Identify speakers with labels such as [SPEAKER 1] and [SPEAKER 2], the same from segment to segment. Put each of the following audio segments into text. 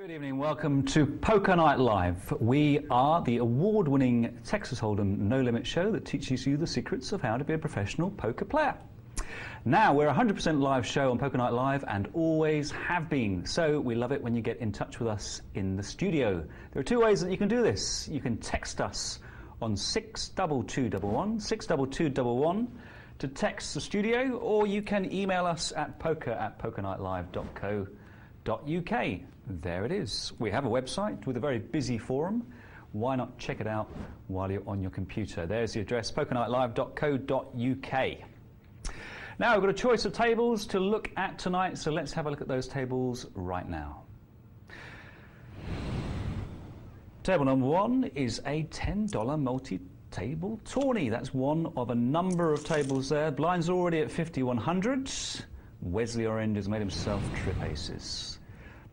[SPEAKER 1] Good evening, welcome to Poker Night Live. We are the award-winning Texas Hold'em No Limit show that teaches you the secrets of how to be a professional poker player. Now, we're a 100% live show on Poker Night Live and always have been, so we love it when you get in touch with us in the studio. There are two ways that you can do this. You can text us on 62211, 62211 to text the studio, or you can email us at poker@pokernightlive.co.uk. There it is. We have a website with a very busy forum. Why not check it out while you're on your computer? There's the address, pokernightlive.co.uk. Now we've got a choice of tables to look at tonight, so let's have a look at those tables right now. Table number one is a $10 multi-table tourney. That's one of a number of tables there. Blinds are already at 5,100. Wesley Orend has made himself trip aces.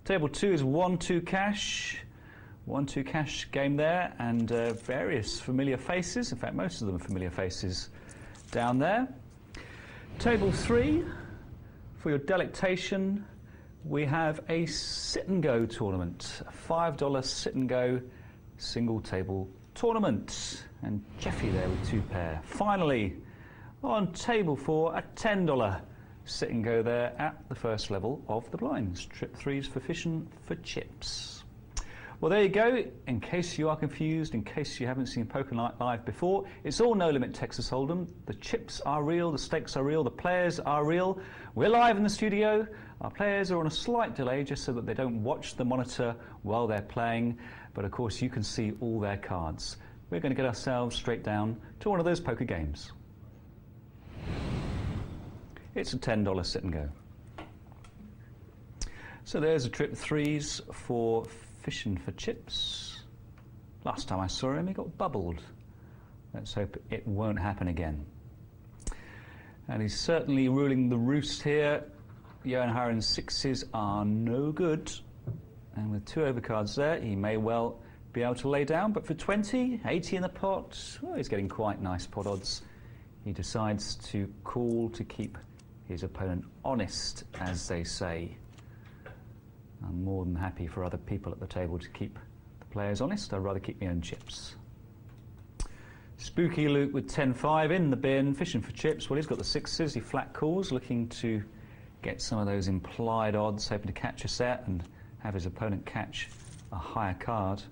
[SPEAKER 1] Table 2 is 1-2 cash. 1-2 cash game there, and various familiar faces. In fact, most of them are familiar faces down there. Table 3, for your delectation, we have a sit-and-go tournament. A $5 sit-and-go single table tournament. And Jeffy there with two pair. Finally, on table 4, a $10 sit and go there at the first level of the blinds. Trip 3s for fishing for chips. Well, there you go. In case you are confused, in case you haven't seen Poker Night Live before, it's all No Limit Texas Hold'em. The chips are real, the stakes are real, the players are real. We're live in the studio. Our players are on a slight delay just so that they don't watch the monitor while they're playing. But of course, you can see all their cards. We're going to get ourselves straight down to one of those poker games. It's a $10 sit and go. So there's a trip 3s for fishing for chips. Last time I saw him, he got bubbled. Let's hope it won't happen again. And he's certainly ruling the roost here. Johan Haren's 6s are no good. And with 2 overcards there, he may well be able to lay down. But for 20, 80 in the pot, well, he's getting quite nice pot odds. He decides to call to keep his opponent honest, as they say. I'm more than happy for other people at the table to keep the players honest. I'd rather keep my own chips. Spooky Luke with 10-5 in the bin, fishing for chips. Well, he's got the 6s, he flat calls, looking to get some of those implied odds, hoping to catch a set and have his opponent catch a higher card,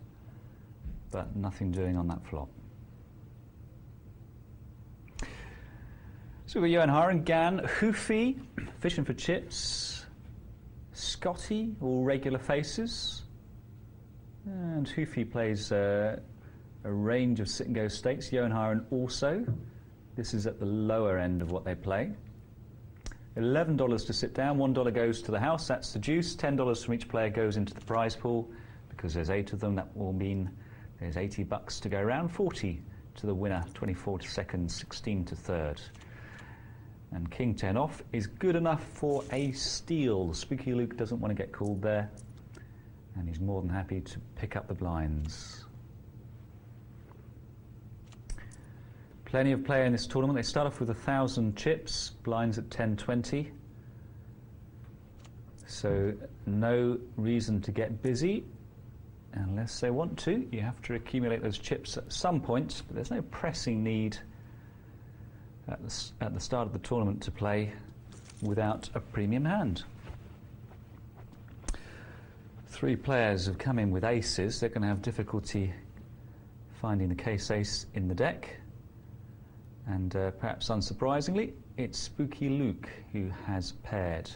[SPEAKER 1] but nothing doing on that flop. So we've got Johan Haren, Gan, Hoofy, fishing for chips, Scotty, all regular faces, and Hoofy plays a range of sit-and-go stakes. Johan Haren also. This is at the lower end of what they play. $11 to sit down, $1 goes to the house, that's the juice. $10 from each player goes into the prize pool. Because there's 8 of them, that will mean there's $80 to go around. 40 to the winner, 24 to second, 16 to third. And King 10 off is good enough for a steal. Spooky Luke doesn't want to get called there, and he's more than happy to pick up the blinds. Plenty of play in this tournament. They start off with 1,000 chips, blinds at 10-20. So no reason to get busy unless they want to. You have to accumulate those chips at some point, but there's no pressing need at the start of the tournament to play without a premium hand. 3 players have come in with aces. They're going to have difficulty finding the case ace in the deck. And perhaps unsurprisingly, it's Spooky Luke who has paired.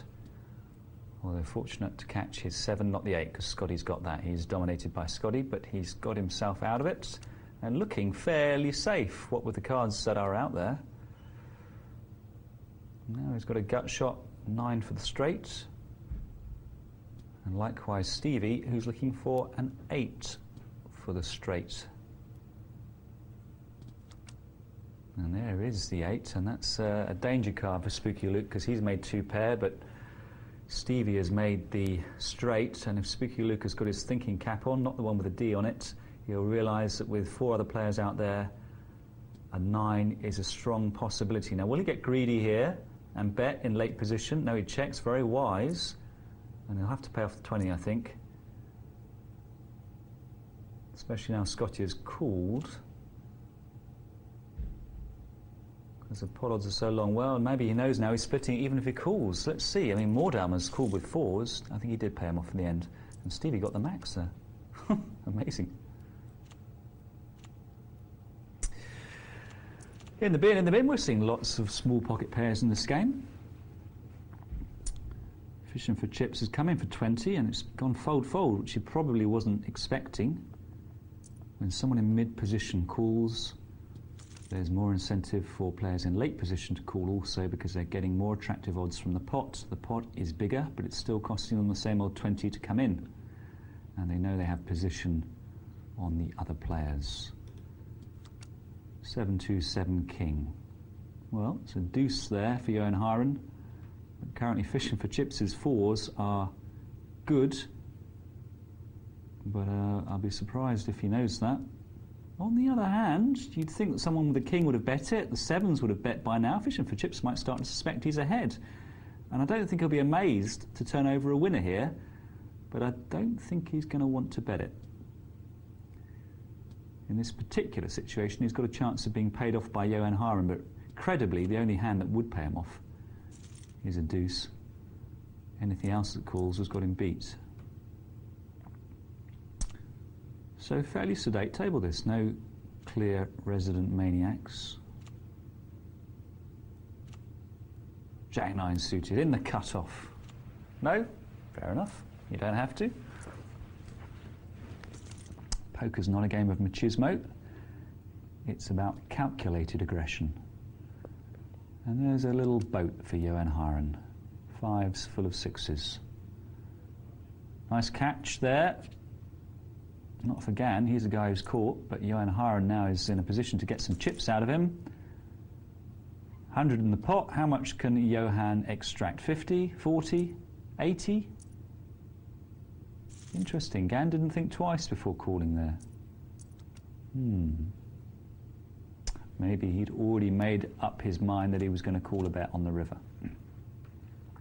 [SPEAKER 1] Although fortunate to catch his 7, not the 8, because Scotty's got that. He's dominated by Scotty, but he's got himself out of it and looking fairly safe, what with the cards that are out there. Now he's got a gut shot, 9 for the straight. And likewise Stevie, who's looking for an 8 for the straight. And there is the 8, and that's a danger card for Spooky Luke because he's made 2 pair, but Stevie has made the straight, and if Spooky Luke has got his thinking cap on, not the one with a D on it, he'll realise that with 4 other players out there, a 9 is a strong possibility. Now, will he get greedy here and bet in late position? No, he checks, very wise, and he'll have to pay off the 20, I think. especially now Scotty has called. Because the pot odds are so long. Well, maybe he knows now he's splitting it even if he calls. Let's see. I mean, Mordaumer's called with fours. I think he did pay him off in the end. And Stevie got the max there. Amazing. In the bin, we're seeing lots of small pocket pairs in this game. Fishing for chips has come in for 20 and it's gone fold-fold, which he probably wasn't expecting. When someone in mid-position calls, there's more incentive for players in late position to call also because they're getting more attractive odds from the pot. The pot is bigger, but it's still costing them the same old 20 to come in. And they know they have position on the other players. 7-2-7 king. Well, it's a deuce there for Johan Hiren. But currently fishing for chips, his fours are good. But I'll be surprised if he knows that. On the other hand, you'd think that someone with a king would have bet it. The sevens would have bet by now. Fishing for chips might start to suspect he's ahead. And I don't think he'll be amazed to turn over a winner here. But I don't think he's going to want to bet it. In this particular situation, he's got a chance of being paid off by Johan Hiren, but credibly, the only hand that would pay him off is a deuce. Anything else that calls has got him beat. So fairly sedate table this, no clear resident maniacs. Jack-9 suited in the cut-off. No? Fair enough. You don't have to. Poker's not a game of machismo. It's about calculated aggression. And there's a little boat for Johan Hiren. Fives full of sixes. Nice catch there. Not for Gan, he's the guy who's caught, but Johan Hiren now is in a position to get some chips out of him. 100 in the pot. How much can Johan extract? 50? 40? 80? Interesting. Gan didn't think twice before calling there. Maybe he'd already made up his mind that he was going to call a bet on the river.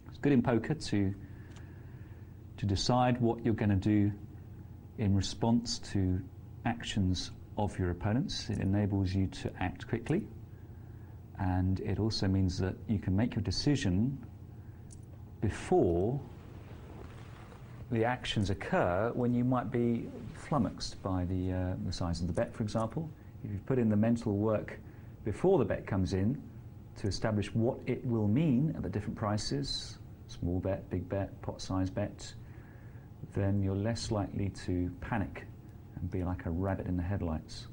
[SPEAKER 1] It's good in poker to decide what you're going to do in response to actions of your opponents. It enables you to act quickly, and it also means that you can make your decision before the actions occur when you might be flummoxed by the size of the bet, for example. If you put in the mental work before the bet comes in to establish what it will mean at the different prices, small bet, big bet, pot size bet, then you're less likely to panic and be like a rabbit in the headlights.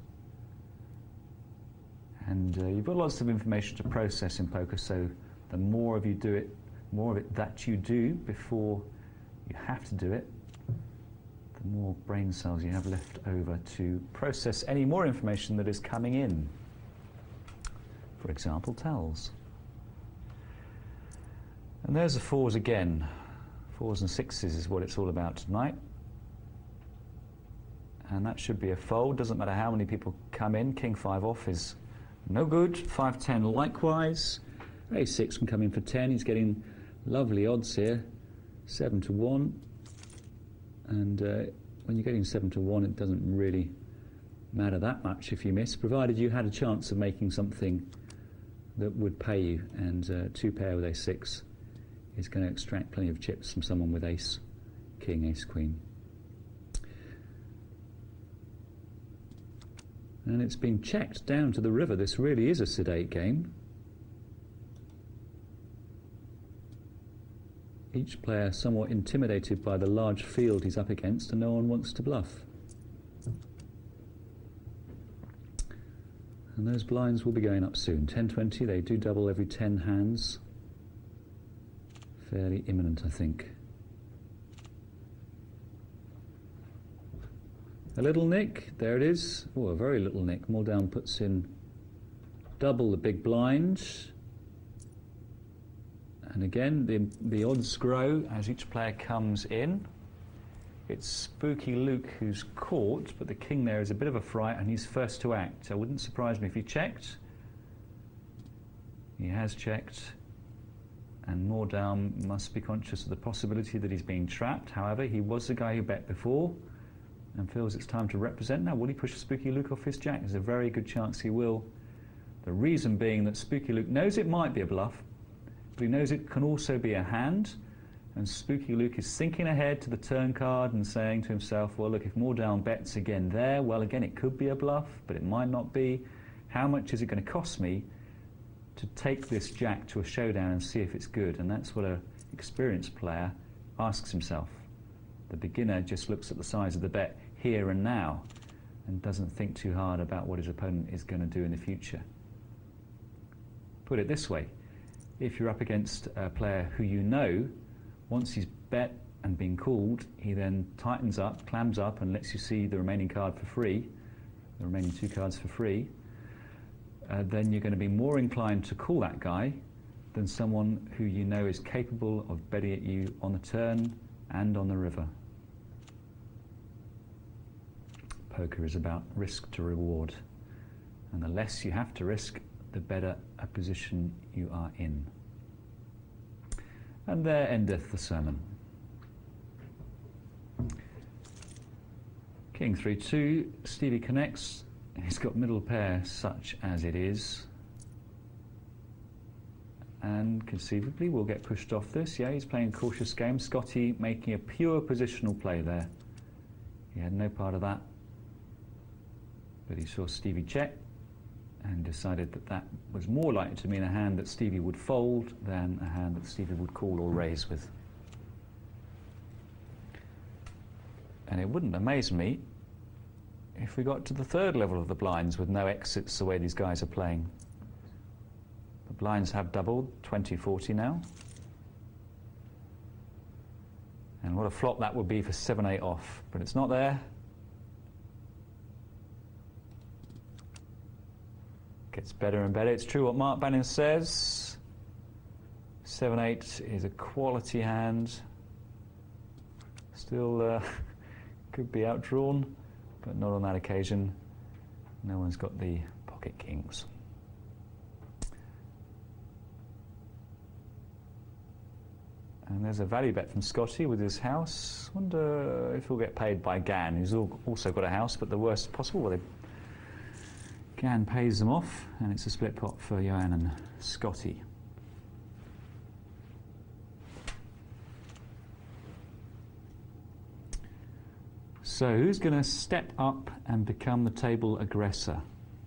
[SPEAKER 1] And you've got lots of information to process in poker, so the more of it that you do before you have to do it, the more brain cells you have left over to process any more information that is coming in. For example, tells. And there's the fours again. Fours and sixes is what it's all about tonight. And that should be a fold. Doesn't matter how many people come in. King 5 off is no good. 5-10 likewise. A6 can come in for 10. He's getting lovely odds here. 7-1. And when you're getting 7-1, it doesn't really matter that much if you miss, provided you had a chance of making something that would pay you. And 2 pair with A6 is going to extract plenty of chips from someone with ace, king, ace, queen. And it's been checked down to the river. This really is a sedate game. Each player somewhat intimidated by the large field he's up against, and no one wants to bluff. And those blinds will be going up soon. 10-20, they do double every 10 hands. Fairly imminent, I think. A little nick, there it is. Oh, a very little nick. Muldown puts in double the big blind. And again, the odds grow as each player comes in. It's Spooky Luke who's caught, but the king there is a bit of a fright and he's first to act. So it wouldn't surprise me if he checked. He has checked. And Muldown must be conscious of the possibility that he's being trapped. However, he was the guy who bet before. and feels it's time to represent. Now, will he push Spooky Luke off his jack? There's a very good chance he will. The reason being that Spooky Luke knows it might be a bluff, but he knows it can also be a hand, and Spooky Luke is thinking ahead to the turn card and saying to himself, well, look, if more down bets again there, well, again, it could be a bluff, but it might not be. How much is it going to cost me to take this jack to a showdown and see if it's good? And that's what an experienced player asks himself. The beginner just looks at the size of the bet here and now and doesn't think too hard about what his opponent is going to do in the future. Put it this way, if you're up against a player who you know, once he's bet and been called, he then tightens up, clams up and lets you see the remaining card for free, the remaining 2 cards for free, then you're going to be more inclined to call that guy than someone who you know is capable of betting at you on the turn and on the river. Poker is about risk to reward, and the less you have to risk, the better a position you are in. And there endeth the sermon. King 3-2, Stevie connects. He's got middle pair such as it is, and conceivably will get pushed off this. Yeah, he's playing a cautious game. Scotty making a pure positional play there. He had no part of that, but he saw Stevie check and decided that that was more likely to mean a hand that Stevie would fold than a hand that Stevie would call or raise with. And it wouldn't amaze me if we got to the 3rd level of the blinds with no exits the way these guys are playing. The blinds have doubled, 20-40 now. And what a flop that would be for 7-8 off, but it's not there. Gets better and better. It's true what Mark Banin says. 7-8 is a quality hand. Still could be outdrawn, but not on that occasion. No one's got the pocket kings. And there's a value bet from Scotty with his house. Wonder if he'll get paid by Gan, who's also got a house, but the worst possible. Well, Gan pays them off, and it's a split pot for Johan and Scotty. So who's going to step up and become the table aggressor?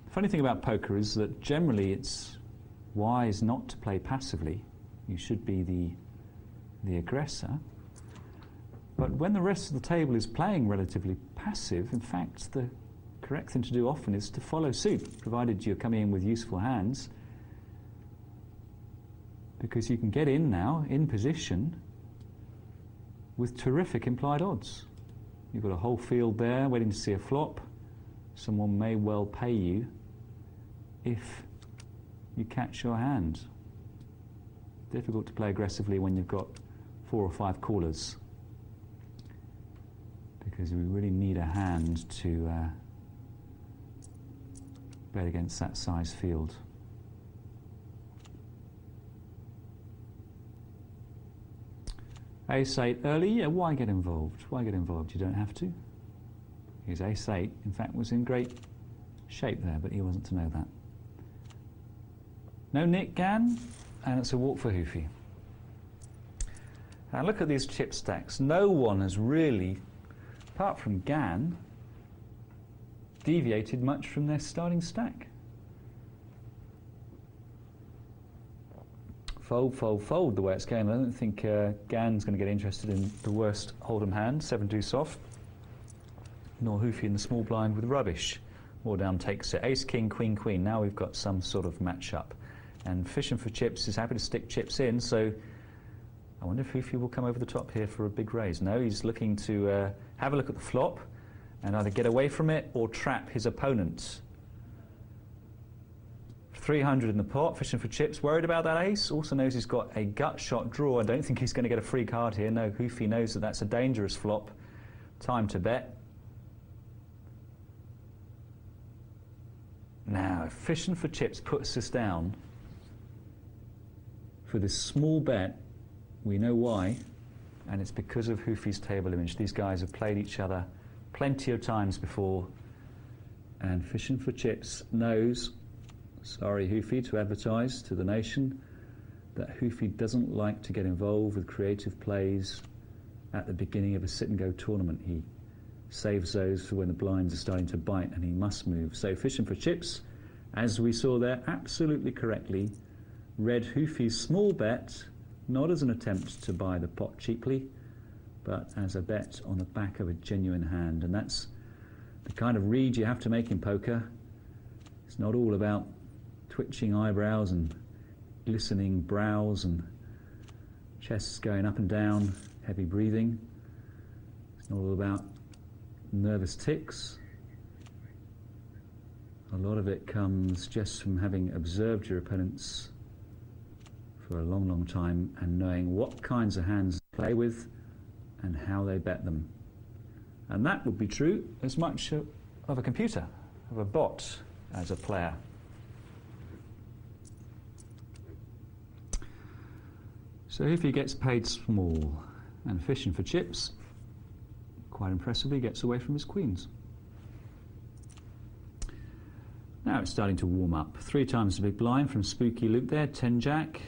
[SPEAKER 1] The funny thing about poker is that generally it's wise not to play passively. You should be the aggressor. But when the rest of the table is playing relatively passive, in fact, the correct thing to do often is to follow suit, provided you're coming in with useful hands, because you can get in now, in position, with terrific implied odds. You've got a whole field there waiting to see a flop. Someone may well pay you if you catch your hand. Difficult to play aggressively when you've got 4 or 5 callers, because we really need a hand to bet against that size field. Ace-8 early, yeah, why get involved? Why get involved? You don't have to. His ace-8, in fact, was in great shape there, but he wasn't to know that. No Nick Gan, and it's a walk for Hoofy. Now look at these chip stacks. No one has really, apart from Gan, deviated much from their starting stack. Fold, fold, fold the way it's going. I don't think Gan's going to get interested in the worst Hold'em hand, 7-2 soft, nor Hoofy in the small blind with rubbish. Or down takes it. Ace, king, queen, queen. Now we've got some sort of match-up. And fishing for chips is happy to stick chips in, so I wonder if Hoofy will come over the top here for a big raise. No, he's looking to have a look at the flop and either get away from it or trap his opponent. 300 in the pot, fishing for chips. Worried about that ace. Also knows he's got a gut shot draw. I don't think he's going to get a free card here. No, Hoofy knows that that's a dangerous flop. Time to bet. Now, if fishing for chips puts us down for this small bet, we know why, and it's because of Hoofy's table image. These guys have played each other plenty of times before. And Fishing for Chips knows, sorry Hoofy to advertise to the nation, that Hoofy doesn't like to get involved with creative plays at the beginning of a sit-and-go tournament. He saves those for when the blinds are starting to bite and he must move. So Fishing for Chips, as we saw there absolutely correctly, read Hoofy's small bet not as an attempt to buy the pot cheaply, but as a bet on the back of a genuine hand. And that's the kind of read you have to make in poker. It's not all about twitching eyebrows and glistening brows and chests going up and down, heavy breathing. It's not all about nervous tics. A lot of it comes just from having observed your opponents for a long, long time and knowing what kinds of hands they play with and how they bet them. And that would be true as much of a computer, of a bot, as a player. So if he gets paid small, and Fishing for Chips, quite impressively, gets away from his queens. Now it's starting to warm up. 3 times the big blind from Spooky Luke there, 10 jack.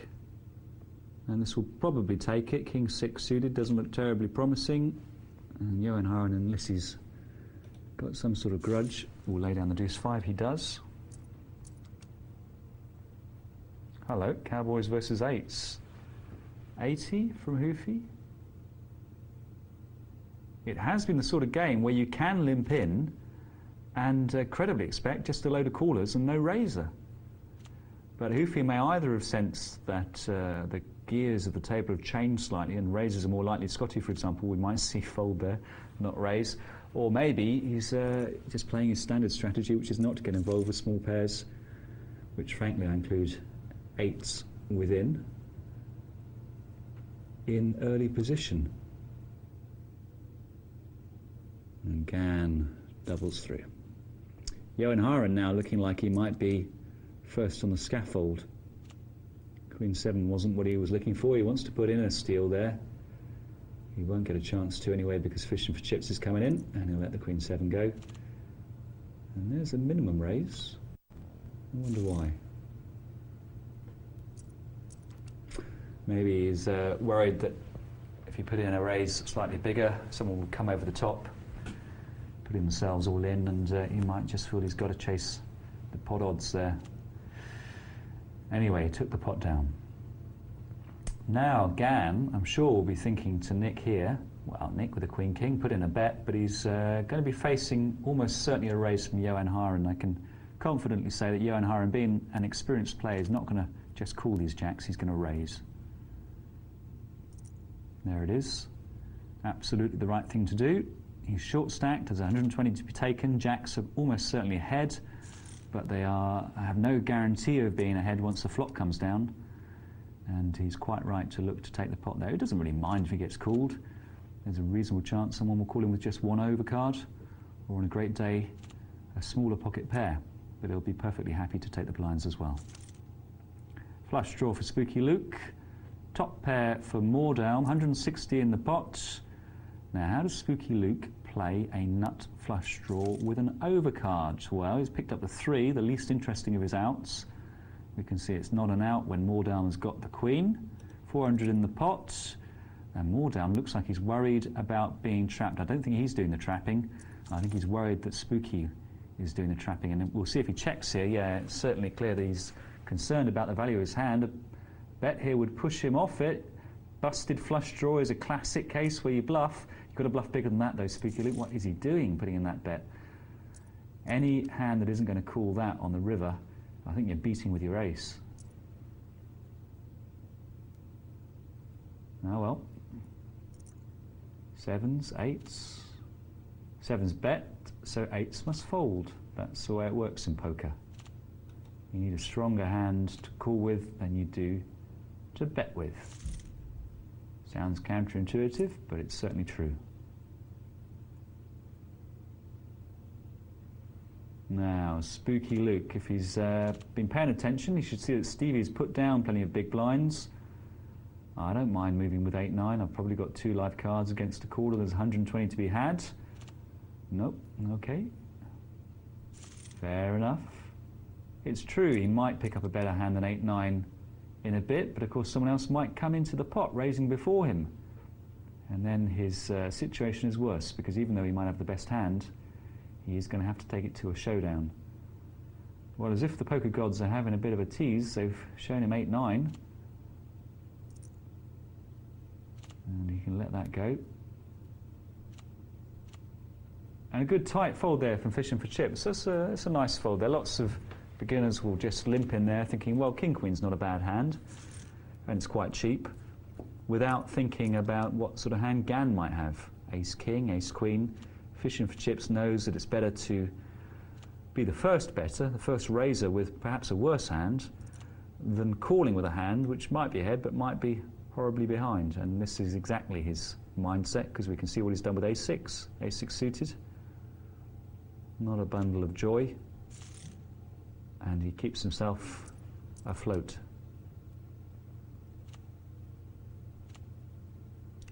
[SPEAKER 1] And this will probably take it. King 6 suited doesn't look terribly promising. And Johan Haran and Lissy's got some sort of grudge. We'll lay down the deuce 5, he does. Hello, Cowboys versus 8s. 80 from Hoofy. It has been the sort of game where you can limp in and credibly expect just a load of callers and no razor. But Hoofy may either have sensed that the gears of the table have changed slightly and razors are more likely. Scotty, for example, we might see fold there, not raise. Or maybe he's just playing his standard strategy, which is not to get involved with small pairs, which frankly I include 8s within, in early position. And Gan doubles through. Johan Haran now looking like he might be first on the scaffold. Queen 7 wasn't what he was looking for. He wants to put in a steal there. He won't get a chance to anyway because Fishing for Chips is coming in, and he'll let the Queen 7 go. And there's a minimum raise. I wonder why. Maybe he's worried that if you put in a raise slightly bigger, someone will come over the top, put themselves all in, and he might just feel he's got to chase the pot odds there. Anyway, he took the pot down. Now Gan, I'm sure, will be thinking to Nick here. Well, Nick with a Queen King put in a bet, but he's going to be facing almost certainly a raise from Johan Haran. I can confidently say that Johan Haran, being an experienced player, is not going to just call these jacks, he's going to raise. There it is. Absolutely the right thing to do. He's short stacked, there's 120 to be taken. Jacks are almost certainly ahead, but they have no guarantee of being ahead once the flop comes down. And he's quite right to look to take the pot there. He doesn't really mind if he gets called. There's a reasonable chance someone will call him with just one overcard, or on a great day, a smaller pocket pair. But he'll be perfectly happy to take the blinds as well. Flush draw for Spooky Luke. Top pair for Mordown, 160 in the pot. Now, how does Spooky Luke play a nut flush draw with an overcard? Well, he's picked up the 3, the least interesting of his outs. We can see it's not an out when Mordown has got the Queen. 400 in the pot. And Mordown looks like he's worried about being trapped. I don't think he's doing the trapping. I think he's worried that Spooky is doing the trapping. And we'll see if he checks here. Yeah, it's certainly clear that he's concerned about the value of his hand. A bet here would push him off it. Busted flush draw is a classic case where you bluff. You've got to bluff bigger than that though, Spooky Luke. What is he doing putting in that bet? Any hand that isn't going to call that on the river, I think you're beating with your ace. Oh well. 7s, 8s. 7s bet, so 8s must fold. That's the way it works in poker. You need a stronger hand to call with than you do to bet with. Sounds counterintuitive, but it's certainly true. Now, Spooky Luke, if he's been paying attention, he should see that Stevie's put down plenty of big blinds. I don't mind moving with 8-9. I've probably got 2 live cards against a caller. There's 120 to be had. Nope, okay. Fair enough. It's true, he might pick up a better hand than 8-9 in a bit, but of course someone else might come into the pot raising before him. And then his situation is worse, because even though he might have the best hand, he is going to have to take it to a showdown. Well, as if the poker gods are having a bit of a tease, they've shown him 8-9. And he can let that go. And a good tight fold there from Fishing for Chips. That's a nice fold there. Lots of beginners will just limp in there thinking, well, King-Queen's not a bad hand, and it's quite cheap, without thinking about what sort of hand Gan might have. Ace-King, Ace-Queen. Fishing for Chips knows that it's better to be the first better, the first raiser with perhaps a worse hand, than calling with a hand which might be ahead but might be horribly behind. And this is exactly his mindset, because we can see what he's done with Ace-6, Ace-6 suited. Not a bundle of joy. And he keeps himself afloat.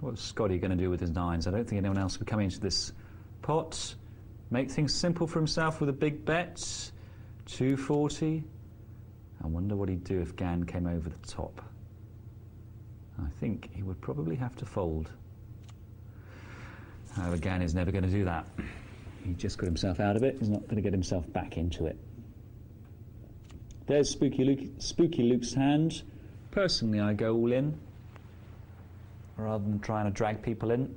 [SPEAKER 1] What's Scotty going to do with his nines? I don't think anyone else would come into this pot, make things simple for himself with a big bet. 240. I wonder what he'd do if Gan came over the top. I think he would probably have to fold. However, Gan is never going to do that. He just got himself out of it. He's not going to get himself back into it. There's Spooky Luke's hand. Personally, I go all in, rather than trying to drag people in.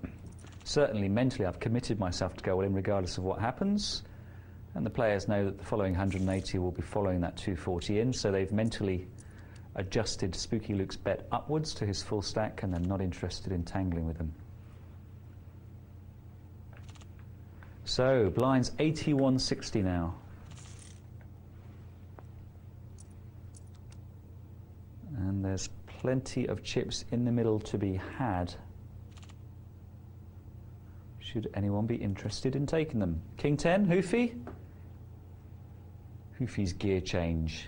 [SPEAKER 1] Certainly, mentally, I've committed myself to go all in regardless of what happens. And the players know that the following 180 will be following that 240 in, so they've mentally adjusted Spooky Luke's bet upwards to his full stack, and they're not interested in tangling with him. So, blinds 81.60 now. And there's plenty of chips in the middle to be had, should anyone be interested in taking them. King 10, Hoofy? Hoofy's gear change.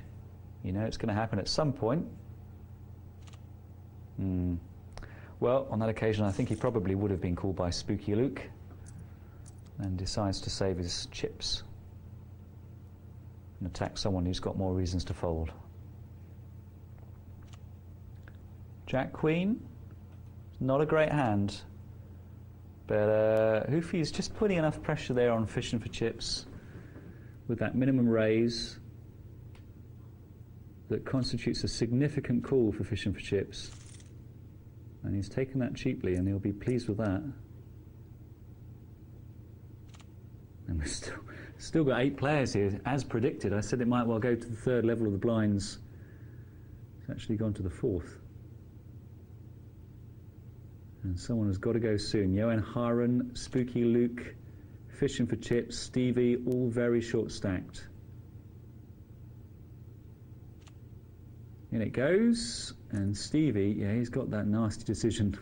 [SPEAKER 1] You know it's going to happen at some point. Well, on that occasion I think he probably would have been called by Spooky Luke, and decides to save his chips and attack someone who's got more reasons to fold. Jack Queen, not a great hand, but Hoofy is just putting enough pressure there on Fishing for Chips with that minimum raise that constitutes a significant call for Fishing for Chips, and he's taken that cheaply, and he'll be pleased with that. And we've still got 8 players here, as predicted. I said it might well go to the 3rd level of the blinds. It's actually gone to the 4th. And someone has got to go soon. Johan Haran, Spooky Luke, Fishing for Chips, Stevie, all very short stacked. In it goes, and Stevie, yeah, he's got that nasty decision,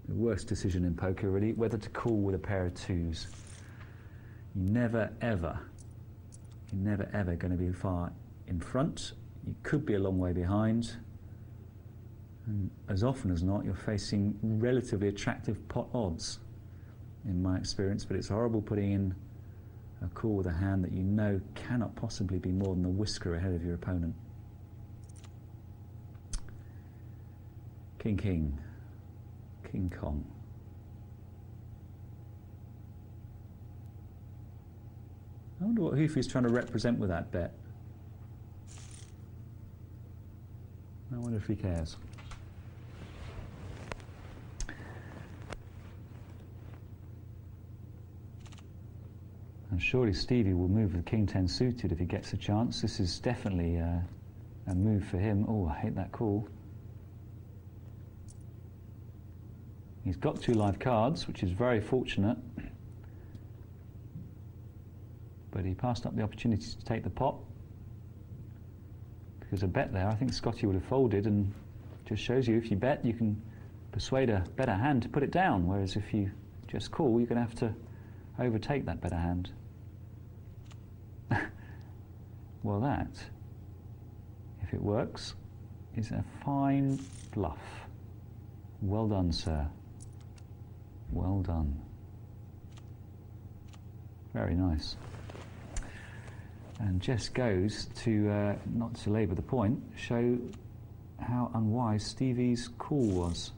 [SPEAKER 1] the worst decision in poker really, whether to call with a pair of 2s. You're never ever going to be far in front. You could be a long way behind. And as often as not, you're facing relatively attractive pot odds, in my experience, but it's horrible putting in a call with a hand that you know cannot possibly be more than a whisker ahead of your opponent. King King, King Kong. I wonder what Hoofy's trying to represent with that bet. I wonder if he cares. And surely Stevie will move with King 10 suited if he gets a chance. This is definitely a move for him. Oh, I hate that call. He's got 2 live cards, which is very fortunate. But he passed up the opportunity to take the pot. Because a bet there, I think Scotty would have folded, and just shows you if you bet, you can persuade a better hand to put it down. Whereas if you just call, you're going to have to overtake that better hand. Well, that, if it works, is a fine bluff. Well done, sir. Well done. Very nice. And just goes to, not to labour the point, show how unwise Stevie's call was,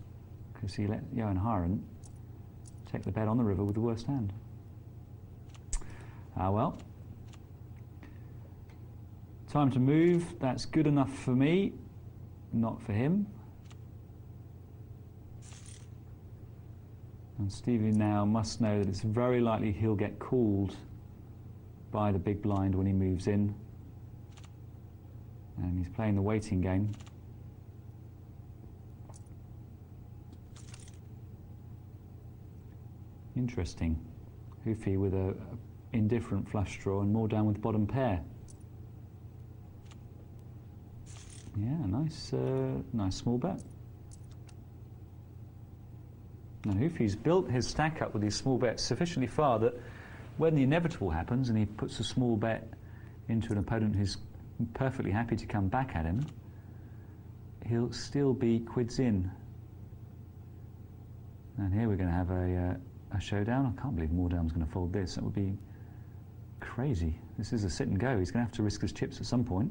[SPEAKER 1] because he let Johan Hiren take the bet on the river with the worst hand. Ah well. Time to move. That's good enough for me, not for him. And Stevie now must know that it's very likely he'll get called by the big blind when he moves in. And he's playing the waiting game. Interesting. Hoofy with a indifferent flush draw and more down with bottom pair. Yeah, nice small bet. Now Hoofy's built his stack up with these small bets sufficiently far that when the inevitable happens and he puts a small bet into an opponent who's perfectly happy to come back at him, he'll still be quids in. And here we're going to have a showdown. I can't believe Moordown's going to fold this. That would be crazy. This is a sit and go. He's going to have to risk his chips at some point.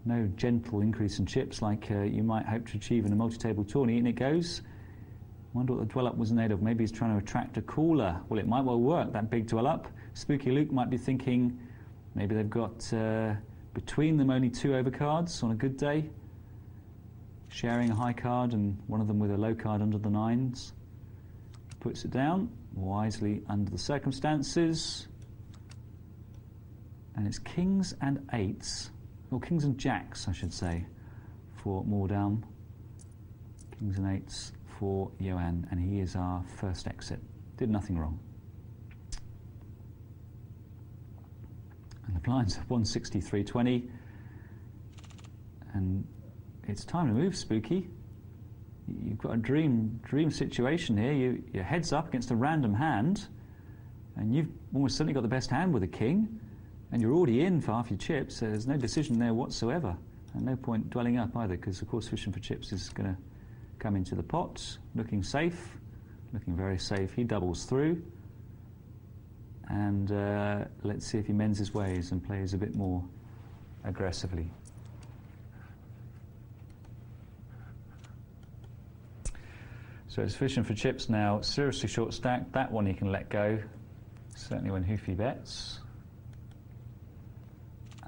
[SPEAKER 1] No gentle increase in chips like you might hope to achieve in a multi-table tourney, and it goes. Wonder what the dwell-up was made of. Maybe he's trying to attract a caller. Well, it might well work, that big dwell-up. Spooky Luke might be thinking maybe they've got between them only 2 overcards on a good day, sharing a high card and one of them with a low card under the 9s. Puts it down wisely under the circumstances. And it's kings and 8s, or kings and jacks, I should say, for Moordown. Kings and 8s for Johan, and he is our first exit. Did nothing wrong. And the blinds are 163.20, and it's time to move, Spooky. You've got a dream situation here. Your head's up against a random hand, and you've almost certainly got the best hand with a king, and you're already in for half your chips, so there's no decision there whatsoever, and no point dwelling up either, because of course fishing for chips is going to come into the pot, looking safe, looking very safe. He doubles through, and let's see if he mends his ways and plays a bit more aggressively. So it's fishing for chips now, seriously short stack. That one he can let go, certainly when Hoofy bets.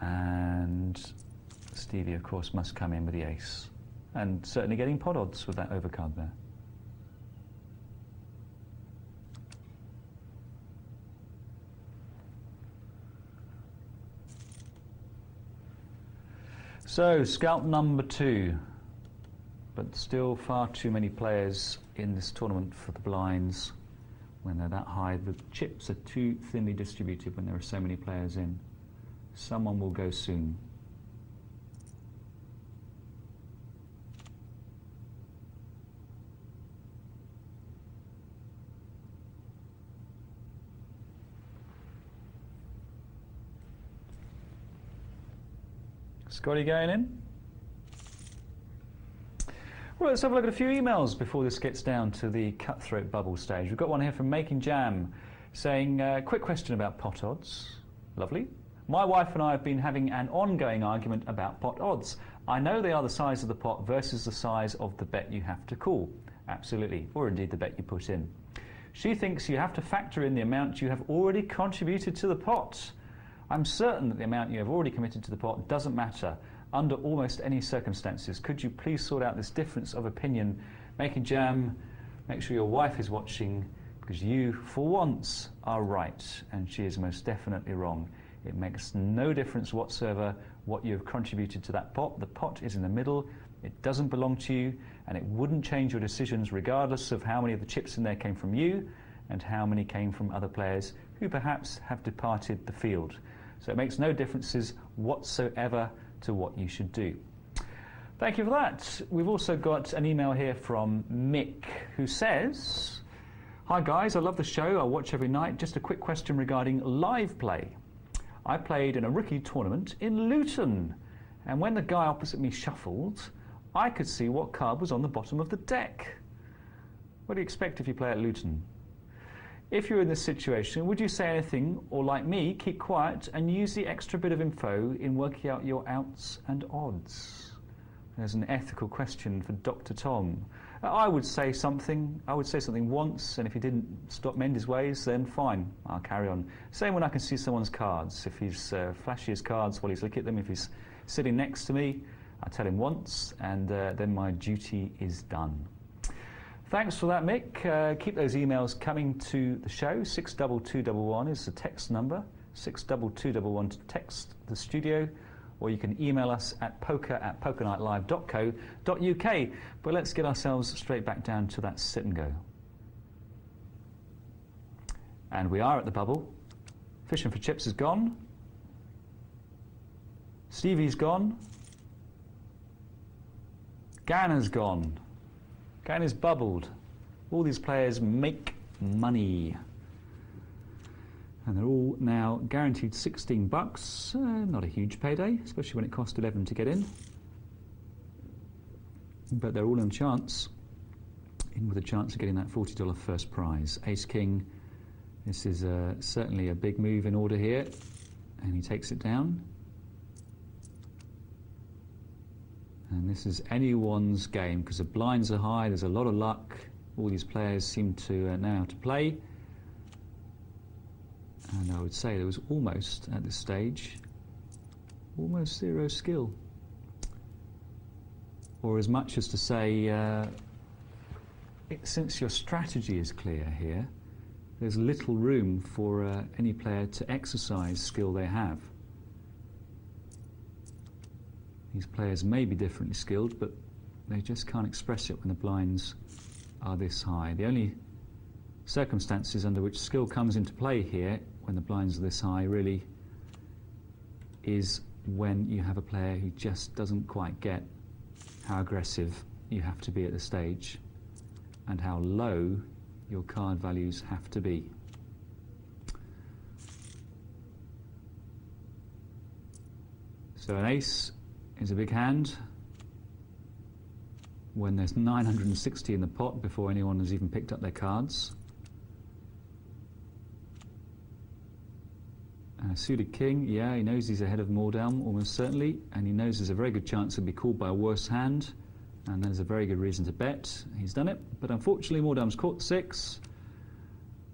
[SPEAKER 1] And Stevie, of course, must come in with the ace. And certainly getting pot odds with that overcard there. So, scalp number 2. But still far too many players in this tournament for the blinds when they're that high. The chips are too thinly distributed when there are so many players in. Someone will go soon. Scotty going in? Well, let's have a look at a few emails before this gets down to the cutthroat bubble stage. We've got one here from Making Jam saying, quick question about pot odds. Lovely. My wife and I have been having an ongoing argument about pot odds. I know they are the size of the pot versus the size of the bet you have to call. Absolutely. Or indeed the bet you put in. She thinks you have to factor in the amount you have already contributed to the pot. I'm certain that the amount you have already committed to the pot doesn't matter under almost any circumstances. Could you please sort out this difference of opinion? Making Jam, make sure your wife is watching, because you, for once, are right, and she is most definitely wrong. It makes no difference whatsoever what you have contributed to that pot. The pot is in the middle, it doesn't belong to you, and it wouldn't change your decisions regardless of how many of the chips in there came from you and how many came from other players who perhaps have departed the field. So it makes no differences whatsoever to what you should do. Thank you for that. We've also got an email here from Mick, who says, hi guys, I love the show, I watch every night. Just a quick question regarding live play. I played in a rookie tournament in Luton, and when the guy opposite me shuffled, I could see what card was on the bottom of the deck. What do you expect if you play at Luton? If you're in this situation, would you say anything, or like me, keep quiet and use the extra bit of info in working out your outs and odds? There's an ethical question for Dr. Tom. I would say something. I would say something once, and if he didn't stop mend his ways, then fine, I'll carry on. Same when I can see someone's cards. If he's flashy his cards while he's looking at them, if he's sitting next to me, I tell him once, and then my duty is done. Thanks for that, Mick. Keep those emails coming to the show. 62211 is the text number. 62211 to text the studio, or you can email us at poker@pokernightlive.co.uk. But let's get ourselves straight back down to that sit and go. And we are at the bubble. Fishing for Chips is gone. Stevie's gone. Ganna's gone. Ganna's bubbled. All these players make money. And they're all now guaranteed 16 bucks. Not a huge payday, especially when it cost 11 to get in. But they're all in with a chance of getting that $40 first prize. Ace King, this is certainly a big move in order here. And he takes it down. And this is anyone's game because the blinds are high, there's a lot of luck. All these players seem to know how to play. And I would say there was almost, at this stage, almost zero skill. Or as much as to say, since your strategy is clear here, there's little room for any player to exercise skill they have. These players may be differently skilled, but they just can't express it when the blinds are this high. The only circumstances under which skill comes into play here, when the blinds are this high, really is when you have a player who just doesn't quite get how aggressive you have to be at the stage and how low your card values have to be. So an ace is a big hand when there's 960 in the pot before anyone has even picked up their cards. Suited king, yeah, he knows he's ahead of Mordaunt almost certainly, and he knows there's a very good chance he'll be called by a worse hand, and there's a very good reason to bet. He's done it, but unfortunately Mordaunt's caught 6,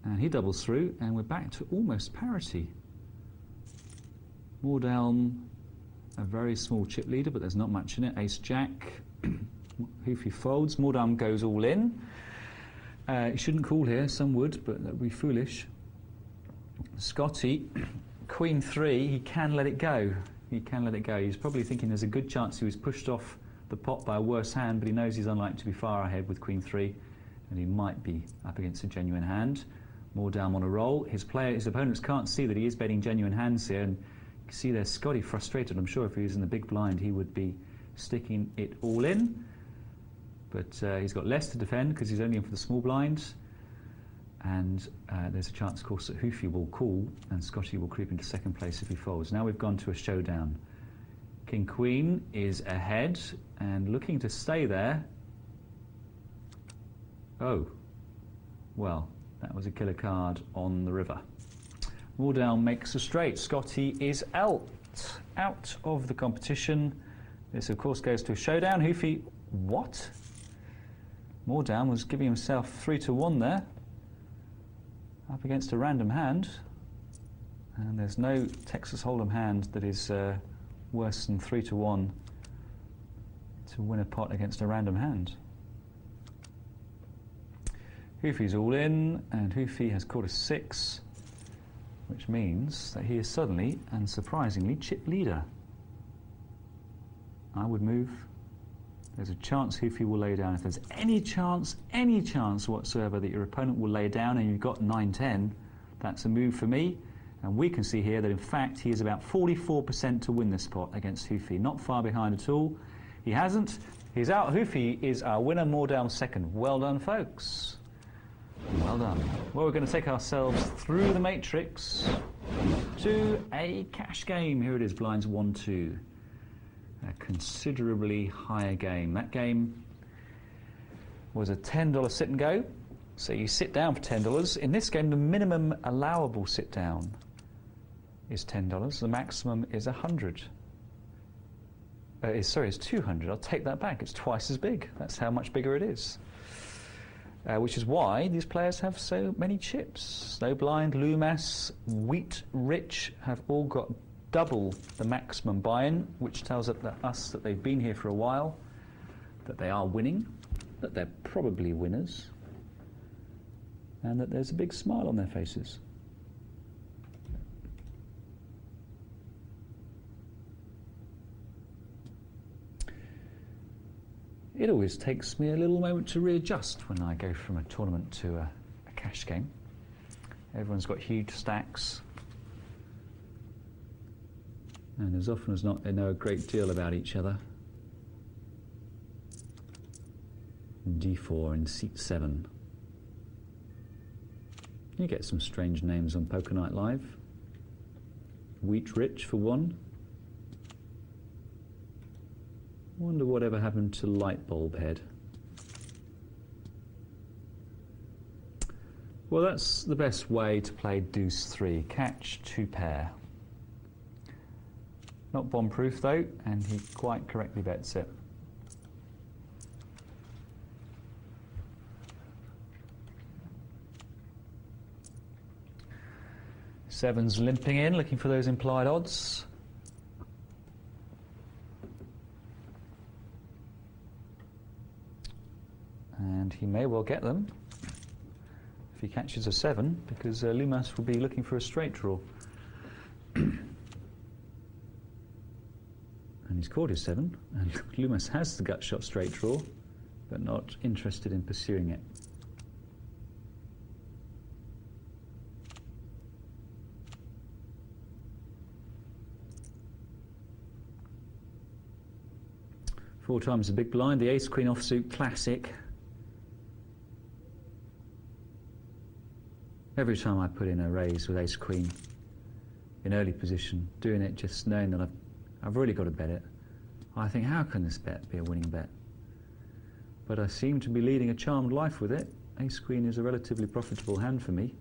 [SPEAKER 1] and he doubles through, and we're back to almost parity. Mordaunt, a very small chip leader, but there's not much in it. Ace Jack, Hoofy folds, Mordaunt goes all in. He shouldn't call here, some would, but that would be foolish. Scotty, Queen 3, he can let it go. He can let it go. He's probably thinking there's a good chance he was pushed off the pot by a worse hand, but he knows he's unlikely to be far ahead with Queen 3, and he might be up against a genuine hand. Mordaunt on a roll. His opponents can't see that he is betting genuine hands here, and you can see there's Scotty frustrated. I'm sure if he was in the big blind, he would be sticking it all in. But he's got less to defend because he's only in for the small blind. And there's a chance, of course, that Hoofy will call and Scotty will creep into second place if he folds. Now we've gone to a showdown. King Queen is ahead and looking to stay there. Oh, well, that was a killer card on the river. Mordaunt makes a straight. Scotty is out of the competition. This, of course, goes to a showdown. Hoofy, what? Mordaunt was giving himself 3-1 there. Up against a random hand, and there's no Texas Hold'em hand that is worse than 3-1 to win a pot against a random hand. Hoofy's all in, and Hoofy has caught a 6, which means that he is suddenly and surprisingly chip leader. I would move. There's a chance Hoofy will lay down. If there's any chance whatsoever that your opponent will lay down and you've got 9-10, that's a move for me. And we can see here that in fact he is about 44% to win this pot against Hoofy. Not far behind at all. He hasn't. He's out. Hoofy is our winner, Mordaunt second. Well done, folks. Well done. Well, we're going to take ourselves through the matrix to a cash game. Here it is, blinds 1-2. A considerably higher game. That game was a $10 sit and go, So you sit down for $10. In this game, the minimum allowable sit down is $10. The maximum is 100. It's 200. I'll take that back. It's twice as big. That's how much bigger it is. Which is why these players have so many chips. Snowblind, Loomass, Wheat Rich have all got double the maximum buy-in, which tells us that they've been here for a while, that they are winning, that they're probably winners, and that there's a big smile on their faces. It always takes me a little moment to readjust when I go from a tournament to a cash game. Everyone's got huge stacks, and as often as not they know a great deal about each other. D4 in seat 7. You get some strange names on Poker Night Live. Wheat Rich for one. Wonder whatever happened to Light Bulb Head. Well, that's the best way to play Deuce 3. Catch 2 pair. Not bomb-proof though, and he quite correctly bets it. Seven's limping in, looking for those implied odds. And he may well get them if he catches a 7, because Loomass will be looking for a straight draw. And he's caught his 7, and Loomass has the gut shot straight draw, but not interested in pursuing it. Four times the big blind, the ace-queen offsuit classic. Every time I put in a raise with ace-queen in early position, doing it just knowing that I've really got to bet it, I think, how can this bet be a winning bet? But I seem to be leading a charmed life with it. Ace-queen is a relatively profitable hand for me,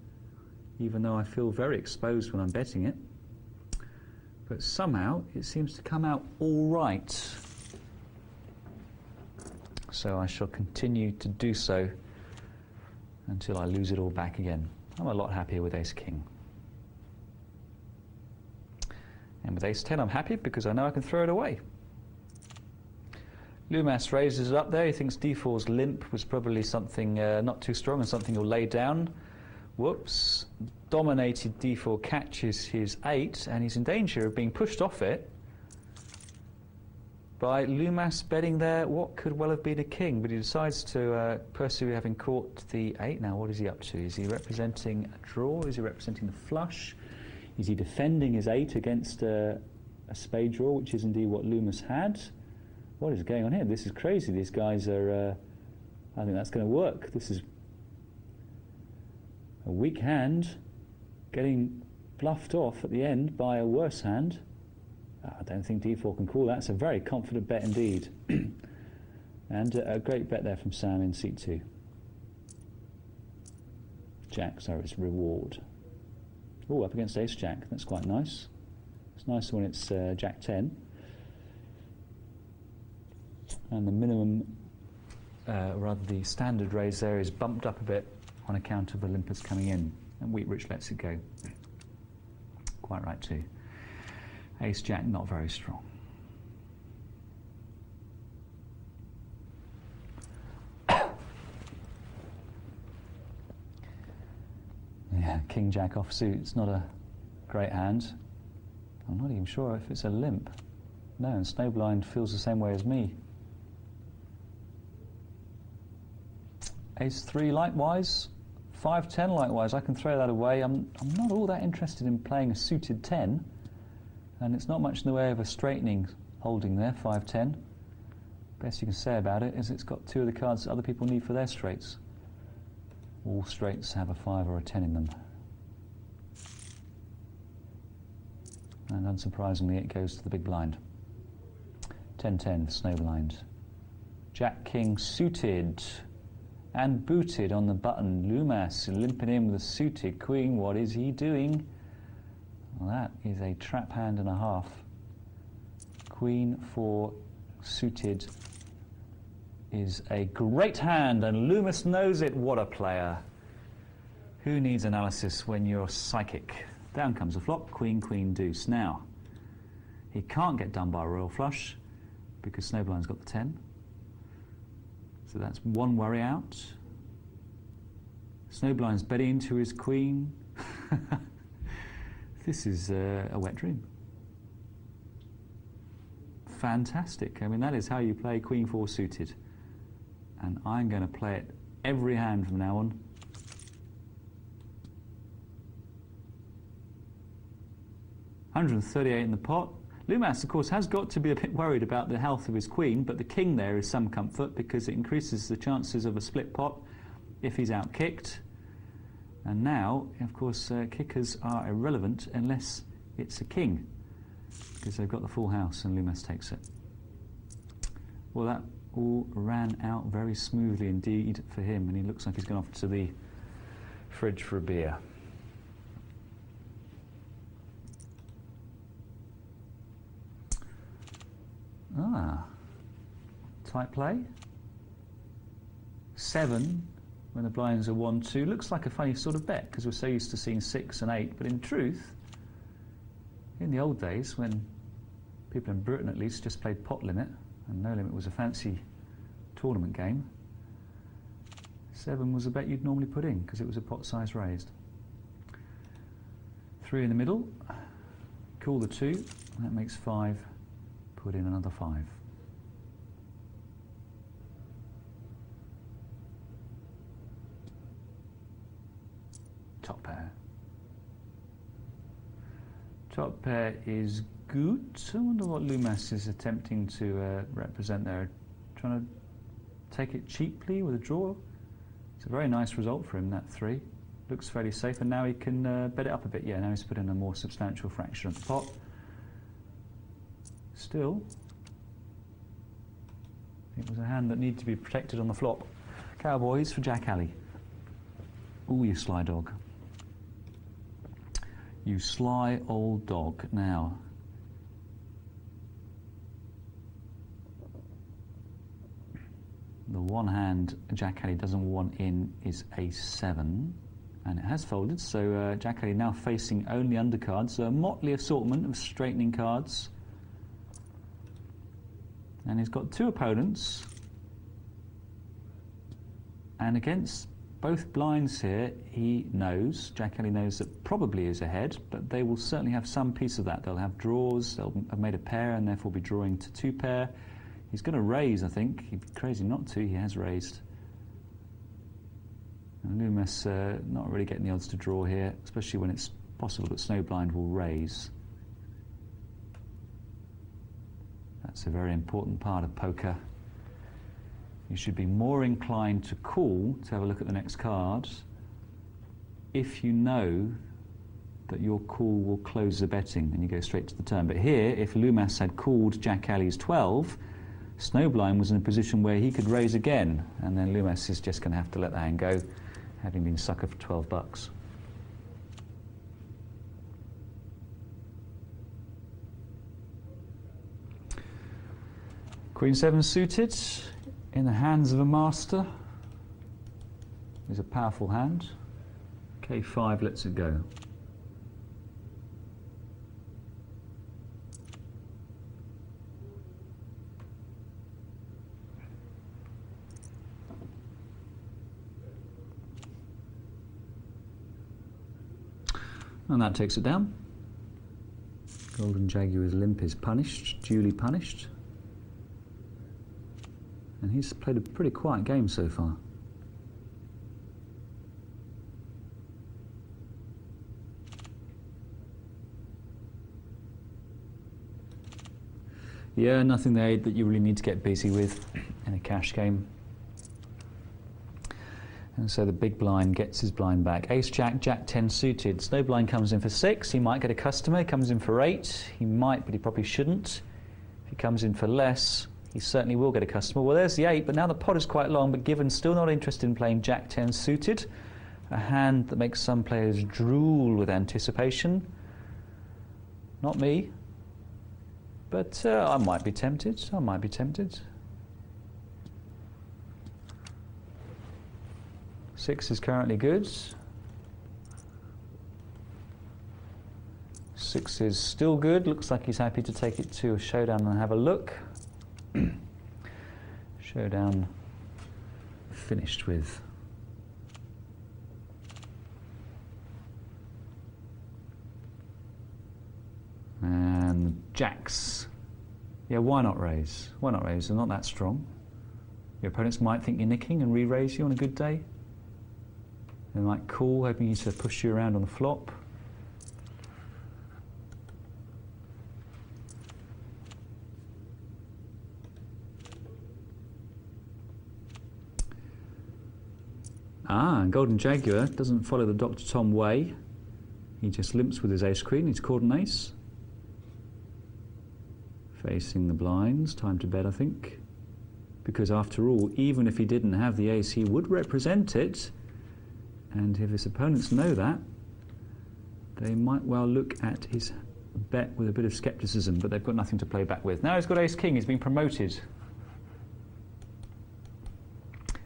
[SPEAKER 1] even though I feel very exposed when I'm betting it. But somehow it seems to come out all right. So I shall continue to do so until I lose it all back again. I'm a lot happier with ace-king. And with ace-10 I'm happy because I know I can throw it away. Loomass raises it up there. He thinks d4's limp was probably something not too strong and something he'll lay down. Whoops. Dominated d4 catches his 8 and he's in danger of being pushed off it by Loomass betting there what could well have been a king, but he decides to pursue having caught the 8. Now what is he up to? Is he representing a draw? Is he representing the flush? Is he defending his 8 against a spade draw, which is indeed what Loomass had? What is going on here? This is crazy. These guys are... I think that's going to work. This is a weak hand getting bluffed off at the end by a worse hand. I don't think d4 can call that. It's a very confident bet indeed. And a great bet there from Sam in seat 2. Jack, sorry, it's reward. Oh, up against ace-jack. That's quite nice. It's nice when it's jack 10. And the minimum, rather the standard raise there is bumped up a bit on account of the limpers coming in. And Wheat Rich lets it go. Quite right too. Ace-jack not very strong. Yeah, king-jack offsuit, it's not a great hand. I'm not even sure if it's a limp. No, and Snowblind feels the same way as me. Ace-3 likewise. 5-10 likewise, I can throw that away. I'm not all that interested in playing a suited 10. And it's not much in the way of a straightening holding there, 5-10. Best you can say about it is it's got 2 of the cards that other people need for their straights. All straights have a 5 or a 10 in them. And unsurprisingly, it goes to the big blind. 10-10 for Snowblind. Jack-king suited. and booted on the button. Loomis limping in with a suited queen. What is he doing? Well, that is a trap hand and a half. Queen 4 suited is a great hand, and Loomis knows it. What a player. Who needs analysis when you're psychic? Down comes a flop, queen, queen, deuce. Now, he can't get done by a royal flush because Snowblind's got the 10. So that's one worry out. Snowblind's betting into his queen. This is a wet dream. Fantastic. I mean, that is how you play queen 4 suited. And I'm going to play it every hand from now on. $138 in the pot. Loomis, of course, has got to be a bit worried about the health of his queen, but the king there is some comfort because it increases the chances of a split pot if he's out-kicked. And now, of course, kickers are irrelevant unless it's a king, because they've got the full house and Loomis takes it. Well, that all ran out very smoothly indeed for him, and he looks like he's gone off to the fridge for a beer. Ah, tight play. 7 when the blinds are 1, 2. Looks like a funny sort of bet because we're so used to seeing 6 and 8, but in truth, in the old days when people in Britain at least just played pot limit, and no limit was a fancy tournament game, 7 was a bet you'd normally put in because it was a pot size raised. 3 in the middle, call the 2, that makes 5. Put in another 5. Top pair. Top pair is good. I wonder what Loomis is attempting to represent there. Trying to take it cheaply with a draw. It's a very nice result for him, that 3. Looks fairly safe, and now he can bet it up a bit. Yeah, now he's put in a more substantial fraction of the pot. Still, it was a hand that needed to be protected on the flop. Cowboys for Jack Alley. Ooh, you sly dog. You sly old dog. Now, the one hand Jack Alley doesn't want in is A7, and it has folded, so Jack Alley now facing only undercards, so a motley assortment of straightening cards. And he's got 2 opponents, and against both blinds here, he knows, Jack Alley knows that probably is ahead, but they will certainly have some piece of that. They'll have draws, they'll have made a pair and therefore be drawing to 2 pair. He's going to raise, I think. He'd be crazy not to, he has raised. And Loomis not really getting the odds to draw here, especially when it's possible that Snowblind will raise. That's a very important part of poker. You should be more inclined to call, to have a look at the next card, if you know that your call will close the betting and you go straight to the turn. But here, if Loomis had called Jack Alley's 12, Snowblind was in a position where he could raise again, and then Loomis is just going to have to let the hand go, having been suckered for 12 bucks. Queen 7 suited in the hands of a master is a powerful hand. K5 lets it go. And that takes it down. Golden Jaguar's limp is punished, duly punished. And he's played a pretty quiet game so far. Yeah, nothing there that you really need to get busy with in a cash game. And so the big blind gets his blind back. Ace Jack, Jack 10 suited. Snowblind comes in for 6. He might get a customer. He comes in for 8. He might, but he probably shouldn't. If he comes in for less, he certainly will get a customer. Well, there's the 8, but now the pot is quite long, but given still not interested in playing Jack 10 suited, a hand that makes some players drool with anticipation. Not me, but I might be tempted. I might be tempted. 6 is currently good. 6 is still good. Looks like he's happy to take it to a showdown and have a look. Showdown finished with. And Jacks. Yeah, why not raise? Why not raise? They're not that strong. Your opponents might think you're nicking and re-raise you on a good day. They might call, hoping you to push you around on the flop. And Golden Jaguar doesn't follow the Dr. Tom way. He just limps with his ace queen. He's called an ace. Facing the blinds. Time to bet, I think. Because after all, even if he didn't have the ace, he would represent it. And if his opponents know that, they might well look at his bet with a bit of scepticism, but they've got nothing to play back with. Now he's got ace king. He's been promoted.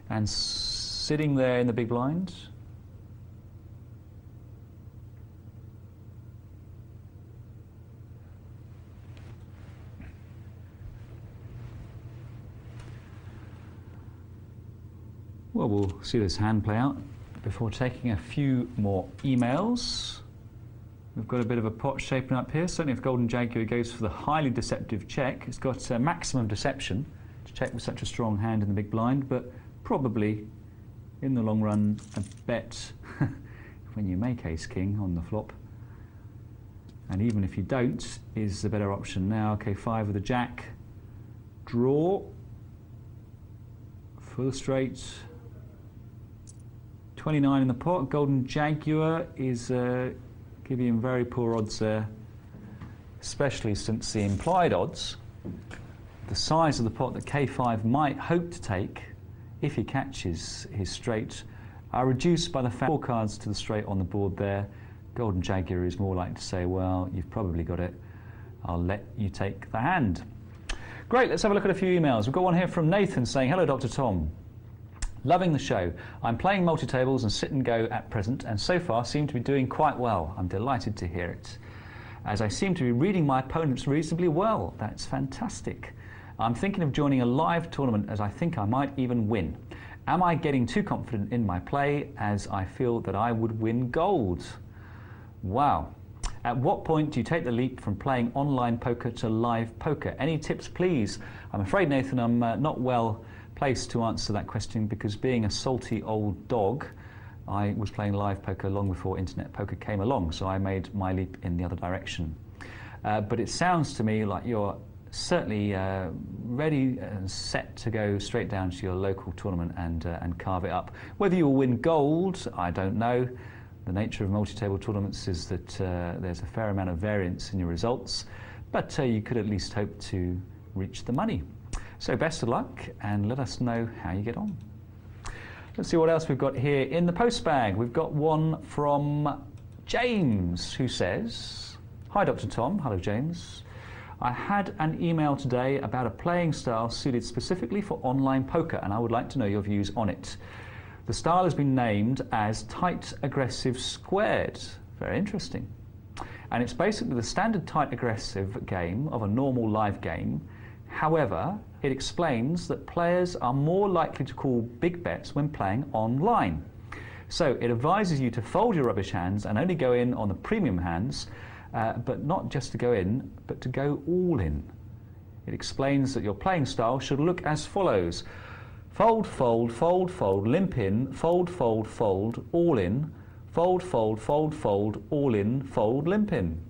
[SPEAKER 1] And sitting there in the big blind. Well, we'll see this hand play out before taking a few more emails. We've got a bit of a pot shaping up here. Certainly if Golden Jaguar goes for the highly deceptive check, it's got maximum deception to check with such a strong hand in the big blind, but probably in the long run a bet when you make ace king on the flop, and even if you don't, is the better option. Now, okay, 5 with a jack, draw for the straight, 29 in the pot. Golden Jaguar is giving him very poor odds there, especially since the implied odds, the size of the pot that K5 might hope to take if he catches his straight, are reduced by the fact 4 cards to the straight on the board there. Golden Jaguar is more likely to say, well, you've probably got it, I'll let you take the hand. Great, let's have a look at a few emails. We've got one here from Nathan saying, hello Dr. Tom. Loving the show. I'm playing multi-tables and sit and go at present, and so far seem to be doing quite well. I'm delighted to hear it, as I seem to be reading my opponents reasonably well. That's fantastic. I'm thinking of joining a live tournament, as I think I might even win. Am I getting too confident in my play, as I feel that I would win gold? Wow. At what point do you take the leap from playing online poker to live poker? Any tips, please? I'm afraid, Nathan, I'm not well placed to answer that question, because being a salty old dog, I was playing live poker long before internet poker came along, so I made my leap in the other direction. But it sounds to me like you're certainly ready and set to go straight down to your local tournament and carve it up. Whether you'll win gold, I don't know. The nature of multi-table tournaments is that there's a fair amount of variance in your results, but you could at least hope to reach the money. So best of luck, and let us know how you get on. Let's see what else we've got here in the post bag. We've got one from James, who says, hi Dr. Tom. Hello James. I had an email today about a playing style suited specifically for online poker, and I would like to know your views on it. The style has been named as tight aggressive squared. Very interesting. And it's basically the standard tight aggressive game of a normal live game. However, it explains that players are more likely to call big bets when playing online. So it advises you to fold your rubbish hands and only go in on the premium hands, but not just to go in, but to go all in. It explains that your playing style should look as follows. Fold, fold, fold, fold, limp in, fold, fold, fold, all in, fold, fold, fold, fold, all in, fold, limp in.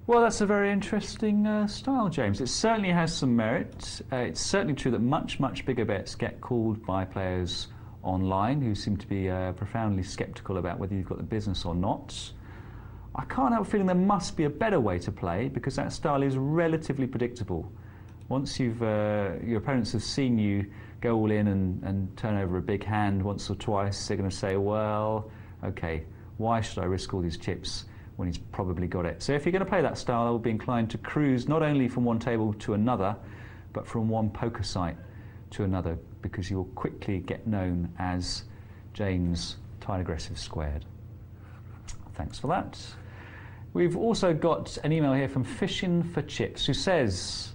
[SPEAKER 1] Well, that's a very interesting style, James. It certainly has some merit. It's certainly true that much, much bigger bets get called by players online who seem to be profoundly sceptical about whether you've got the business or not. I can't help feeling there must be a better way to play, because that style is relatively predictable. Once your opponents have seen you go all in and turn over a big hand once or twice, they're going to say, well, okay, why should I risk all these chips when he's probably got it? So if you're going to play that style, I would be inclined to cruise not only from one table to another, but from one poker site to another, because you will quickly get known as James Tight Aggressive Squared. Thanks for that. We've also got an email here from Fishing for Chips, who says,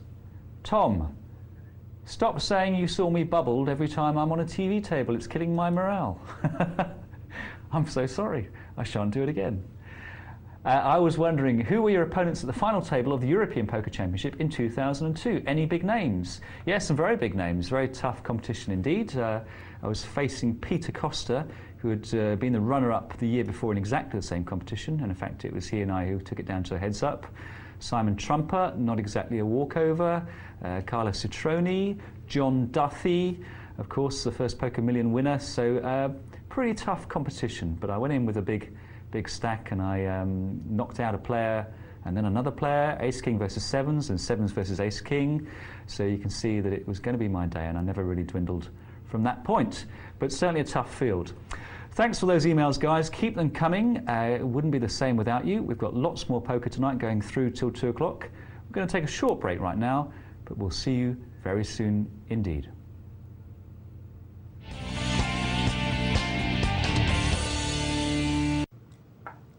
[SPEAKER 1] Tom, stop saying you saw me bubbled every time I'm on a TV table. It's killing my morale. I'm so sorry. I shan't do it again. I was wondering, who were your opponents at the final table of the European Poker Championship in 2002? Any big names? Yes, some very big names. Very tough competition indeed. I was facing Peter Costa, who had been the runner-up the year before in exactly the same competition. And in fact, it was he and I who took it down to a heads-up. Simon Trumper, not exactly a walkover. Carlo Citroni, John Duffy, of course, the first Poker Million winner. So pretty tough competition. But I went in with a big stack, and I knocked out a player and then another player, ace king versus sevens, and sevens versus ace king. So you can see that it was going to be my day, and I never really dwindled from that point. But certainly a tough field. Thanks for those emails, guys. Keep them coming. It wouldn't be the same without you. We've got lots more poker tonight going through till 2 o'clock. We're going to take a short break right now, but we'll see you very soon indeed.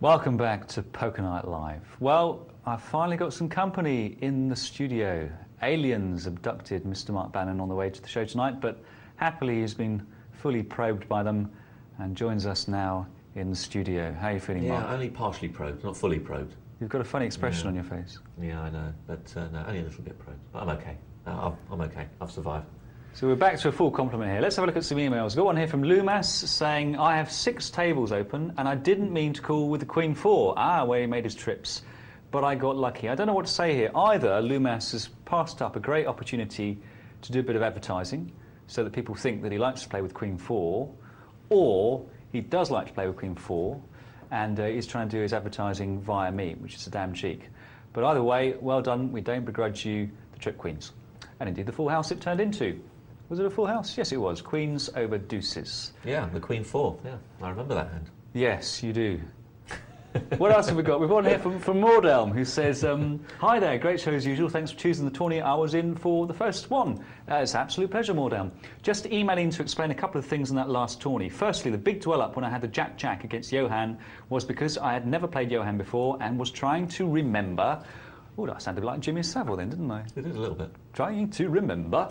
[SPEAKER 1] Welcome back to Poker Night Live. Well, I've finally got some company in the studio. Aliens abducted Mr. Mark Banin on the way to the show tonight, but happily he's been fully probed by them and joins us now in the studio. How are you feeling, Mark?
[SPEAKER 2] Yeah, only partially probed, not fully probed.
[SPEAKER 1] You've got a funny expression on your face.
[SPEAKER 2] Yeah, I know, but no, only a little bit probed. But I'm okay. I'm okay. I've survived.
[SPEAKER 1] So we're back to a full complement here. Let's have a look at some emails. Got one here from Lumas saying, I have 6 tables open and I didn't mean to call with the Queen 4. Where he made his trips. But I got lucky. I don't know what to say here. Either Lumas has passed up a great opportunity to do a bit of advertising so that people think that he likes to play with Queen 4, or he does like to play with Queen 4 and he's trying to do his advertising via me, which is a damn cheek. But either way, well done. We don't begrudge you the trip queens. And indeed the full house it turned into. Was it a full house? Yes, it was. Queens over deuces.
[SPEAKER 2] Yeah, the Queen 4. Yeah, I remember that hand.
[SPEAKER 1] Yes, you do. What else have we got? We've got one here from Mordelm, who says, hi there, great show as usual. Thanks for choosing the tourney I was in for the first one. It's an absolute pleasure, Mordelm. Just emailing to explain a couple of things in that last tourney. Firstly, the big dwell up when I had the Jack-Jack against Johan was because I had never played Johan before and was trying to remember. Oh, that sounded like Jimmy Savile then, didn't I?
[SPEAKER 2] It did a little bit.
[SPEAKER 1] Trying to remember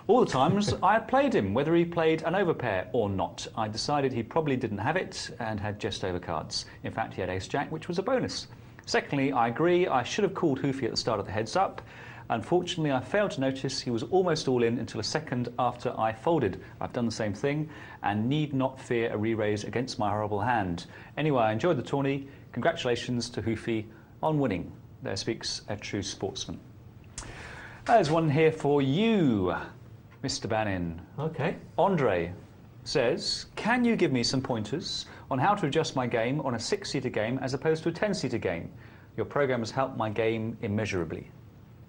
[SPEAKER 1] all the times I had played him, whether he played an overpair or not. I decided he probably didn't have it and had just over cards. In fact, he had ace-jack, which was a bonus. Secondly, I agree, I should have called Hoofy at the start of the heads-up. Unfortunately, I failed to notice he was almost all in until a second after I folded. I've done the same thing and need not fear a re-raise against my horrible hand. Anyway, I enjoyed the tourney. Congratulations to Hoofy on winning. There speaks a true sportsman. There's one here for you, Mr. Banin.
[SPEAKER 2] Okay.
[SPEAKER 1] Andre says, can you give me some pointers on how to adjust my game on a 6-seater game as opposed to a 10-seater game? Your program has helped my game immeasurably.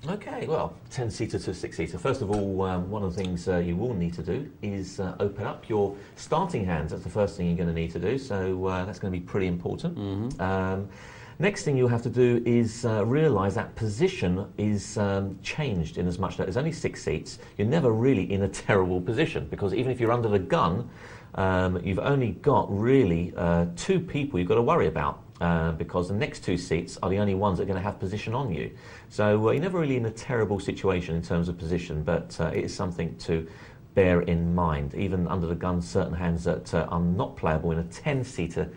[SPEAKER 2] Okay, well, 10-seater to 6-seater. First of all, one of the things you will need to do is open up your starting hands. That's the first thing you're going to need to do, so that's going to be pretty important. Mm-hmm. Next thing you'll have to do is realise that position is changed in as much that there's only 6 seats. You're never really in a terrible position because even if you're under the gun, you've only got really 2 people you've got to worry about because the next 2 seats are the only ones that are going to have position on you. So you're never really in a terrible situation in terms of position, but it is something to bear in mind. Even under the gun, certain hands that are not playable in a 10-seater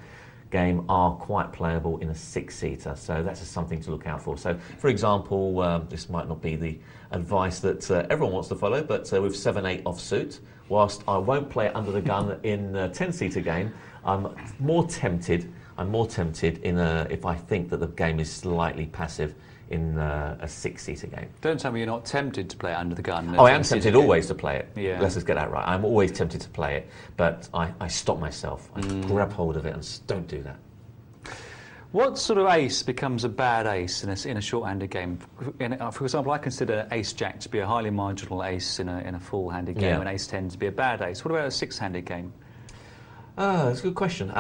[SPEAKER 2] game are quite playable in a 6-seater, so that's just something to look out for. So, for example, this might not be the advice that everyone wants to follow, but with 7-8 offsuit, whilst I won't play it under the gun in a 10-seater game, I'm more tempted in if I think that the game is slightly passive in a 6-seater game.
[SPEAKER 1] Don't tell me you're not tempted to play it under the gun.
[SPEAKER 2] Oh, I am tempted always to play it.
[SPEAKER 1] Yeah.
[SPEAKER 2] Let's just get that right. I'm always tempted to play it, but I stop myself. I grab hold of it and don't do that.
[SPEAKER 1] What sort of ace becomes a bad ace in a short-handed game? For example, I consider ace-jack to be a highly marginal ace in a full-handed game, and ace-10 to be a bad ace. What about a six-handed game?
[SPEAKER 2] That's a good question.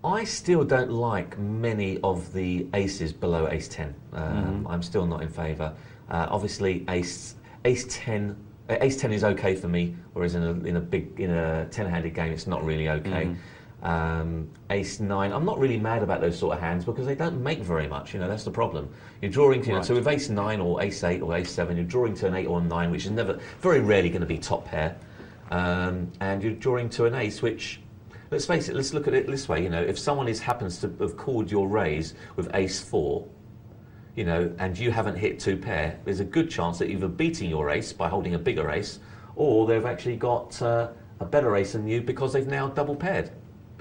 [SPEAKER 2] I still don't like many of the aces below ace-10. I'm still not in favour. Obviously, ace-10 is okay for me, whereas in a 10-handed game, it's not really okay. Ace-9, I'm not really mad about those sort of hands because they don't make very much. That's the problem. You're drawing to, so with ace-9 or ace-8 or ace-7, you're drawing to an 8 or a 9, which is very rarely going to be top pair, and you're drawing to an ace, which, let's face it, let's look at it this way. If someone happens to have called your raise with ace-4, and you haven't hit 2 pair, there's a good chance that either beating your ace by holding a bigger ace, or they've actually got a better ace than you because they've now double paired,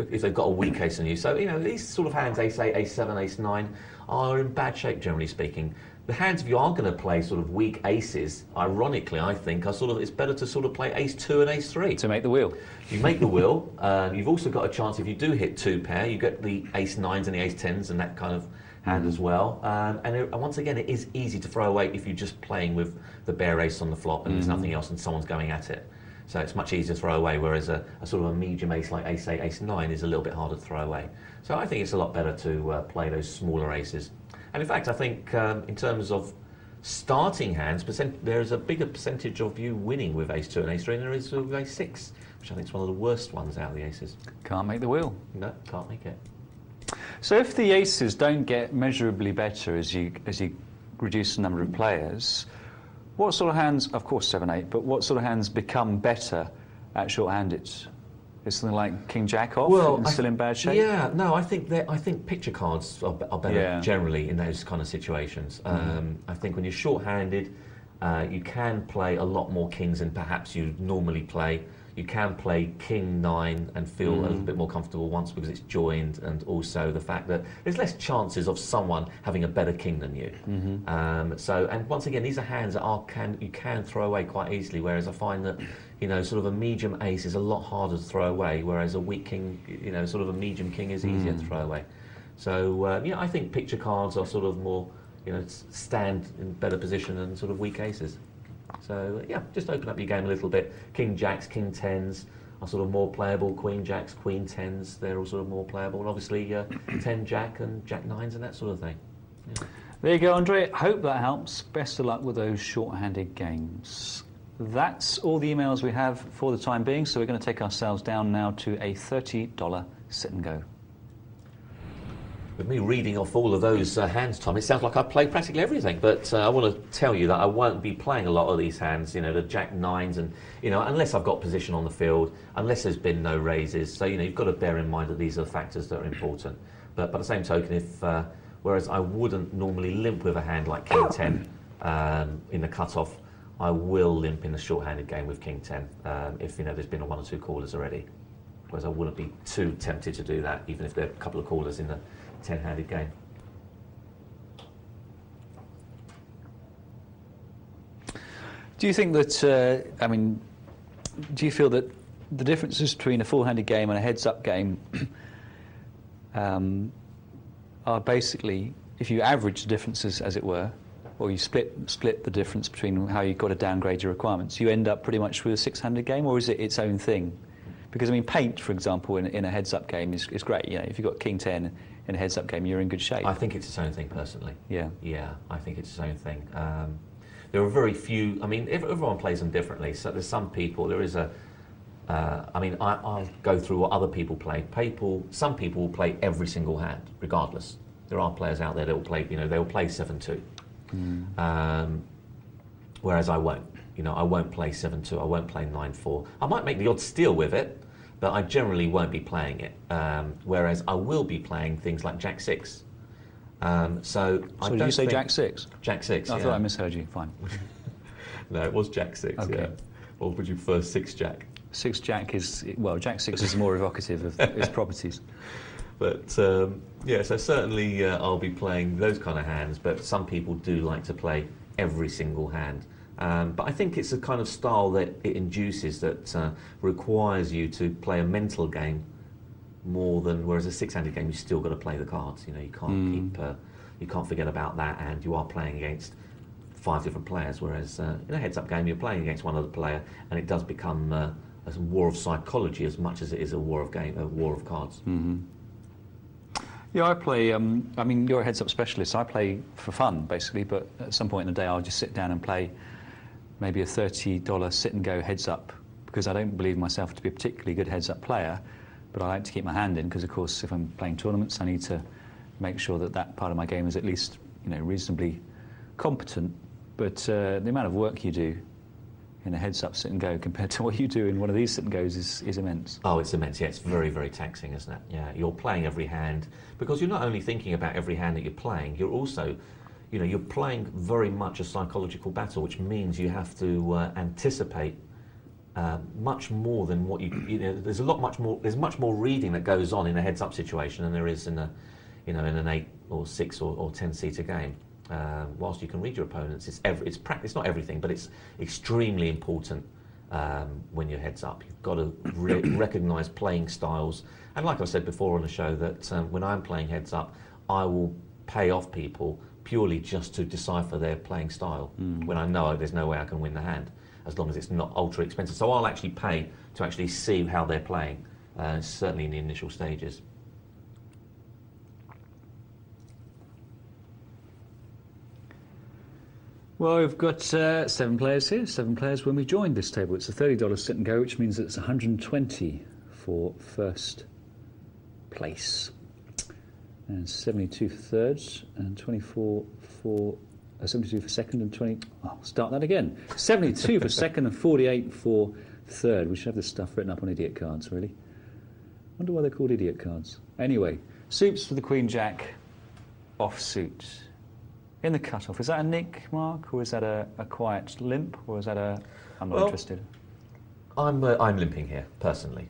[SPEAKER 2] if they've got a weak ace than you. So, these sort of hands, ace-8, ace-7, ace-9, are in bad shape, generally speaking. The hands, if you are going to play sort of weak aces, ironically, I think, it's better to sort of play ace-2 and ace-3.
[SPEAKER 1] To make the wheel.
[SPEAKER 2] You make the wheel. You've also got a chance, if you do hit 2 pair, you get the ace-9s and the ace-10s and that kind of hand as well. And once again, it is easy to throw away if you're just playing with the bare ace on the flop and there's nothing else and someone's going at it. So it's much easier to throw away, whereas a sort of a medium ace like ace-8, ace-9 is a little bit harder to throw away. So I think it's a lot better to play those smaller aces. And in fact, I think in terms of starting hands, there is a bigger percentage of you winning with ace-2 and ace-3 than there is with ace-6, which I think is one of the worst ones out of the aces.
[SPEAKER 1] Can't make the wheel.
[SPEAKER 2] No, can't make it.
[SPEAKER 1] So if the aces don't get measurably better as you reduce the number of players, what sort of hands, of course 7-8, but what sort of hands become better at short-handed? Is something like King-Jack off and still in bad shape?
[SPEAKER 2] Yeah, no, I think picture cards are better generally in those kind of situations. I think when you're short-handed, you can play a lot more kings than perhaps you normally play. You can play King-9 and feel a little bit more comfortable once because it's joined, and also the fact that there's less chances of someone having a better king than you. And once again, these are hands that you can throw away quite easily, whereas I find that sort of a medium ace is a lot harder to throw away, whereas a weak king, sort of a medium king is easier to throw away. So I think picture cards are sort of more, stand in better position than sort of weak aces. So just open up your game a little bit. King-Jacks, King-10s are sort of more playable. Queen-Jacks, Queen-10s, they're all sort of more playable. And obviously 10-Jack and Jack-9s and that sort of thing. Yeah.
[SPEAKER 1] There you go, Andre. Hope that helps. Best of luck with those short-handed games. That's all the emails we have for the time being, so we're going to take ourselves down now to a $30 sit and go.
[SPEAKER 2] With me reading off all of those hands, Tom, it sounds like I play practically everything. But I want to tell you that I won't be playing a lot of these hands, the Jack-9s, and, unless I've got position on the field, unless there's been no raises. So, you've got to bear in mind that these are factors that are important. But by the same token, whereas I wouldn't normally limp with a hand like King-10 in the cut-off, I will limp in the short-handed game with King-10 if, there's been 1 or 2 callers already. Whereas I wouldn't be too tempted to do that, even if there are a couple of callers in the 10-handed game.
[SPEAKER 1] Do you think that, do you feel that the differences between a full-handed game and a heads-up game are basically, if you average the differences, as it were, or you split the difference between how you've got to downgrade your requirements, you end up pretty much with a 6-handed game, or is it its own thing? Because, paint, for example, in a heads-up game is great. If you've got King-10 in a heads-up game, you're in good shape.
[SPEAKER 2] I think it's its own thing, personally.
[SPEAKER 1] Yeah.
[SPEAKER 2] Yeah, I think it's its own thing. There are very few, everyone plays them differently. So there's some people, there is I'll go through what other people play. Some people will play every single hand, regardless. There are players out there that will play, they'll play 7-2. Whereas I won't. I won't play 7-2, I won't play 9-4. I might make the odd steal with it, but I generally won't be playing it. Whereas I will be playing things like Jack-6. So
[SPEAKER 1] did you say Jack-6?
[SPEAKER 2] Jack-6,
[SPEAKER 1] I thought I misheard you, fine.
[SPEAKER 2] No, it was Jack-6,
[SPEAKER 1] okay.
[SPEAKER 2] Yeah. Or would you prefer 6-Jack?
[SPEAKER 1] 6-Jack is, Jack-6 is more evocative of its properties.
[SPEAKER 2] But, so certainly I'll be playing those kind of hands, but some people do like to play every single hand. But I think it's a kind of style that it induces that requires you to play a mental game more than, whereas a six-handed game, you still got to play the cards. You know, you can't you can't forget about that, and you are playing against 5 different players. Whereas in a heads-up game, you're playing against one other player, and it does become a war of psychology as much as it is a war of cards.
[SPEAKER 1] Mm-hmm. Yeah, I play. I mean, you're a heads-up specialist. I play for fun, basically. But at some point in the day, I'll just sit down and play maybe a $30 sit-and-go heads-up, because I don't believe myself to be a particularly good heads-up player. But I like to keep my hand in, because of course, if I'm playing tournaments, I need to make sure that that part of my game is at least, you know, reasonably competent. But the amount of work you do in a heads-up sit-and-go compared to what you do in one of these sit-and-goes is immense.
[SPEAKER 2] Oh, it's immense. Yeah, it's very, very taxing, isn't it? Yeah, you're playing every hand, because you're not only thinking about every hand that you're playing, you're also, you know, you're playing very much a psychological battle, which means you have to anticipate much more than what you know. There's much more reading that goes on in a heads-up situation than there is in a, you know, in an 8 or 6 or 10-seater game. Whilst you can read your opponents, it's not everything, but it's extremely important when you're heads up. You've got to recognise playing styles, and like I said before on the show, that when I'm playing heads up, I will pay off people purely just to decipher their playing style. When I know there's no way I can win the hand, as long as it's not ultra expensive. So I'll actually pay to actually see how they're playing, certainly in the initial stages.
[SPEAKER 1] Well, we've got 7 players here, 7 players when we joined this table. It's a $30 sit and go, which means that it's 120 for first place, and 72 for thirds, and 24 for 72 for second, and 20. I'll start that again. 72 for second, and 48 for third. We should have this stuff written up on idiot cards, really. Wonder why they're called idiot cards. Anyway, soups for the Queen Jack, offsuit. In the cut-off, is that a nick, Mark, or is that a quiet limp, or is that a... I'm not interested.
[SPEAKER 2] I'm limping here, personally.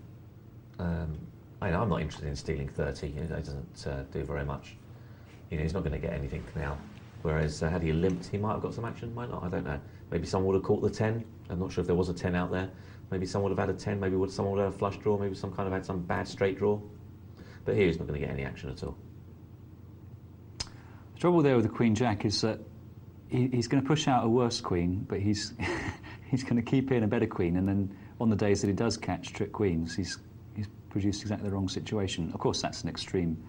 [SPEAKER 2] I'm not interested in stealing 30. It doesn't do very much. You know, he's not going to get anything now. Whereas, had he limped, he might have got some action, might not, I don't know. Maybe someone would have caught the 10. I'm not sure if there was a 10 out there. Maybe someone would have had a 10, maybe someone would have had a flush draw, maybe some kind of had some bad straight draw. But here he's not going to get any action at all.
[SPEAKER 1] The trouble there with the Queen Jack is that he's going to push out a worse queen, but he's he's going to keep in a better queen, and then on the days that he does catch trick queens, he's produced exactly the wrong situation. Of course, that's an extreme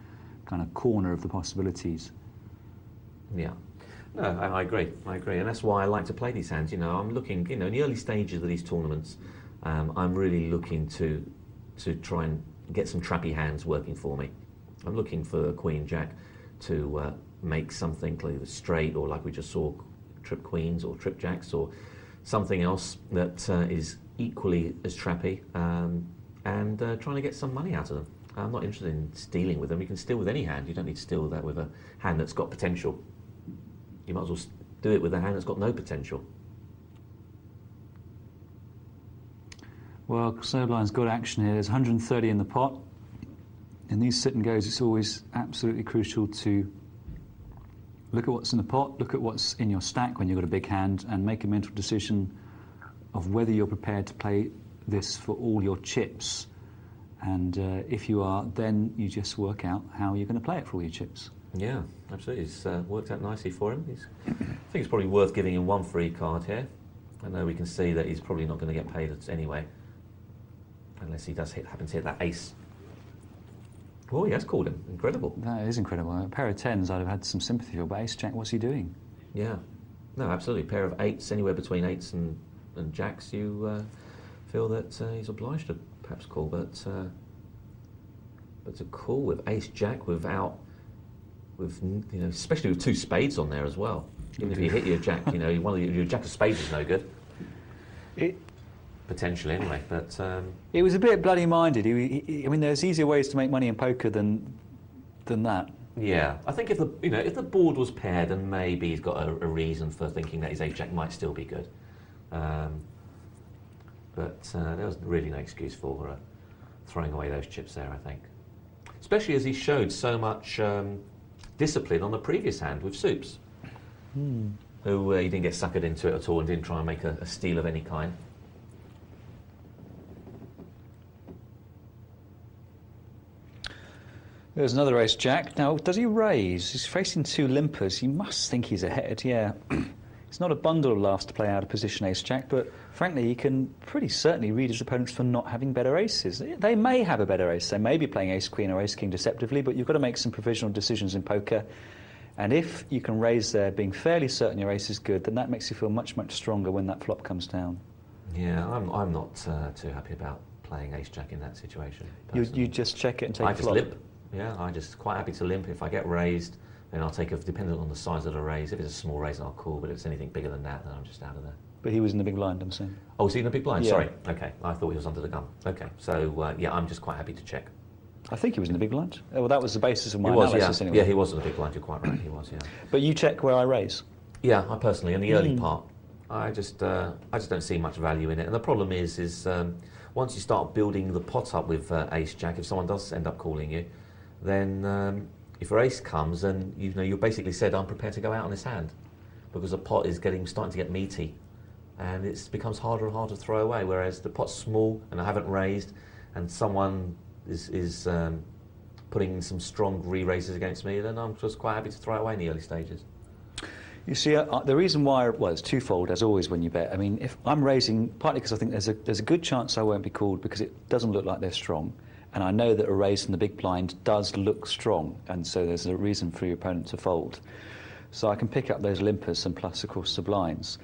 [SPEAKER 1] kind of corner of the possibilities.
[SPEAKER 2] Yeah. No, I agree, and that's why I like to play these hands. You know, I'm looking, you know, in the early stages of these tournaments, I'm really looking to try and get some trappy hands working for me. I'm looking for a Queen Jack to make something like the straight, or like we just saw, trip queens or trip jacks, or something else that is equally as trappy, and trying to get some money out of them. I'm not interested in stealing with them. You can steal with any hand. You don't need to steal that with a hand that's got potential. You might as well do it with a hand that's got no potential.
[SPEAKER 1] Well, Snowblind's got action here. There's 130 in the pot. In these sit and goes, it's always absolutely crucial to look at what's in the pot, look at what's in your stack when you've got a big hand, and make a mental decision of whether you're prepared to play this for all your chips. And if you are, then you just work out how you're going to play it for all your chips.
[SPEAKER 2] Yeah, absolutely. It's worked out nicely for him. I think it's probably worth giving him one free card here. I know we can see that he's probably not going to get paid anyway, unless he does happen to hit that ace. Oh, he has called him. Incredible.
[SPEAKER 1] That is incredible. A pair of 10s I'd have had some sympathy for, but ace jack, what's he doing?
[SPEAKER 2] Yeah. No, absolutely. A pair of 8s, anywhere between 8s and jacks, you feel that he's obliged to perhaps call, but to call with ace jack without, you know, especially with 2 spades on there as well. Even if you hit your jack, you know, your jack of spades is no good. Potentially, anyway. But
[SPEAKER 1] it was a bit bloody-minded. I mean, there's easier ways to make money in poker than that.
[SPEAKER 2] Yeah, I think if the board was paired, then maybe he's got a reason for thinking that his ace jack might still be good. But there was really no excuse for throwing away those chips there, I think. Especially as he showed so much discipline on the previous hand with soups. Who he didn't get suckered into it at all and didn't try and make a steal of any kind.
[SPEAKER 1] There's another ace jack. Now, does he raise? He's facing two limpers. You must think he's ahead, yeah. It's not a bundle of laughs to play out of position ace jack, but frankly, he can pretty certainly read his opponents for not having better aces. They may have a better ace. They may be playing ace queen or ace king deceptively, but you've got to make some provisional decisions in poker. And if you can raise there, being fairly certain your ace is good, then that makes you feel much, much stronger when that flop comes down.
[SPEAKER 2] Yeah, I'm not too happy about playing ace jack in that situation.
[SPEAKER 1] You just check it and take
[SPEAKER 2] I
[SPEAKER 1] a flop?
[SPEAKER 2] just limp. Yeah, I'm just quite happy to limp. If I get raised, then I'll take depending on the size of the raise. If it's a small raise, I'll call, but if it's anything bigger than that, then I'm just out of there.
[SPEAKER 1] But he was in the big blind, I'm saying.
[SPEAKER 2] Oh, was he in the big blind?
[SPEAKER 1] Yeah.
[SPEAKER 2] Sorry. Okay, I thought he was under the gun. Okay, so yeah, I'm just quite happy to check.
[SPEAKER 1] I think he was in the big blind. Well, that was the basis of my
[SPEAKER 2] He was,
[SPEAKER 1] analysis
[SPEAKER 2] yeah.
[SPEAKER 1] anyway.
[SPEAKER 2] Yeah, he was in the big blind, you're quite right, he was, yeah.
[SPEAKER 1] But you check where I raise?
[SPEAKER 2] Yeah, I personally, in the early part, I just don't see much value in it. And the problem is once you start building the pot up with ace jack, if someone does end up calling you, then if your ace comes, then you basically said, I'm prepared to go out on this hand, because the pot is starting to get meaty, and it becomes harder and harder to throw away. Whereas the pot's small and I haven't raised, and someone is putting some strong re-raises against me, then I'm just quite happy to throw away in the early stages.
[SPEAKER 1] You see, the reason why, well, it's twofold, as always when you bet. I mean, if I'm raising, partly because I think there's a good chance I won't be called because it doesn't look like they're strong, and I know that a raise from the big blind does look strong, and so there's a reason for your opponent to fold. So I can pick up those limpers and plus, of course, the blinds.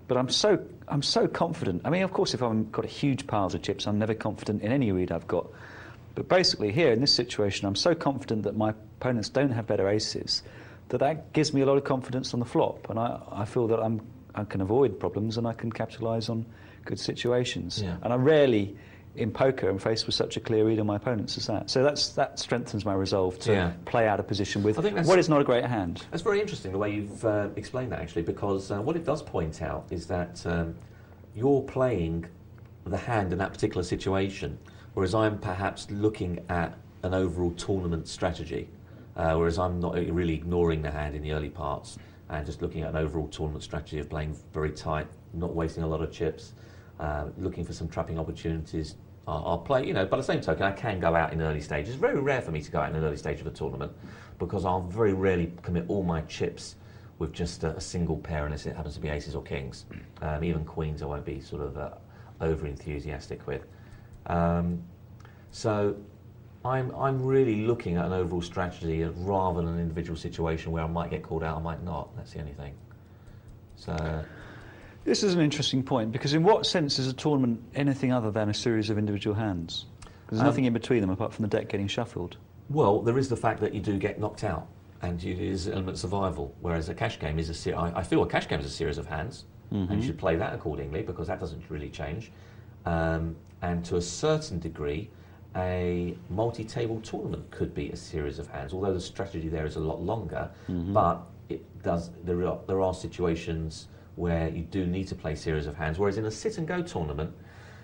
[SPEAKER 1] But I'm so confident. I mean, of course, if I've got a huge piles of chips, I'm never confident in any read I've got. But basically, here in this situation, I'm so confident that my opponents don't have better aces that gives me a lot of confidence on the flop, and I feel that I can avoid problems and I can capitalise on good situations.
[SPEAKER 2] Yeah.
[SPEAKER 1] And I rarely, in poker, am faced with such a clear read on my opponents as that. So that strengthens my resolve to play out a position with what is not a great hand.
[SPEAKER 2] That's very interesting the way you've explained that, actually, because what it does point out is that you're playing the hand in that particular situation, whereas I'm perhaps looking at an overall tournament strategy. Whereas I'm not really ignoring the hand in the early parts and just looking at an overall tournament strategy of playing very tight, not wasting a lot of chips, looking for some trapping opportunities. I'll play, by the same token, I can go out in early stages. It's very rare for me to go out in an early stage of a tournament because I'll very rarely commit all my chips with just a single pair unless it happens to be aces or kings. Even queens I won't be sort of over-enthusiastic with. So I'm really looking at an overall strategy rather than an individual situation where I might get called out, I might not. That's the only thing. So
[SPEAKER 1] this is an interesting point, because in what sense is a tournament anything other than a series of individual hands? There's nothing in between them apart from the deck getting shuffled.
[SPEAKER 2] Well, there is the fact that you do get knocked out, and it is an element of survival, whereas a cash game is I feel a cash game is a series of hands, and you should play that accordingly, because that doesn't really change. And to a certain degree, a multi-table tournament could be a series of hands, although the strategy there is a lot longer, but there are situations where you do need to play series of hands, whereas in a sit-and-go tournament,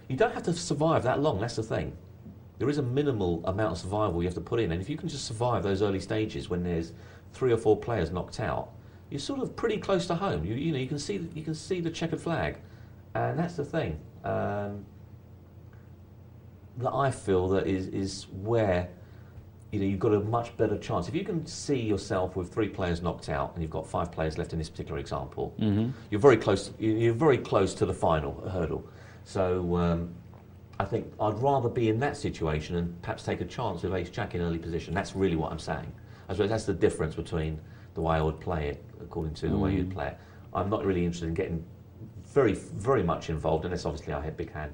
[SPEAKER 2] you don't have to survive that long, that's the thing. There is a minimal amount of survival you have to put in, and if you can just survive those early stages when there's 3 or 4 players knocked out, you're sort of pretty close to home. You can see the checkered flag, and that's the thing. That I feel that is where you've got a much better chance. If you can see yourself with 3 players knocked out and you've got 5 players left in this particular example, you're very close. You're very close to the final hurdle. So I think I'd rather be in that situation and perhaps take a chance with ace jack in early position. That's really what I'm saying. I suppose that's the difference between the way I would play it according to the way you'd play it. I'm not really interested in getting very, very much involved, unless obviously I had big hand,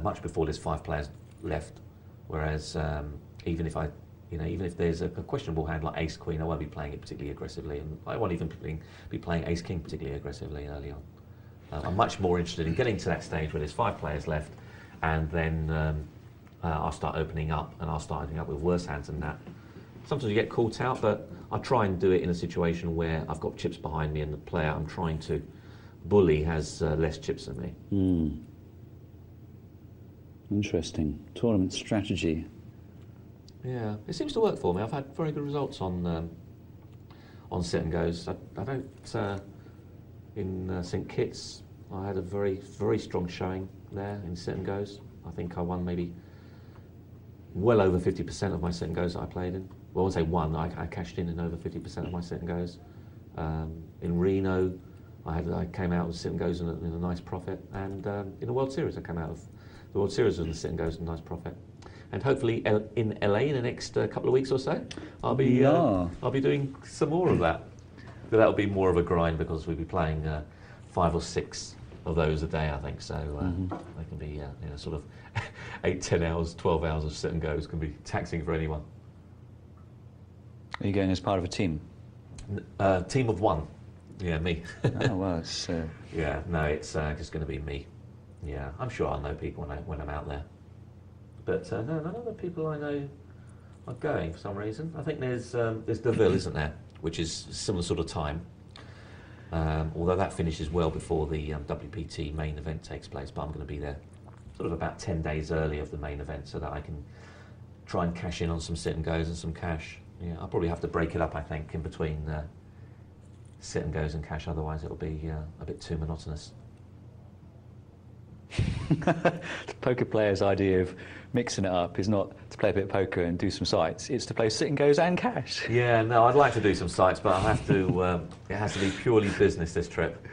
[SPEAKER 2] much before there's 5 players left. Whereas even if there's a questionable hand like ace queen, I won't be playing it particularly aggressively, and I won't even be playing ace king particularly aggressively early on. I'm much more interested in getting to that stage where there's 5 players left, and then I'll start opening up, and I'll start opening up with worse hands than that. Sometimes you get caught out, but I try and do it in a situation where I've got chips behind me and the player I'm trying to bully has less chips than me.
[SPEAKER 1] Interesting. Tournament strategy.
[SPEAKER 2] Yeah, it seems to work for me. I've had very good results on sit and goes. I don't in St Kitts. I had a very, very strong showing there in sit and goes. I think I won maybe well over 50% of my sit and goes that I played in. Well, I would say one. I cashed in over 50% of my sit and goes. In Reno, I came out with sit and goes in a nice profit, and in the World Series I came out of the World Series with the sit and goes in a nice profit. And hopefully in LA in the next couple of weeks or so, I'll be doing some more of that. But that'll be more of a grind because we'll be playing 5 or 6 of those a day, I think. So they can be sort of 8, 10 hours, 12 hours of sit and goes can be taxing for anyone.
[SPEAKER 1] Are you going as part of a team?
[SPEAKER 2] Team of 1. Yeah, me.
[SPEAKER 1] Oh, well, it's...
[SPEAKER 2] Yeah, no, it's just going to be me. Yeah, I'm sure I'll know people when I'm out there. But no, none of the people I know are going for some reason. I think there's Deville, isn't there, which is a similar sort of time. Although that finishes well before the WPT main event takes place, but I'm going to be there sort of about 10 days early of the main event so that I can try and cash in on some sit and goes and some cash. Yeah, I'll probably have to break it up, I think, in between sit and goes and cash, otherwise it'll be a bit too monotonous.
[SPEAKER 1] The poker player's idea of mixing it up is not to play a bit of poker and do some sites, it's to play sit and goes and cash.
[SPEAKER 2] Yeah, no, I'd like to do some sites, but I have to. It has to be purely business this trip.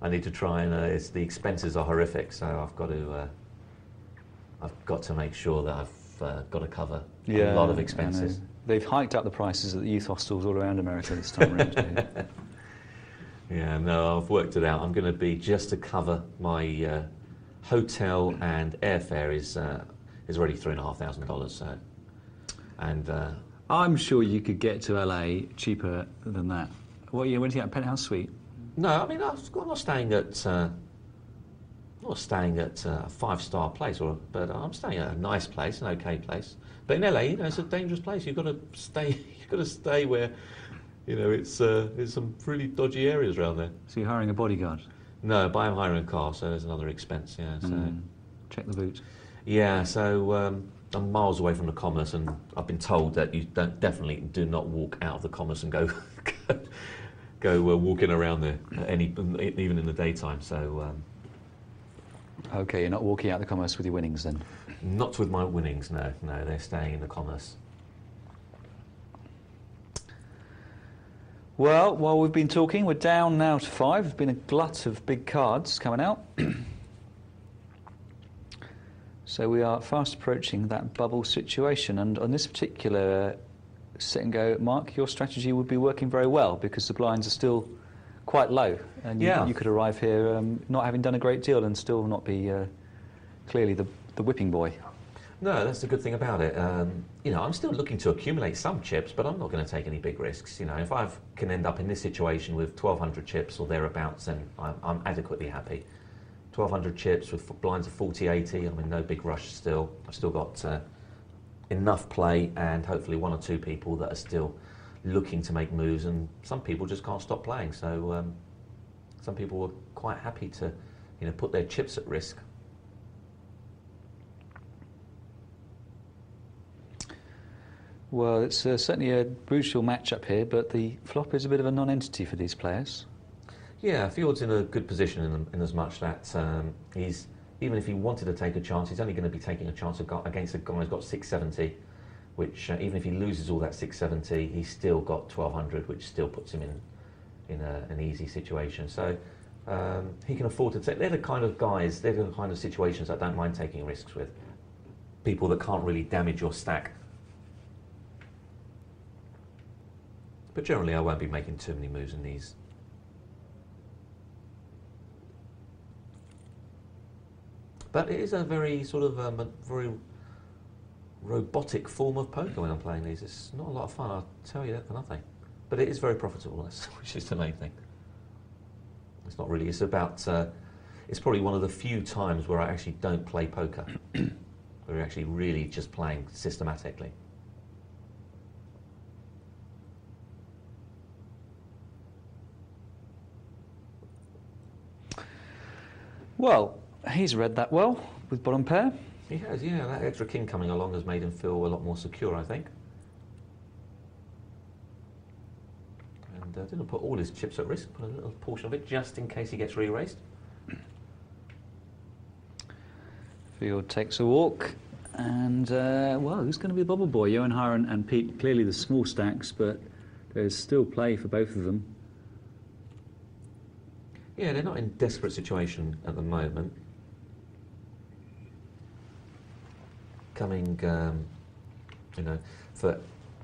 [SPEAKER 2] I need to try and the expenses are horrific, so I've got to make sure that I've got to cover a lot of expenses.
[SPEAKER 1] They've hiked up the prices at the youth hostels all around America this time around.
[SPEAKER 2] Yeah, no, I've worked it out. I'm going to be, just to cover my hotel and airfare is already $3,500. So, and
[SPEAKER 1] I'm sure you could get to LA cheaper than that. What are you renting out a penthouse suite?
[SPEAKER 2] No, I mean I'm not staying at a 5-star place, but I'm staying at a nice place, an okay place. But in LA, it's a dangerous place. You've got to stay. You've got to stay where. It's some really dodgy areas around there.
[SPEAKER 1] So you're hiring a bodyguard?
[SPEAKER 2] No, but I'm hiring a car, so there's another expense, yeah. So
[SPEAKER 1] check the boot.
[SPEAKER 2] Yeah, so I'm miles away from the commerce, and I've been told that you definitely do not walk out of the commerce and go walking around there, even in the daytime, so...
[SPEAKER 1] OK, you're not walking out the commerce with your winnings, then?
[SPEAKER 2] Not with my winnings, no, they're staying in the commerce.
[SPEAKER 1] Well, while we've been talking, we're down now to 5. There's been a glut of big cards coming out. So we are fast approaching that bubble situation. And on this particular sit and go, Mark, your strategy would be working very well because the blinds are still quite low. And you could arrive here not having done a great deal and still not be clearly the whipping boy.
[SPEAKER 2] No, that's the good thing about it. I'm still looking to accumulate some chips, but I'm not going to take any big risks. If I can end up in this situation with 1,200 chips or thereabouts, then I'm adequately happy. 1,200 chips with blinds of 40-80, I'm in no big rush still. I've still got enough play and hopefully 1 or 2 people that are still looking to make moves, and some people just can't stop playing. So some people were quite happy to put their chips at risk.
[SPEAKER 1] Well, it's certainly a brutal match-up here, but the flop is a bit of a non-entity for these players.
[SPEAKER 2] Yeah, Fjord's in a good position in as much that even if he wanted to take a chance, he's only going to be taking a chance against a guy who's got 670, which even if he loses all that 670, he's still got 1,200, which still puts him in an easy situation. So he can afford to take. They're the kind of guys, they're the kind of situations I don't mind taking risks with. People that can't really damage your stack. But generally, I won't be making too many moves in these. But it is a very sort of very robotic form of poker when I'm playing these. It's not a lot of fun, I'll tell you that for nothing. But it is very profitable, which is the main thing. It's not really. It's about. It's probably one of the few times where I actually don't play poker. Where we're actually really just playing systematically.
[SPEAKER 1] Well, he's read that well with bottom pair.
[SPEAKER 2] He has, yeah. That extra king coming along has made him feel a lot more secure, I think. And didn't put all his chips at risk, put a little portion of it just in case he gets re-raised.
[SPEAKER 1] Field takes a walk, And, well, who's going to be the bubble boy? Johan Hara and Pete, clearly the small stacks, but there's still play for both of them.
[SPEAKER 2] Yeah, they're not in desperate situation at the moment. Coming, you know, for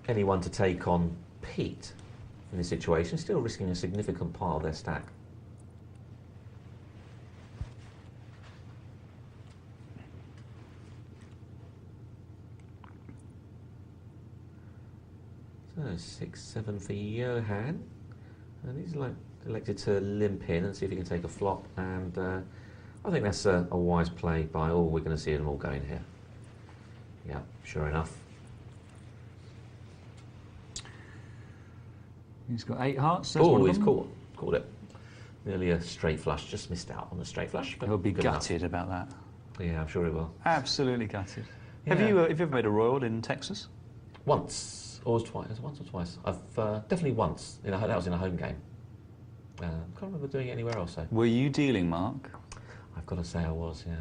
[SPEAKER 2] anyone to take on Pete in this situation, still risking a significant part of their stack. So 6-7 for Johan, and he's elected to limp in and see if he can take a flop, and I think that's a wise play by all. We're going to see them all going here. Yeah, sure enough.
[SPEAKER 1] He's got 8 hearts.
[SPEAKER 2] Oh, he's called it. Nearly a straight flush, just missed out on the straight flush. But
[SPEAKER 1] he'll be gutted about that.
[SPEAKER 2] Yeah, I'm sure he will.
[SPEAKER 1] Absolutely gutted.
[SPEAKER 2] Yeah.
[SPEAKER 1] Have you ever made a royal in Texas?
[SPEAKER 2] Once, or twice. Once or twice. I've definitely once. That was in a home game. Can't remember doing it anywhere else. So.
[SPEAKER 1] Were you dealing, Mark?
[SPEAKER 2] I've got to say I was. Yeah.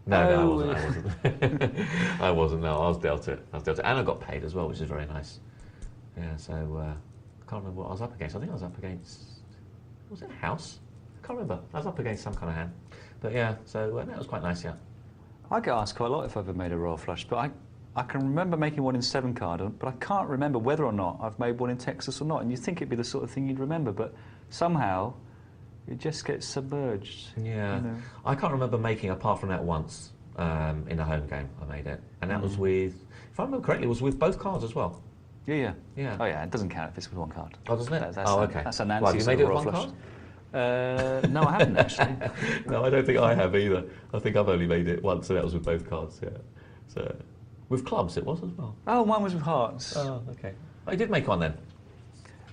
[SPEAKER 2] No, I wasn't. I wasn't. No, I was dealt it. And I got paid as well, which is very nice. Yeah. So I can't remember what I was up against. I think I was up against. Was it a house? I can't remember. I was up against some kind of hand. But yeah. So that was quite nice. Yeah.
[SPEAKER 1] I get asked quite a lot if I've ever made a royal flush, but I can remember making one in 7 card, but I can't remember whether or not I've made one in Texas or not. And you'd think it'd be the sort of thing you'd remember, but somehow it just gets submerged.
[SPEAKER 2] Yeah.
[SPEAKER 1] You know?
[SPEAKER 2] I can't remember making, apart from that once, in a home game I made it. And that was with, if I remember correctly, it was with both cards as well.
[SPEAKER 1] Yeah.
[SPEAKER 2] Yeah.
[SPEAKER 1] Oh yeah, it doesn't count if it's with one card.
[SPEAKER 2] Oh, doesn't it? Okay.
[SPEAKER 1] That's a Nancy
[SPEAKER 2] Well, have you made it with
[SPEAKER 1] royal
[SPEAKER 2] one
[SPEAKER 1] flush.
[SPEAKER 2] card?
[SPEAKER 1] No, I haven't actually.
[SPEAKER 2] No, I don't think I have either. I think I've only made it once, and that was with both cards, yeah. So, with clubs it was as well.
[SPEAKER 1] Oh, mine was with hearts.
[SPEAKER 2] Oh, okay. Oh, you did make one then?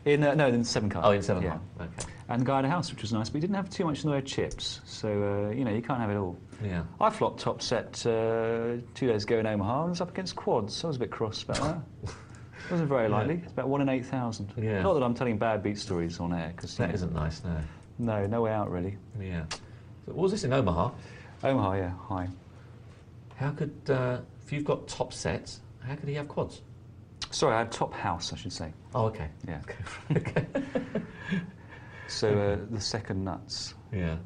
[SPEAKER 1] In 7 card.
[SPEAKER 2] Oh, in 7
[SPEAKER 1] yeah.
[SPEAKER 2] card. Okay.
[SPEAKER 1] And the guy had a house, which was nice, but he didn't have too much in the way of chips. So, you can't have it all.
[SPEAKER 2] Yeah.
[SPEAKER 1] I flopped top set 2 days ago in Omaha and was up against quads. So I was a bit cross about that. It wasn't very likely. It's about 1 in 8,000.
[SPEAKER 2] Yeah.
[SPEAKER 1] Not that I'm telling bad beat stories on air. Cause,
[SPEAKER 2] That isn't nice, no.
[SPEAKER 1] No way out, really.
[SPEAKER 2] Yeah. So what was this in Omaha?
[SPEAKER 1] Omaha, yeah, hi.
[SPEAKER 2] How could, if you've got top sets, how could he have quads?
[SPEAKER 1] Sorry, I had top house, I should say.
[SPEAKER 2] Oh, okay.
[SPEAKER 1] Yeah.
[SPEAKER 2] Okay.
[SPEAKER 1] So the second nuts.
[SPEAKER 2] Yeah.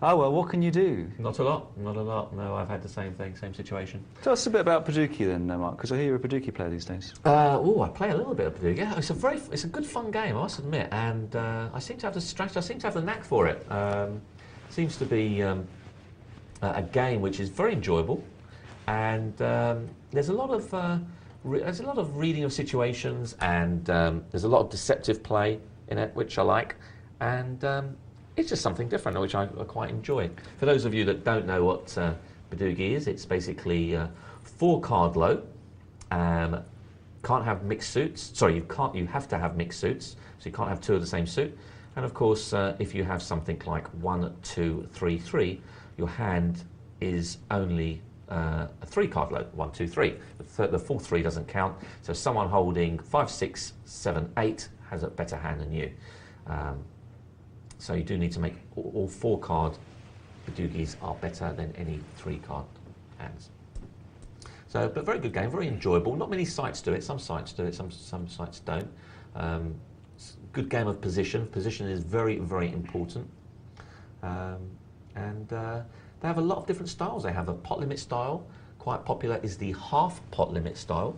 [SPEAKER 1] Oh, well, what can you do?
[SPEAKER 2] Not a lot. No, I've had the same thing, same situation.
[SPEAKER 1] Tell us a bit about Paducah then, Mark, because I hear you're a Paducah player these days.
[SPEAKER 2] I play a little bit of Paducah. Yeah, it's a good fun game, I must admit, and I seem to have the strategy. I seem to have the knack for it. Seems to be a game which is very enjoyable, and there's a lot of reading of situations, and there's a lot of deceptive play in it, which I like, and it's just something different, which I quite enjoy. For those of you that don't know what Paducah is, it's basically 4 card low. Can't have mixed suits. Sorry, you have to have mixed suits, so you can't have 2 of the same suit. And of course, if you have something like 1, 2, 3, 3, your hand is only a 3 card low. 1, 2, 3. The full 3 doesn't count. So someone holding 5, 6, 7, 8 has a better hand than you. So you do need to make all 4 card Paducahs are better than any 3 card hands. So, but very good game, very enjoyable. Not many sites do it. Some sites do it, some sites don't. Good game of position. Position is very, very important. And they have a lot of different styles. They have a pot limit style. Quite popular is the half pot limit style.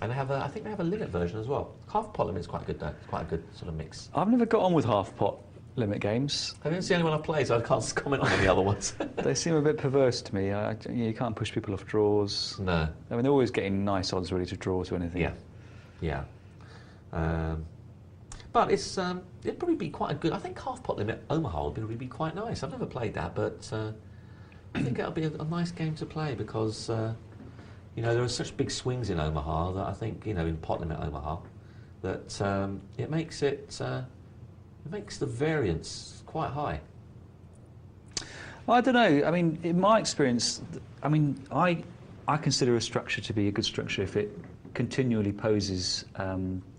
[SPEAKER 2] And I think they have a limit version as well. Half pot limit is quite good though. It's quite a good sort of mix.
[SPEAKER 1] I've never got on with half pot limit games.
[SPEAKER 2] I didn't see anyone I've played, so I can't comment on any other ones.
[SPEAKER 1] They seem a bit perverse to me. You can't push people off draws.
[SPEAKER 2] No.
[SPEAKER 1] I mean, they're always getting nice odds ready to draw to anything.
[SPEAKER 2] Yeah. But it'd probably be quite a good. I think half pot limit Omaha would really be quite nice. I've never played that, but I think it'll be a nice game to play because there are such big swings in Omaha that I think in pot limit Omaha that it makes the variance quite high.
[SPEAKER 1] Well, I don't know. I mean, in my experience, I consider a structure to be a good structure if it continually poses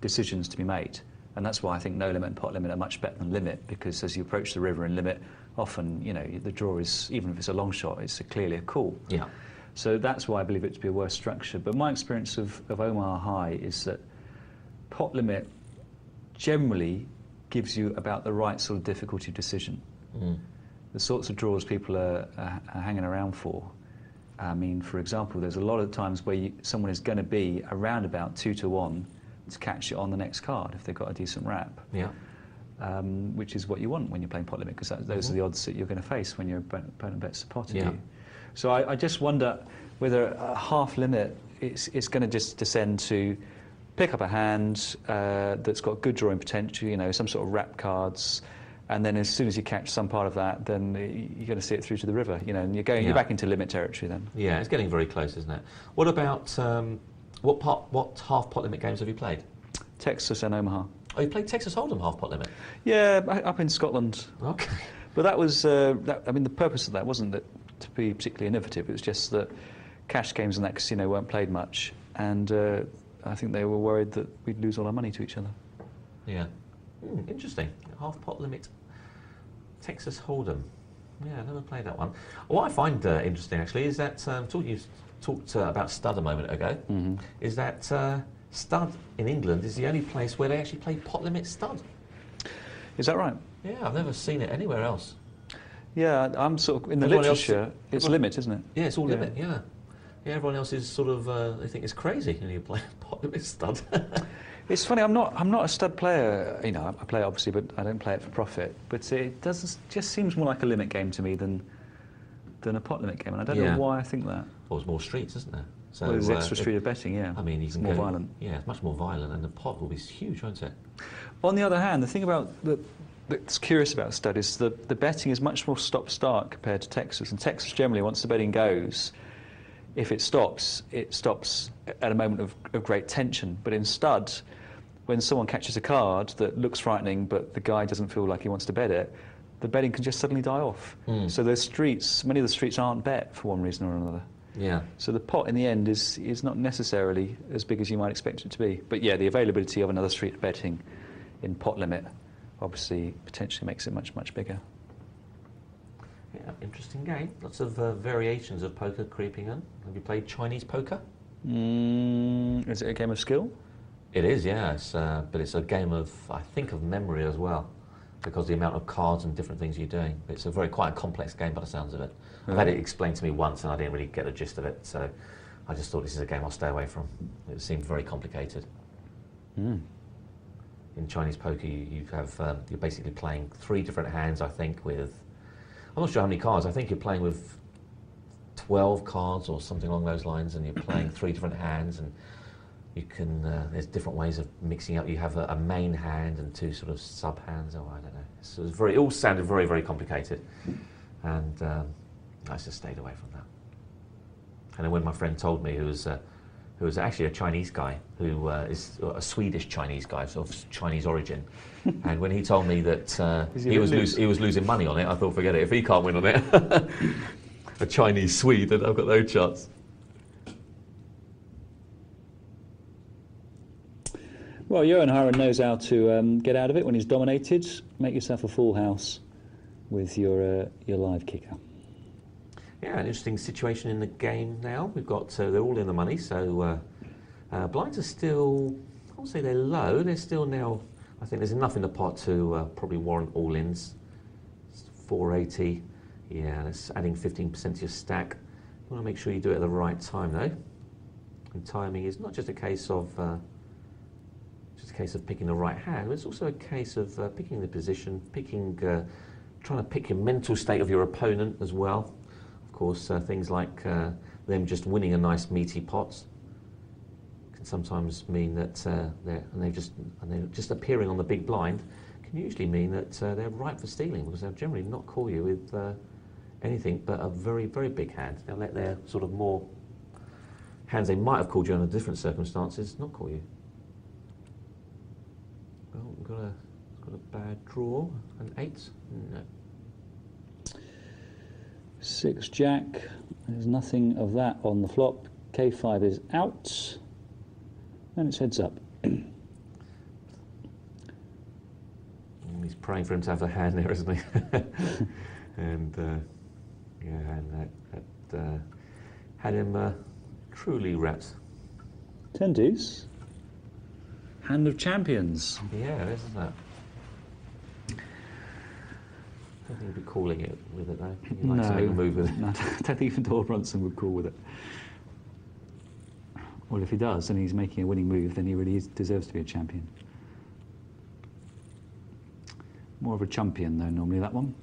[SPEAKER 1] decisions to be made. And that's why I think no limit and pot limit are much better than limit, because as you approach the river in limit, often, the draw is, even if it's a long shot, it's clearly a call.
[SPEAKER 2] Yeah.
[SPEAKER 1] So that's why I believe it to be a worse structure. But my experience of Omaha High is that pot limit generally gives you about the right sort of difficulty decision. The sorts of draws people are hanging around for. I mean, for example, there's a lot of times where someone is going to be around about 2 to 1 to catch it on the next card if they've got a decent wrap.
[SPEAKER 2] Yeah.
[SPEAKER 1] Which is what you want when you're playing pot limit, because those are the odds that you're going to face when your opponent bets a pot at you. So I just wonder whether a half limit it's going to just descend to pick up a hand that's got good drawing potential, you know, some sort of wrap cards, and then as soon as you catch some part of that, then you're going to see it through to the river, you know, and you're back into limit territory then.
[SPEAKER 2] Yeah, it's getting very close, isn't it? What about what half pot limit games have you played?
[SPEAKER 1] Texas and Omaha.
[SPEAKER 2] Oh, you played Texas Hold'em half pot limit?
[SPEAKER 1] Yeah, up in Scotland.
[SPEAKER 2] Okay.
[SPEAKER 1] But that was, I mean, the purpose of that wasn't that to be particularly innovative. It was just that cash games in that casino weren't played much, and I think they were worried that we'd lose all our money to each other.
[SPEAKER 2] Yeah. Interesting. Half pot limit Texas Hold'em. Yeah, I never played that one. What I find interesting, actually, is that you talked about stud a moment ago, is that stud in England is the only place where they actually play pot limit stud.
[SPEAKER 1] Is that right?
[SPEAKER 2] Yeah, I've never seen it anywhere else.
[SPEAKER 1] Yeah, I'm sort of, in the
[SPEAKER 2] Everyone
[SPEAKER 1] literature, it's limit, isn't it?
[SPEAKER 2] Yeah, it's all limit, yeah. Yeah, everyone else is sort of, they think it's crazy when you play pot limit stud.
[SPEAKER 1] It's funny, I'm not a stud player, you know, I play it obviously, but I don't play it for profit. But it just seems more like a limit game to me than a pot limit game, and I don't know why I think that.
[SPEAKER 2] Well, there's more streets, isn't there? So
[SPEAKER 1] well, there's extra street of betting, yeah.
[SPEAKER 2] I mean,
[SPEAKER 1] it's more violent.
[SPEAKER 2] Yeah, it's much more violent, and the pot will be huge, won't it?
[SPEAKER 1] On the other hand, the thing that's curious about stud is the betting is much more stop-start compared to Texas, and Texas generally, once the betting goes, if it stops at a moment of great tension. But in stud, when someone catches a card that looks frightening but the guy doesn't feel like he wants to bet it, the betting can just suddenly die off. So many of the streets aren't bet for one reason or another.
[SPEAKER 2] Yeah.
[SPEAKER 1] So the pot in the end is not necessarily as big as you might expect it to be. But yeah, the availability of another street betting in pot limit obviously potentially makes it much, much bigger.
[SPEAKER 2] Yeah, interesting game. Lots of variations of poker creeping in. Have you played Chinese poker?
[SPEAKER 1] Is it a game of skill?
[SPEAKER 2] It is, yeah. But it's a game of, I think, of memory as well, because the amount of cards and different things you're doing. It's quite a complex game by the sounds of it. I've had it explained to me once and I didn't really get the gist of it, so I just thought this is a game I'll stay away from. It seemed very complicated. In Chinese poker, you're basically playing 3 different hands, I think, with, I'm not sure how many cards, I think you're playing with 12 cards or something along those lines, and you're playing 3 different hands, and you can, there's different ways of mixing up. You have a main hand and 2 sort of sub hands, or I don't know. It all sounded very, very complicated, and I just stayed away from that. And then when my friend told me, who was actually a Chinese guy, who is a Swedish Chinese guy, sort of Chinese origin, and when he told me that he was losing money on it, I thought, forget it, if he can't win on it, a Chinese Swede, then I've got no chance.
[SPEAKER 1] Well, Johan Haran knows how to get out of it when he's dominated. Make yourself a full house with your live kicker.
[SPEAKER 2] Yeah, an interesting situation in the game now. We've got, they're all in the money, so blinds are still, I won't say they're low, they're still now, I think there's enough in the pot to probably warrant all-ins. It's 480, yeah, that's adding 15% to your stack. You want to make sure you do it at the right time though. And timing is not just a case of picking the right hand, but it's also a case of picking the position, trying to pick your mental state of your opponent as well. Of course, things like them just winning a nice meaty pot can sometimes mean that they're just appearing on the big blind can usually mean that they're ripe for stealing, because they'll generally not call you with anything but a very, very big hand. They'll let their sort of more hands they might have called you under different circumstances not call you. Well, we've got a bad draw. An 8? No.
[SPEAKER 1] 6 jack. There's nothing of that on the flop. K5 is out, and it's heads up.
[SPEAKER 2] He's praying for him to have a hand there, isn't he? And had him truly wrapped.
[SPEAKER 1] 10 deuce. Hand of champions.
[SPEAKER 2] Yeah, isn't that? I don't think he'd be calling it with it though. He'd like to make a move with it.
[SPEAKER 1] No, I don't think even Doyle Brunson would call with it. Well, if he does, and he's making a winning move, then he really deserves to be a champion. More of a champion, though, normally, that one.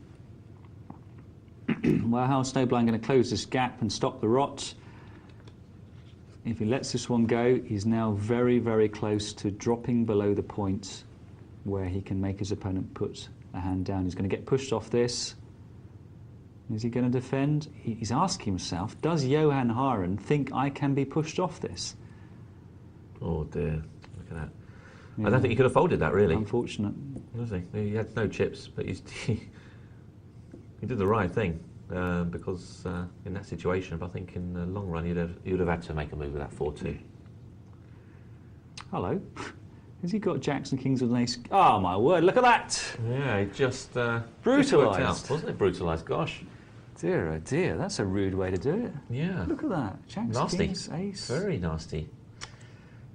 [SPEAKER 1] Well, how's Snowblind going to close this gap and stop the rot? If he lets this one go, he's now very, very close to dropping below the point where he can make his opponent put a hand down. He's going to get pushed off this. Is he going to defend? He's asking himself, does Johan Haren think I can be pushed off this?
[SPEAKER 2] Oh dear, look at that.
[SPEAKER 1] Yeah.
[SPEAKER 2] I don't think he could have folded that, really.
[SPEAKER 1] Unfortunate.
[SPEAKER 2] Was he? He had no chips, but he did the right thing. Because in that situation, I think in the long run, you'd have had to make a move with that 4-2.
[SPEAKER 1] Hello. Has he got jacks and kings with an ace? Oh, my word, look at that!
[SPEAKER 2] Yeah, he just
[SPEAKER 1] brutalised.
[SPEAKER 2] Wasn't it brutalised? Gosh.
[SPEAKER 1] Dear, oh dear, that's a rude way to do it.
[SPEAKER 2] Yeah.
[SPEAKER 1] Look at that. Jacks,
[SPEAKER 2] nasty.
[SPEAKER 1] kings, ace.
[SPEAKER 2] Very nasty.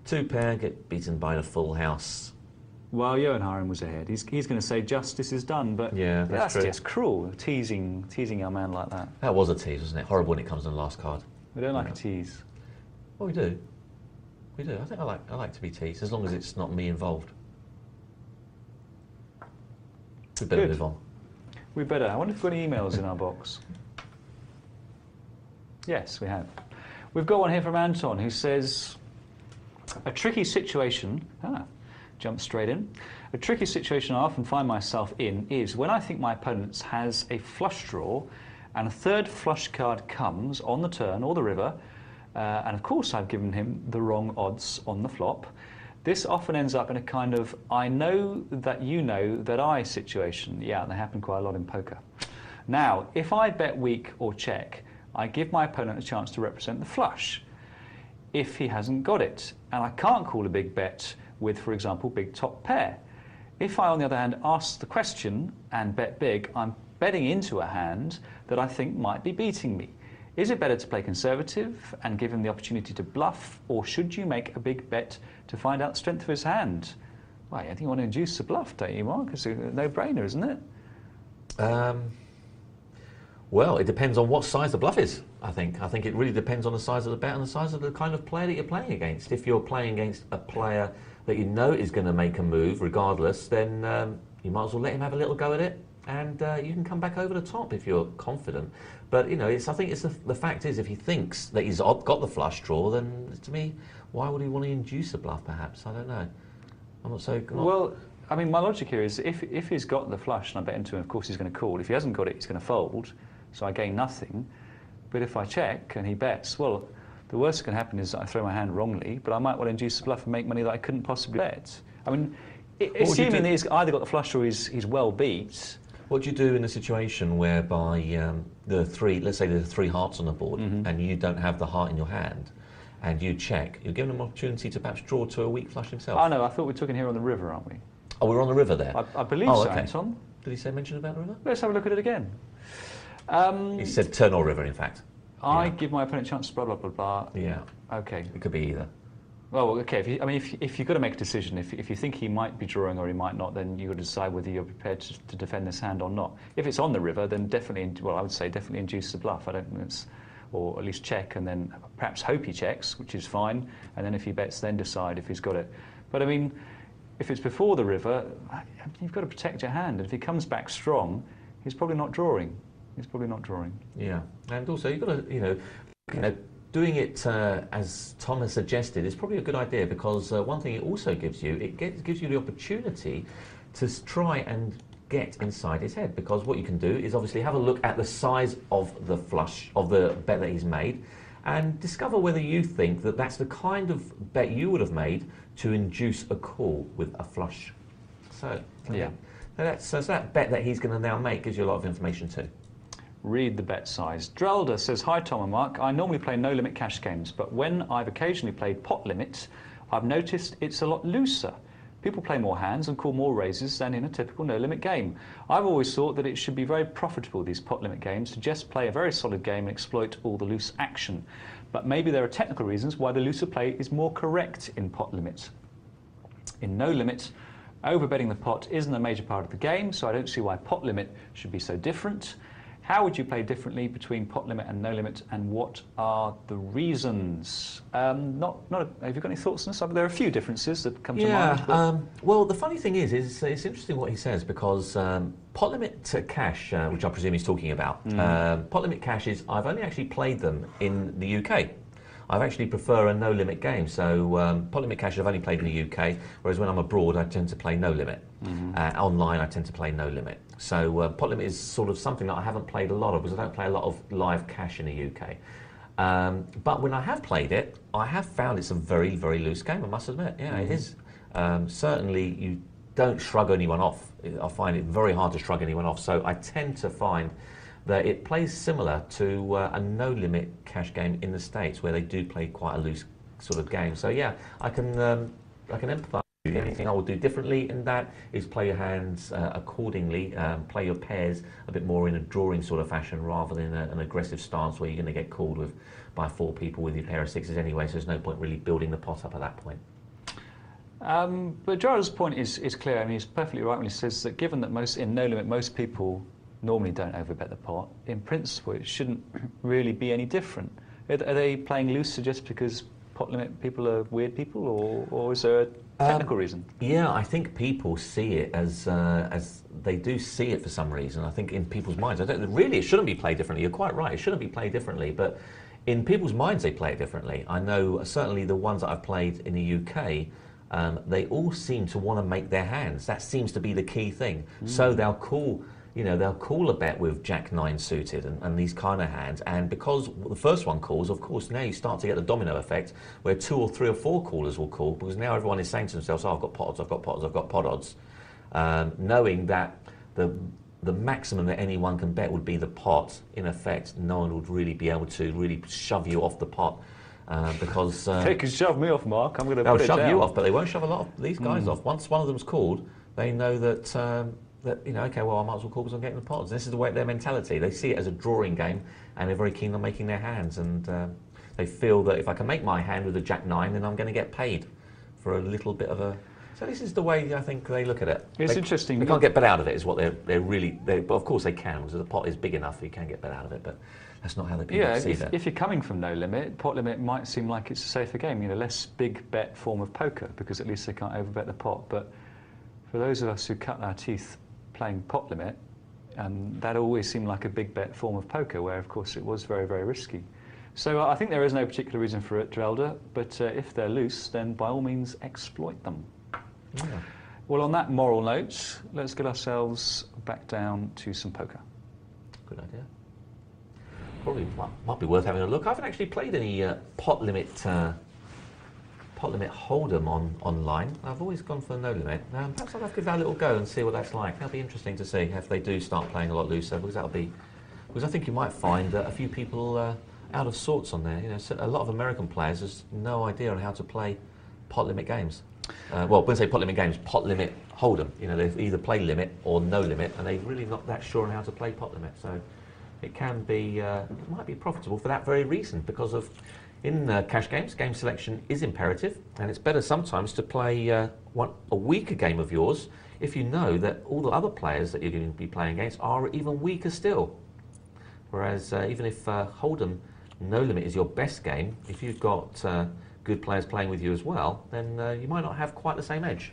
[SPEAKER 2] 2 pair, get beaten by the full house.
[SPEAKER 1] Well, Johan Haren was ahead. He's going to say justice is done, but
[SPEAKER 2] yeah, that's true.
[SPEAKER 1] Just cruel, teasing our man like that.
[SPEAKER 2] That was a tease, wasn't it? Horrible when it comes on the last card.
[SPEAKER 1] We don't like a tease.
[SPEAKER 2] Well, we do. We do. I think I like to be teased, as long as it's not me involved. We better move on.
[SPEAKER 1] We better. I wonder if we've got any emails in our box. Yes, we have. We've got one here from Anton who says, a tricky situation... jump straight in. A tricky situation I often find myself in is when I think my opponent has a flush draw and a third flush card comes on the turn or the river, and of course I've given him the wrong odds on the flop. This often ends up in a kind of I know that you know that I situation. Yeah, they happen quite a lot in poker. Now, if I bet weak or check, I give my opponent a chance to represent the flush if he hasn't got it, and I can't call a big bet with, for example, big top pair. If I, on the other hand, ask the question and bet big, I'm betting into a hand that I think might be beating me. Is it better to play conservative and give him the opportunity to bluff, or should you make a big bet to find out the strength of his hand? Well, I think you want to induce a bluff, don't you, Mark? It's a no-brainer, isn't it?
[SPEAKER 2] Well, it depends on what size the bluff is, I think. I think it really depends on the size of the bet and the size of the kind of player that you're playing against. If you're playing against a player that you know is going to make a move regardless, then you might as well let him have a little go at it, and you can come back over the top if you're confident. But, you know, I think the fact is, if he thinks that he's got the flush draw, then to me, why would he want to induce a bluff, perhaps? I don't know. I'm not so...
[SPEAKER 1] Well, I mean, my logic here is if he's got the flush and I bet into him, of course he's going to call. If he hasn't got it, he's going to fold, so I gain nothing. But if I check and he bets, well, the worst that can happen is I throw my hand wrongly, but I might well induce a bluff and make money that I couldn't possibly bet. I mean, assuming that he's either got the flush or he's well beat.
[SPEAKER 2] What do you do in a situation whereby let's say there's 3 hearts on the board, and you don't have the heart in your hand, and you check? You're given him an opportunity to perhaps draw to a weak flush himself.
[SPEAKER 1] Oh no, I thought we took him here on the river, aren't we?
[SPEAKER 2] Oh, we're on the river there.
[SPEAKER 1] I believe so,
[SPEAKER 2] okay.
[SPEAKER 1] Anton.
[SPEAKER 2] Did he say mention about the river?
[SPEAKER 1] Let's have a look at it again.
[SPEAKER 2] He said turn or river, in fact.
[SPEAKER 1] I give my opponent a chance to blah, blah, blah, blah.
[SPEAKER 2] Yeah.
[SPEAKER 1] Okay.
[SPEAKER 2] It could be either.
[SPEAKER 1] Well, okay, if you've got to make a decision, if you think he might be drawing or he might not, then you've got to decide whether you're prepared to defend this hand or not. If it's on the river, then definitely, I would say definitely induce the bluff. I don't think it's, or at least check, and then perhaps hope he checks, which is fine, and then if he bets, then decide if he's got it. But I mean, if it's before the river, you've got to protect your hand, and if he comes back strong, he's probably not drawing.
[SPEAKER 2] Yeah, and also you've got to, you know, doing it as Tom has suggested is probably a good idea, because one thing it also gives you, gives you the opportunity to try and get inside his head, because what you can do is obviously have a look at the size of the flush, of the bet that he's made, and discover whether you think that that's the kind of bet you would have made to induce a call with a flush. So, yeah. So that bet that he's going to now make gives you a lot of information too.
[SPEAKER 1] Read the bet size. Drelda says, hi Tom and Mark, I normally play no limit cash games, but when I've occasionally played pot limit, I've noticed it's a lot looser. People play more hands and call more raises than in a typical no-limit game. I've always thought that it should be very profitable, these pot limit games, to just play a very solid game and exploit all the loose action. But maybe there are technical reasons why the looser play is more correct in pot limit. In no limit, overbetting the pot isn't a major part of the game, so I don't see why pot limit should be so different. How would you play differently between pot limit and no limit, and what are the reasons? Have you got any thoughts on this? There are a few differences that come to mind.
[SPEAKER 2] Well, the funny thing is it's interesting what he says, because pot limit to cash, which I presume he's talking about, pot limit cashes, I've only actually played them in the UK. I actually prefer a no-limit game, so pot limit cash I've only played in the UK, whereas when I'm abroad I tend to play no limit. Online I tend to play no limit. So pot limit is sort of something that I haven't played a lot of, because I don't play a lot of live cash in the UK. But when I have played it, I have found it's a very, very loose game, I must admit. Yeah, it is. Certainly you don't shrug anyone off. I find it very hard to shrug anyone off, so I tend to find that it plays similar to a no-limit cash game in the States, where they do play quite a loose sort of game. So yeah, I can empathise. The only thing I would do differently in that is play your hands accordingly, play your pairs a bit more in a drawing sort of fashion, rather than an aggressive stance where you're going to get called by 4 people with your pair of sixes anyway, so there's no point really building the pot up at that point.
[SPEAKER 1] But Gerald's point is clear, and he's perfectly right when he says that given that in no limit most people normally don't overbet the pot, in principle it shouldn't really be any different. Are they playing looser just because pot limit people are weird people, or is there a technical reason?
[SPEAKER 2] Yeah, I think people see it as they do see it for some reason. I think in people's minds, really it shouldn't be played differently. You're quite right, it shouldn't be played differently, but in people's minds they play it differently. I know certainly the ones that I've played in the UK, they all seem to want to make their hands. That seems to be the key thing. So they'll call a bet with Jack 9 suited and these kind of hands, and because the first one calls, of course, now you start to get the domino effect where 2 or 3 or 4 callers will call, because now everyone is saying to themselves, oh, I've got pot odds, I've got pot odds, I've got pot odds, knowing that the maximum that anyone can bet would be the pot. In effect, no one would really be able to really shove you off the pot, because
[SPEAKER 1] they can shove me off, Mark. I'm going to
[SPEAKER 2] they'll
[SPEAKER 1] put it
[SPEAKER 2] shove
[SPEAKER 1] down.
[SPEAKER 2] you off, but they won't shove a lot of these guys off. Once one of them's called, they know that okay, well, I might as well call because I'm getting the pot odds. This is their mentality. They see it as a drawing game, and they're very keen on making their hands, and they feel that if I can make my hand with a Jack 9, then I'm going to get paid for a little bit of a... So this is the way I think they look at it.
[SPEAKER 1] It's interesting.
[SPEAKER 2] They can't get bet out of it, is what they're really... But of course they can, because the pot is big enough, you can get bet out of it, but that's not how the people see it.
[SPEAKER 1] If you're coming from no limit, pot limit might seem like it's a safer game, less big bet form of poker, because at least they can't overbet the pot. But for those of us who cut our teeth playing pot limit, that always seemed like a big bet form of poker, where of course it was very, very risky. So I think there is no particular reason for it, Drelda, but if they're loose, then by all means exploit them. Yeah. Well, on that moral note, let's get ourselves back down to some poker.
[SPEAKER 2] Good idea. Probably might be worth having a look. I haven't actually played any pot limit hold'em online. I've always gone for no limit. Perhaps I'll have to give that a little go and see what that's like. That'll be interesting to see if they do start playing a lot looser, because I think you might find a few people out of sorts on there. So a lot of American players has no idea on how to play pot limit games. Well, when I say pot limit games, pot limit hold'em. They either play limit or no limit, and they're really not that sure on how to play pot limit. So it can be, it might be profitable for that very reason, because of in cash games, game selection is imperative, and it's better sometimes to play a weaker game of yours if you know that all the other players that you're going to be playing against are even weaker still. Whereas even if Hold'em no limit is your best game, if you've got good players playing with you as well, then you might not have quite the same edge.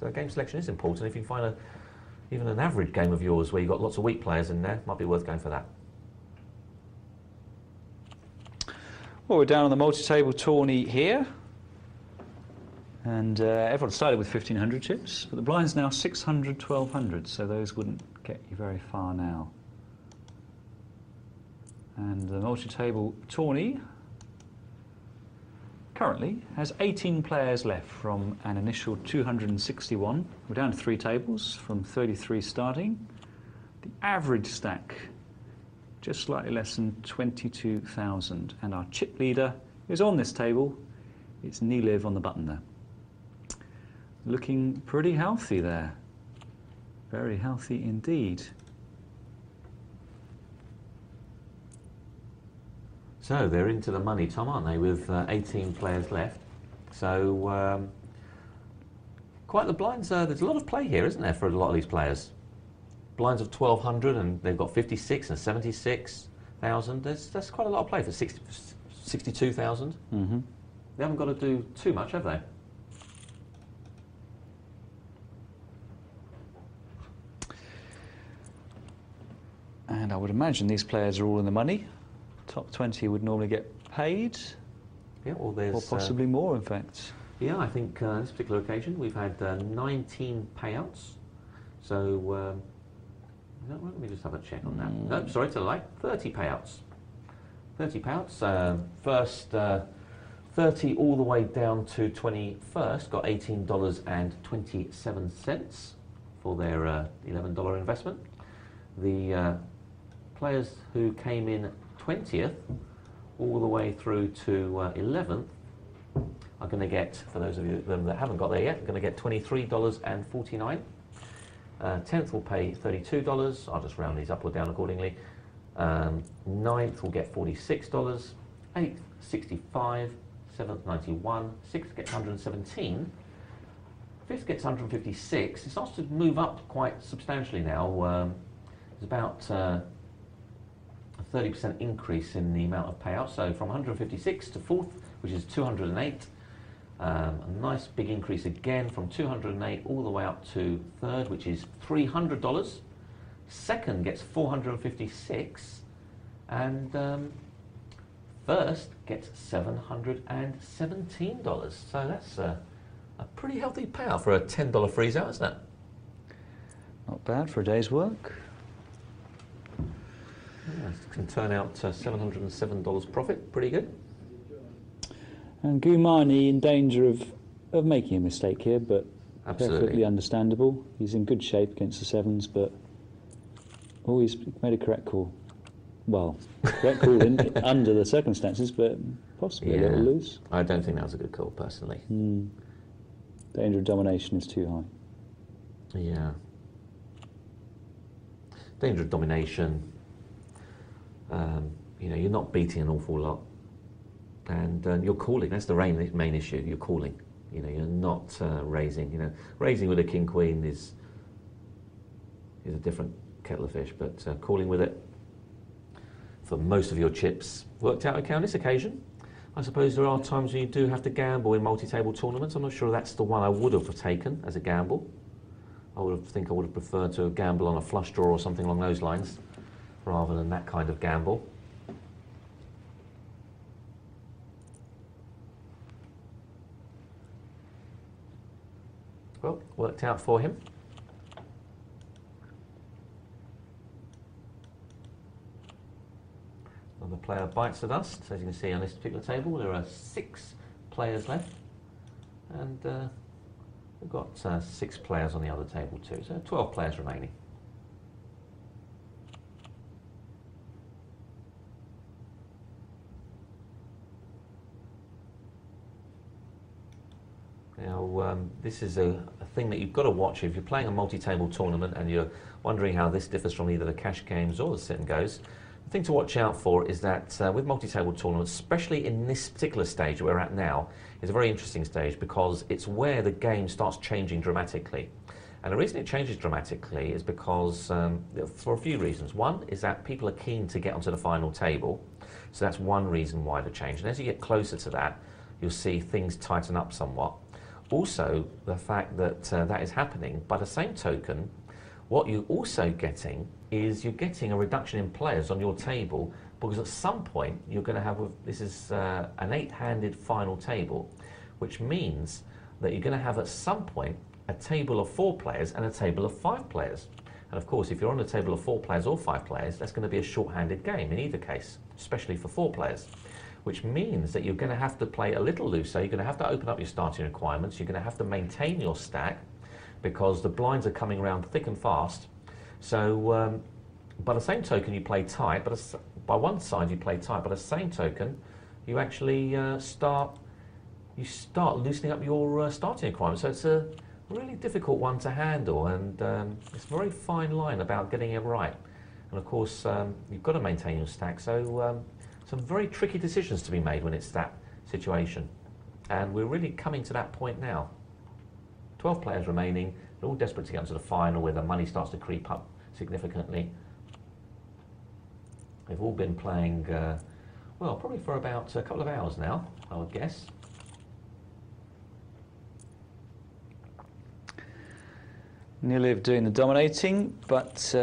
[SPEAKER 2] So game selection is important. If you can find even an average game of yours where you've got lots of weak players in there, might be worth going for that.
[SPEAKER 1] Well, we're down on the multi-table tourney here, and everyone started with 1,500 chips, but the blind's now 600, 1,200, so those wouldn't get you very far now. And the multi-table tourney currently has 18 players left from an initial 261. We're down to 3 tables from 33 starting. The average stack just slightly less than 22,000, and our chip leader is on this table. It's Niliv on the button there. looking pretty healthy there. Very healthy indeed.
[SPEAKER 2] So they're into the money, Tom, aren't they, with 18 players left. So quite the blinds. There's a lot of play here, isn't there, for a lot of these players? Blinds of 1,200, and they've got 56 and 76,000. That's quite a lot of play for 62,000.
[SPEAKER 1] Mm-hmm.
[SPEAKER 2] They haven't got to do too much, have they?
[SPEAKER 1] And I would imagine these players are all in the money. Top 20 would normally get paid.
[SPEAKER 2] Yeah, or there's...
[SPEAKER 1] Or possibly more, in fact.
[SPEAKER 2] Yeah, I think this particular occasion we've had 19 payouts. So, let me just have a check on that. No, sorry, to the light. 30 payouts. 30 payouts. First 30 all the way down to 21st got $18.27 for their $11 investment. The players who came in 20th all the way through to 11th are going to get, for those of them that haven't got there yet, are going to get $23.49. 10th will pay $32. I'll just round these up or down accordingly. 9th will get $46. 8th, $65. 7th, $91. 6th gets $117. 5th gets $156. It starts to move up quite substantially now. There's about a 30% increase in the amount of payouts. So from 156 to 4th, which is 208. A nice big increase again from 208 all the way up to 3rd, which is $300. 2nd gets $456, and 1st gets $717. So that's a pretty healthy payout for a $10 freeze out, isn't it?
[SPEAKER 1] Not bad for a day's work.
[SPEAKER 2] Yeah, it can turn out $707 profit. Pretty good.
[SPEAKER 1] And Gumani in danger of making a mistake here, but
[SPEAKER 2] Absolutely.
[SPEAKER 1] perfectly understandable. He's in good shape against the sevens, but he's made a correct call. Well, correct call under the circumstances, but possibly a little loose.
[SPEAKER 2] I don't think that was a good call, personally.
[SPEAKER 1] Danger of domination is too high.
[SPEAKER 2] Yeah. Danger of domination. You're not beating an awful lot. And you're calling. That's the main issue. You're calling. You're not raising. Raising with a king queen is a different kettle of fish. But calling with it for most of your chips worked out okay on this occasion. I suppose there are times when you do have to gamble in multi-table tournaments. I'm not sure that's the one I would have taken as a gamble. I would have preferred to gamble on a flush draw or something along those lines, rather than that kind of gamble. Well, worked out for him. Another player bites the dust. As you can see on this particular table, there are 6 players left, and we've got 6 players on the other table too, so 12 players remaining. Now, this is a thing that you've got to watch if you're playing a multi-table tournament and you're wondering how this differs from either the cash games or the sit and goes. The thing to watch out for is that with multi-table tournaments, especially in this particular stage we're at now, is a very interesting stage because it's where the game starts changing dramatically. And the reason it changes dramatically is because, for a few reasons. One is that people are keen to get onto the final table, so that's one reason why the change. And as you get closer to that, you'll see things tighten up somewhat. Also, the fact that that is happening, by the same token, what you're also getting is you're getting a reduction in players on your table, because at some point you're going to have, this is an 8-handed final table, which means that you're going to have at some point a table of 4 players and a table of 5 players. And of course, if you're on a table of 4 players or 5 players, that's going to be a short-handed game in either case, especially for 4 players. Which means that you're going to have to play a little looser. You're going to have to open up your starting requirements. You're going to have to maintain your stack because the blinds are coming around thick and fast. So by the same token, you play tight. But by one side, you play tight. By the same token, you actually start loosening up your starting requirements. So it's really difficult one to handle, and it's a very fine line about getting it right. And of course, you've got to maintain your stack, so some very tricky decisions to be made when it's that situation. And we're really coming to that point now. 12 players remaining, they're all desperate to get into the final where the money starts to creep up significantly. They've all been playing, well, probably for about a couple of hours now, I would guess.
[SPEAKER 1] Niliv doing the dominating, but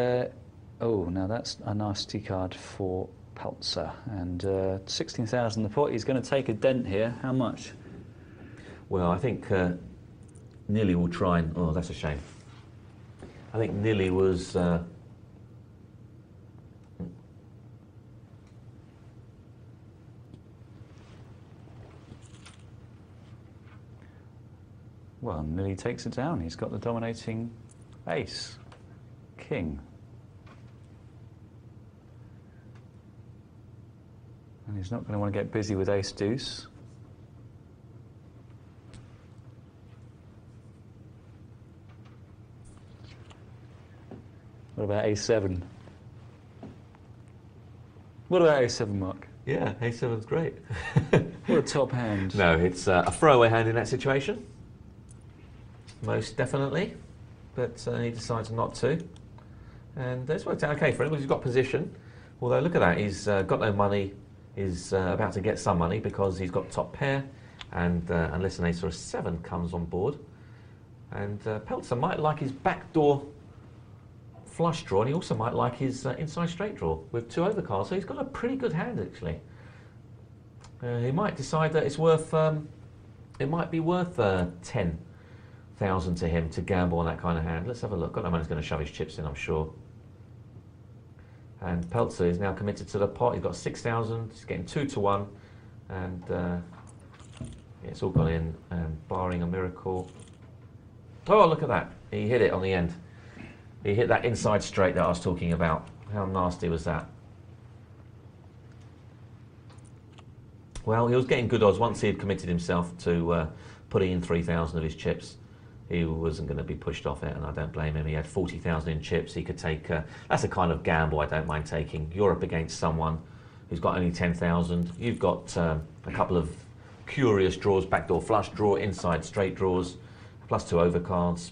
[SPEAKER 1] oh, now that's a nasty card for Peltzer. And 16,000 the pot. He's going to take a dent here. How much?
[SPEAKER 2] Well, I think Nili will try and... Oh, that's a shame. I think Nili was...
[SPEAKER 1] Well, Nili takes it down. He's got the dominating ace, king. And he's not going to want to get busy with ace deuce. What about a7? What about a7, Mark?
[SPEAKER 2] Yeah, a7's great.
[SPEAKER 1] What a top hand.
[SPEAKER 2] No, it's a throwaway hand in that situation. Most definitely. But he decides not to. And it's worked out okay for him because he's got position. Although, look at that, he's got no money. He's about to get some money because he's got top pair. And unless an ace or a 7 comes on board. And Peltzer might like his backdoor flush draw, and he also might like his inside straight draw with 2 overcards. So he's got a pretty good hand, actually. He might decide that it's worth, it might be worth 10,000 to him to gamble on that kind of hand. Let's have a look. God, no man's going to shove his chips in, I'm sure. And Peltzer is now committed to the pot. He's got 6,000. He's getting 2 to 1, and yeah, it's all gone in. And barring a miracle, oh, look at that! He hit it on the end. He hit that inside straight that I was talking about. How nasty was that? Well, he was getting good odds once he had committed himself to putting in 3,000 of his chips. He wasn't going to be pushed off it, and I don't blame him. He had 40,000 in chips. He could take... that's a kind of gamble I don't mind taking. You're up against someone who's got only 10,000. You've got a couple of curious draws, backdoor flush draw, inside straight draws, plus 2 overcards.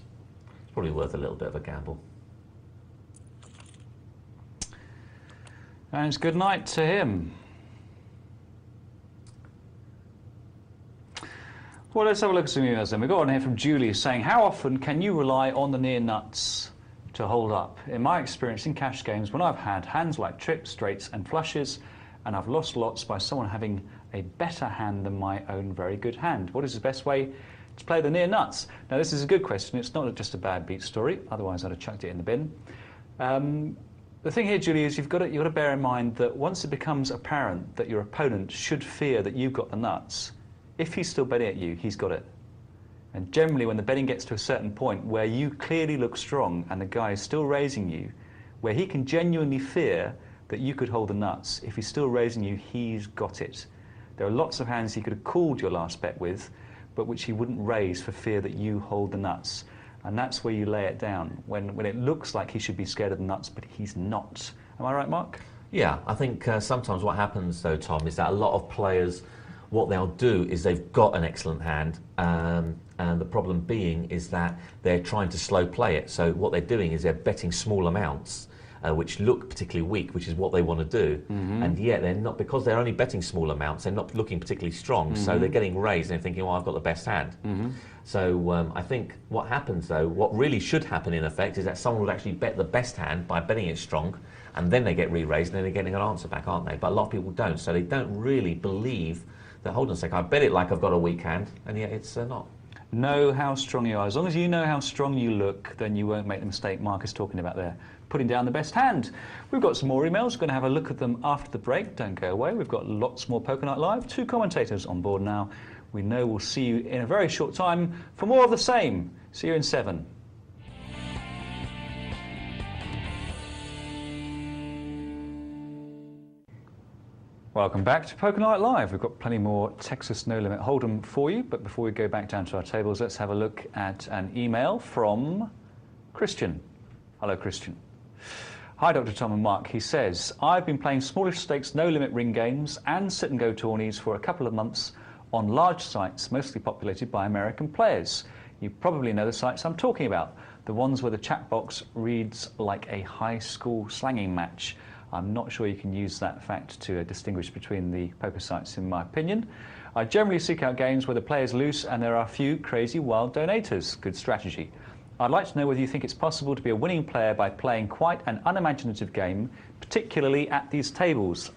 [SPEAKER 2] It's probably worth a little bit of a gamble.
[SPEAKER 1] And it's good night to him. Well, let's have a look at some emails then. We've got one here from Julie saying, how often can you rely on the near nuts to hold up? In my experience in cash games, when I've had hands like trips, straights and flushes, and I've lost lots by someone having a better hand than my own very good hand. What is the best way to play the near nuts? Now, this is a good question. It's not just a bad beat story. Otherwise, I'd have chucked it in the bin. The thing here, Julie, is you've got to bear in mind that once it becomes apparent that your opponent should fear that you've got the nuts, if he's still betting at you, he's got it. And generally, when the betting gets to a certain point where you clearly look strong and the guy is still raising you, where he can genuinely fear that you could hold the nuts, if he's still raising you, he's got it. There are lots of hands he could have called your last bet with, but which he wouldn't raise for fear that you hold the nuts. And that's where you lay it down, when it looks like he should be scared of the nuts, but he's not. Am I right, Mark?
[SPEAKER 2] Yeah, I think sometimes what happens, though, Tom, is that a lot of players, what they'll do is they've got an excellent hand, and the problem being is that they're trying to slow play it. So what they're doing is they're betting small amounts, which look particularly weak, which is what they want to do. And yet they're not, because they're only betting small amounts, they're not looking particularly strong, so they're getting raised and they're thinking, well, I've got the best hand. So I think what happens, though, what really should happen in effect is that someone would actually bet the best hand by betting it strong, and then they get re-raised and then they're getting an answer back, aren't they? But a lot of people don't, so they don't really believe that, hold on a second, I bet it like I've got a weak hand, and yet it's not.
[SPEAKER 1] Know how strong you are. As long as you know how strong you look, then you won't make the mistake Mark is talking about there, putting down the best hand. We've got some more emails. We're going to have a look at them after the break. Don't go away. We've got lots more Poker Night Live. 2 commentators on board now. We know we'll see you in a very short time for more of the same. See you in 7. Welcome back to Poker Night Live. We've got plenty more Texas No Limit Hold'em for you, but before we go back down to our tables, let's have a look at an email from Christian. Hello, Christian. Hi, Dr. Tom and Mark. He says, I've been playing smallish stakes no limit ring games and sit and go tourneys for a couple of months on large sites, mostly populated by American players. You probably know the sites I'm talking about, the ones where the chat box reads like a high school slanging match. I'm not sure you can use that fact to distinguish between the poker sites, in my opinion. I generally seek out games where the player's loose and there are a few crazy wild donators. Good strategy. I'd like to know whether you think it's possible to be a winning player by playing quite an unimaginative game, particularly at these tables.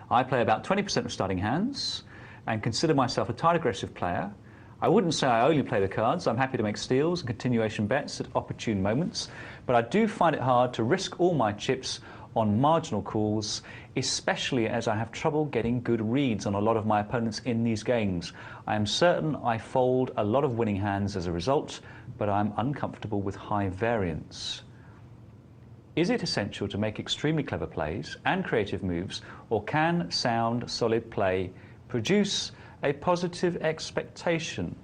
[SPEAKER 1] I play about 20% of starting hands and consider myself a tight aggressive player. I wouldn't say I only play the cards. I'm happy to make steals and continuation bets at opportune moments, but I do find it hard to risk all my chips on marginal calls, especially as I have trouble getting good reads on a lot of my opponents in these games. I am certain I fold a lot of winning hands as a result, but I'm uncomfortable with high variance. Is it essential to make extremely clever plays and creative moves, or can sound, solid play produce a positive expectation?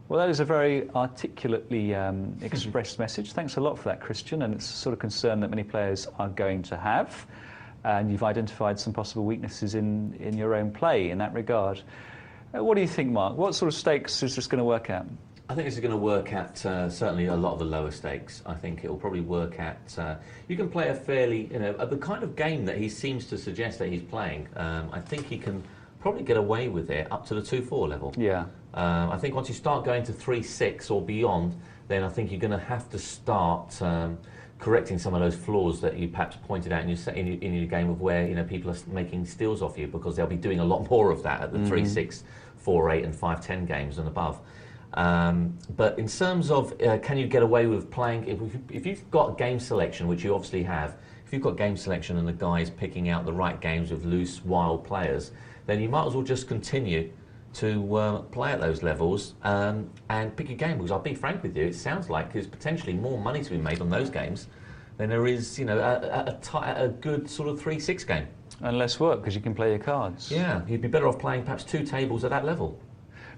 [SPEAKER 1] Well, that is a very articulately expressed message. Thanks a lot for that, Christian, and it's a sort of concern that many players are going to have. And you've identified some possible weaknesses in your own play in that regard. What do you think, Mark? What sort of stakes is this going to work at?
[SPEAKER 2] I think this is going to work at certainly a lot of the lower stakes. I think it will probably work at, you can play a fairly, the kind of game that he seems to suggest that he's playing. I think he can probably get away with it up to the 2-4 level.
[SPEAKER 1] Yeah.
[SPEAKER 2] I think once you start going to 3-6 or beyond, then I think you're going to have to start correcting some of those flaws that you perhaps pointed out in your game of where people are making steals off you, because they'll be doing a lot more of that at the 3-6, 4-8 and 5-10 games and above. But in terms of can you get away with playing, if you've got game selection, which you obviously have, if you've got game selection and the guy's picking out the right games with loose, wild players, then you might as well just continue to play at those levels and pick your game. Because I'll be frank with you, it sounds like there's potentially more money to be made on those games than there is, a good sort of 3-6 game.
[SPEAKER 1] And less work because you can play your cards.
[SPEAKER 2] Yeah, you'd be better off playing perhaps 2 tables at that level.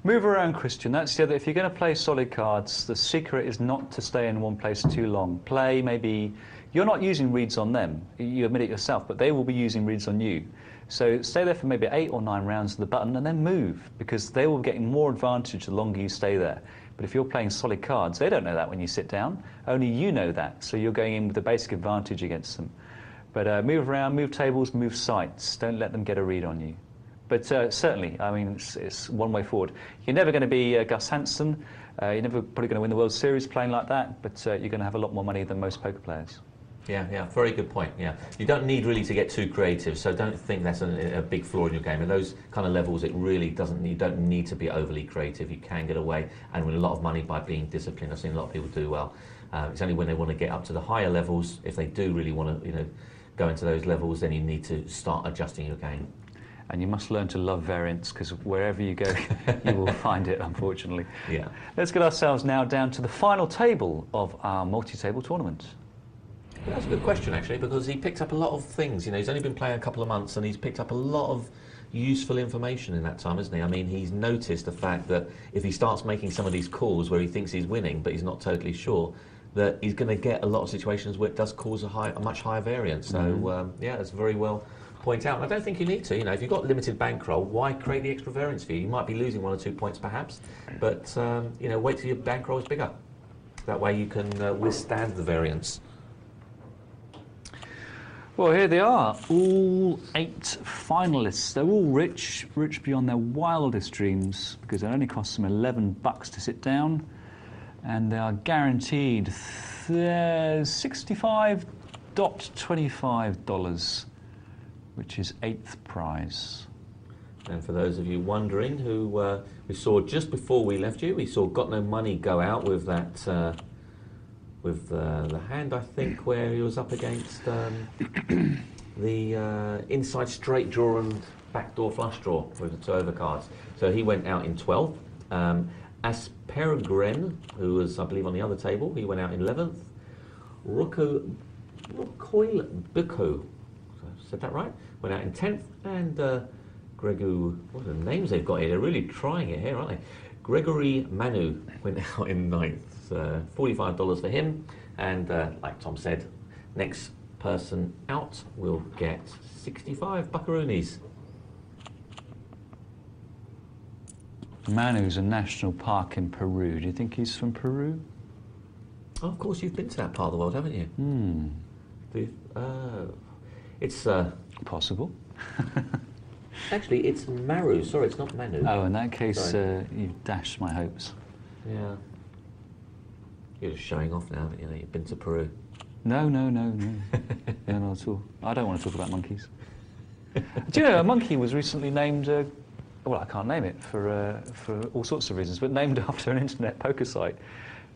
[SPEAKER 1] Move around, Christian. That's the other. If you're going to play solid cards, the secret is not to stay in one place too long. Play maybe. You're not using reads on them. You admit it yourself, but they will be using reads on you. So stay there for maybe 8 or 9 rounds of the button and then move, because they will be getting more advantage the longer you stay there. But if you're playing solid cards, they don't know that when you sit down. Only you know that. So you're going in with a basic advantage against them. But move around, move tables, move sites. Don't let them get a read on you. But certainly, I mean, it's one way forward. You're never going to be Gus Hansen. You're never probably going to win the World Series playing like that, but you're going to have a lot more money than most poker players.
[SPEAKER 2] Yeah, very good point. Yeah, you don't need really to get too creative, so don't think that's a big flaw in your game. At those kind of levels, it really doesn't. You don't need to be overly creative. You can get away and win a lot of money by being disciplined. I've seen a lot of people do well. It's only when they want to get up to the higher levels, if they do really want to, go into those levels, then you need to start adjusting your game.
[SPEAKER 1] And you must learn to love variance, because wherever you go, you will find it, unfortunately.
[SPEAKER 2] Yeah.
[SPEAKER 1] Let's get ourselves now down to the final table of our multi-table tournament.
[SPEAKER 2] Well, that's a good question, actually, because he picked up a lot of things. He's only been playing a couple of months, and he's picked up a lot of useful information in that time, hasn't he? I mean, he's noticed the fact that if he starts making some of these calls where he thinks he's winning, but he's not totally sure, that he's going to get a lot of situations where it does cause a much higher variance. So, that's very well point out. And I don't think you need to. If you've got limited bankroll, why create the extra variance for you? You might be losing 1 or 2 points, perhaps, but wait till your bankroll is bigger. That way you can withstand the variance.
[SPEAKER 1] Well, here they are, all 8 finalists. They're all rich beyond their wildest dreams, because it only costs them $11 to sit down, and they are guaranteed $65.25, which is 8th prize.
[SPEAKER 2] And for those of you wondering who we saw just before we left you, we saw Got No Money go out with that. With the hand, I think, where he was up against the inside straight draw and backdoor flush draw with the 2 overcards. So he went out in 12th. Aspergren, who was, I believe, on the other table, he went out in 11th. Rukoil Biko, said that right? Went out in 10th, and Gregu, what are the names they've got here? They're really trying it here, aren't they? Gregory Manu went out in 9th, $45 for him, and like Tom said, next person out will get 65 buckaroonies.
[SPEAKER 1] Manu's a national park in Peru. Do you think he's from Peru?
[SPEAKER 2] Oh, of course, you've been to that part of the world, haven't you? It's
[SPEAKER 1] possible.
[SPEAKER 2] Actually, it's Maru. Sorry, it's not Manu.
[SPEAKER 1] Oh, in that case, you've dashed my hopes.
[SPEAKER 2] Yeah. You're just showing off now that you've been to Peru.
[SPEAKER 1] No. No, not at all. I don't want to talk about monkeys. Do you know, a monkey was recently named, well, I can't name it for all sorts of reasons, but named after an internet poker site,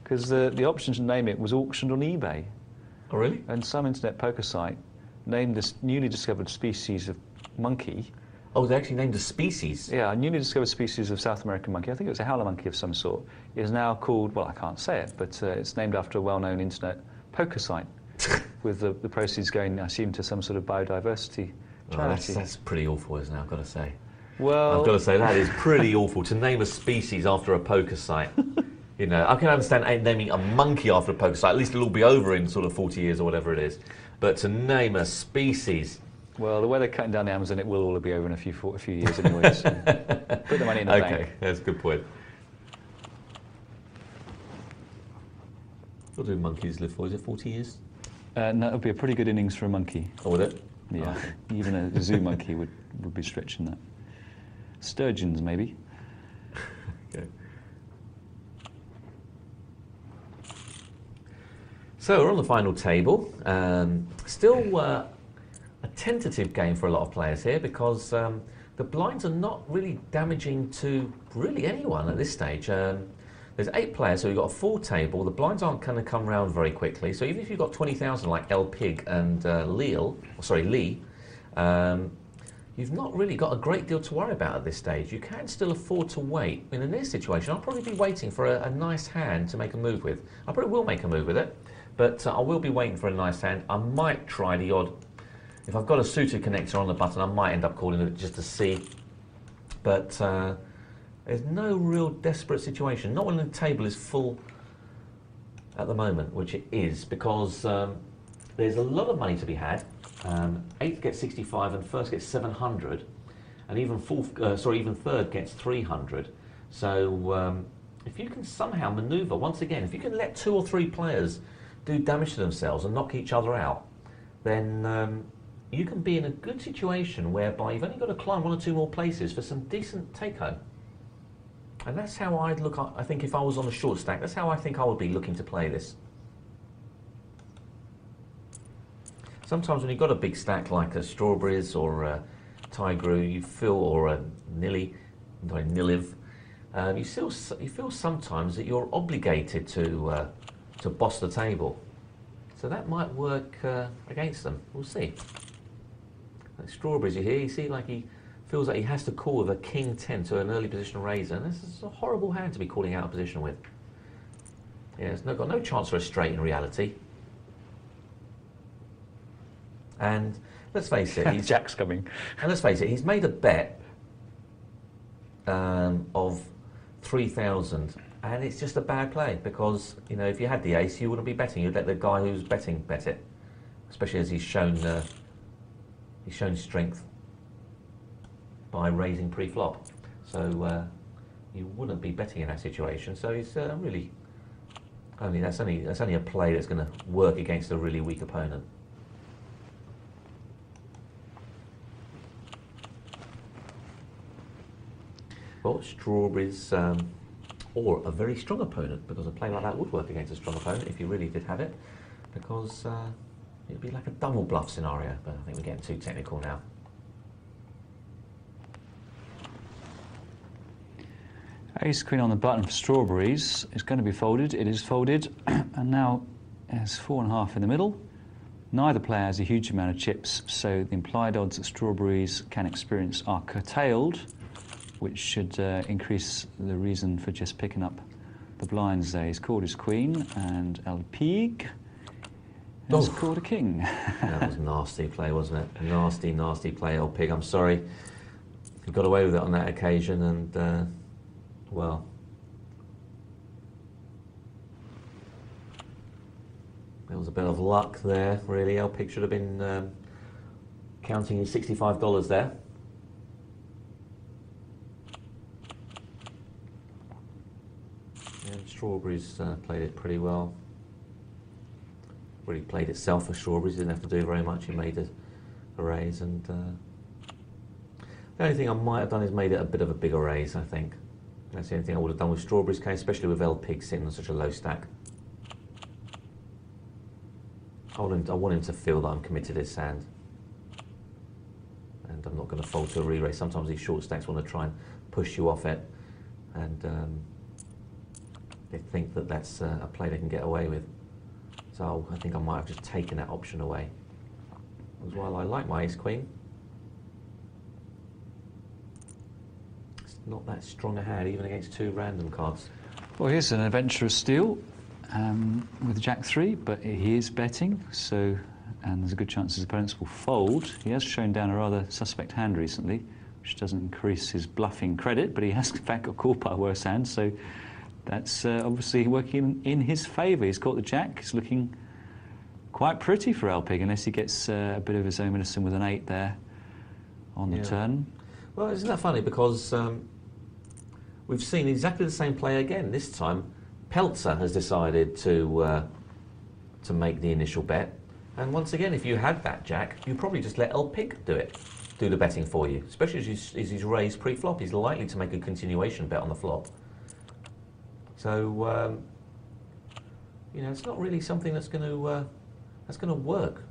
[SPEAKER 1] because the option to name it was auctioned on eBay.
[SPEAKER 2] Oh, really?
[SPEAKER 1] And some internet poker site named this newly discovered species of monkey.
[SPEAKER 2] Oh, they actually named a species?
[SPEAKER 1] Yeah, a newly discovered species of South American monkey. I think it was a howler monkey of some sort. Is now called, well, I can't say it, but it's named after a well-known internet poker site, with the proceeds going, I assume, to some sort of biodiversity charity.
[SPEAKER 2] That's pretty awful, isn't it? I've got to say.
[SPEAKER 1] Well,
[SPEAKER 2] I've got to say that is pretty awful to name a species after a poker site. You know, I can understand naming a monkey after a poker site. At least it'll all be over in sort of 40 years or whatever it is. But to name a species.
[SPEAKER 1] Well, the way they're cutting down the Amazon, it will all be over in a few years anyway. So put the money in the bank.
[SPEAKER 2] Okay, that's a good point. What do monkeys live for? Is it 40 years?
[SPEAKER 1] No, that would be a pretty good innings for a monkey.
[SPEAKER 2] Oh, would it?
[SPEAKER 1] Yeah,
[SPEAKER 2] okay.
[SPEAKER 1] Even a zoo monkey would be stretching that. Sturgeons, maybe.
[SPEAKER 2] Okay. So we're on the final table. Still a tentative game for a lot of players here, because the blinds are not really damaging to really anyone at this stage. There's 8 players, so we've got a full table. The blinds aren't going to come round very quickly. So even if you've got 20,000 like El Pig and Lee, you've not really got a great deal to worry about at this stage. You can still afford to wait. In this situation, I'll probably be waiting for a nice hand to make a move with. I probably will make a move with it, but I will be waiting for a nice hand. I might try the odd. If I've got a suited connector on the button, I might end up calling it just to see. But there's no real desperate situation. Not when the table is full at the moment, which it is, because there's a lot of money to be had. 8th gets 65 and 1st gets 700, and even third gets 300. So if you can somehow manoeuvre, once again, if you can let 2 or 3 players do damage to themselves and knock each other out, then you can be in a good situation whereby you've only got to climb 1 or 2 more places for some decent take-home. And that's how I'd look, I think, if I was on a short stack, that's how I think I would be looking to play this. Sometimes when you've got a big stack like a Strawberries or a Tigru, you feel, or a Niliv, you feel sometimes that you're obligated to boss the table. So that might work against them. We'll see. Like Strawberries, you see, like he feels like he has to call with a King 10 to an early position raiser, and this is a horrible hand to be calling out of position with. Yeah, it's got no chance for a straight in reality. And let's face it,
[SPEAKER 1] Jack's coming.
[SPEAKER 2] And let's face it, he's made a bet of 3,000, and it's just a bad play, because if you had the ace, you wouldn't be betting. You'd let the guy who's betting bet it, especially as he's shown strength by raising pre-flop. So you wouldn't be betting in that situation. So he's really that's only a play that's going to work against a really weak opponent. Well, Strawberries, or a very strong opponent, because a play like that would work against a strong opponent if you really did have it, because it'd be like a double bluff scenario, but I think we're getting too technical now.
[SPEAKER 1] Ace Queen on the button for Strawberries is going to be folded. It is folded, and now there's 4.5 in the middle. Neither player has a huge amount of chips, so the implied odds that Strawberries can experience are curtailed, which should increase the reason for just picking up the blinds there. He's called his queen, and El Pig has called a king.
[SPEAKER 2] That was nasty play, wasn't it? Nasty, nasty play, old pig. I'm sorry. You got away with it on that occasion, and, well... There was a bit of luck there, really. Old pig should have been counting his $65 there. And Strawberries played it pretty well. Really played itself for Strawberries, didn't have to do very much. He made a raise, and the only thing I might have done is made it a bit of a bigger raise, I think. That's the only thing I would have done with Strawberries' case, especially with L Pig sitting on such a low stack. I want him to feel that I'm committed his hand. And I'm not going to fold to a re-raise. Sometimes these short stacks want to try and push you off it, and they think that that's a play they can get away with. So I think I might have just taken that option away. As well, I like my ace-queen. It's not that strong a hand, even against two random cards.
[SPEAKER 1] Well, here's an adventurous steal with Jack-3, but he is betting, so, and there's a good chance his opponents will fold. He has shown down a rather suspect hand recently, which doesn't increase his bluffing credit, but he has in fact got called by a worse hand, so that's obviously working in his favour. He's caught the Jack. It's looking quite pretty for L Pig, unless he gets a bit of his own medicine with an 8 there on the turn.
[SPEAKER 2] Well, isn't that funny? Because we've seen exactly the same play again. This time, Peltzer has decided to make the initial bet. And once again, if you had that Jack, you probably just let L Pig do the betting for you. Especially as he's raised pre-flop, he's likely to make a continuation bet on the flop. So, you know, it's not really something that's going to work.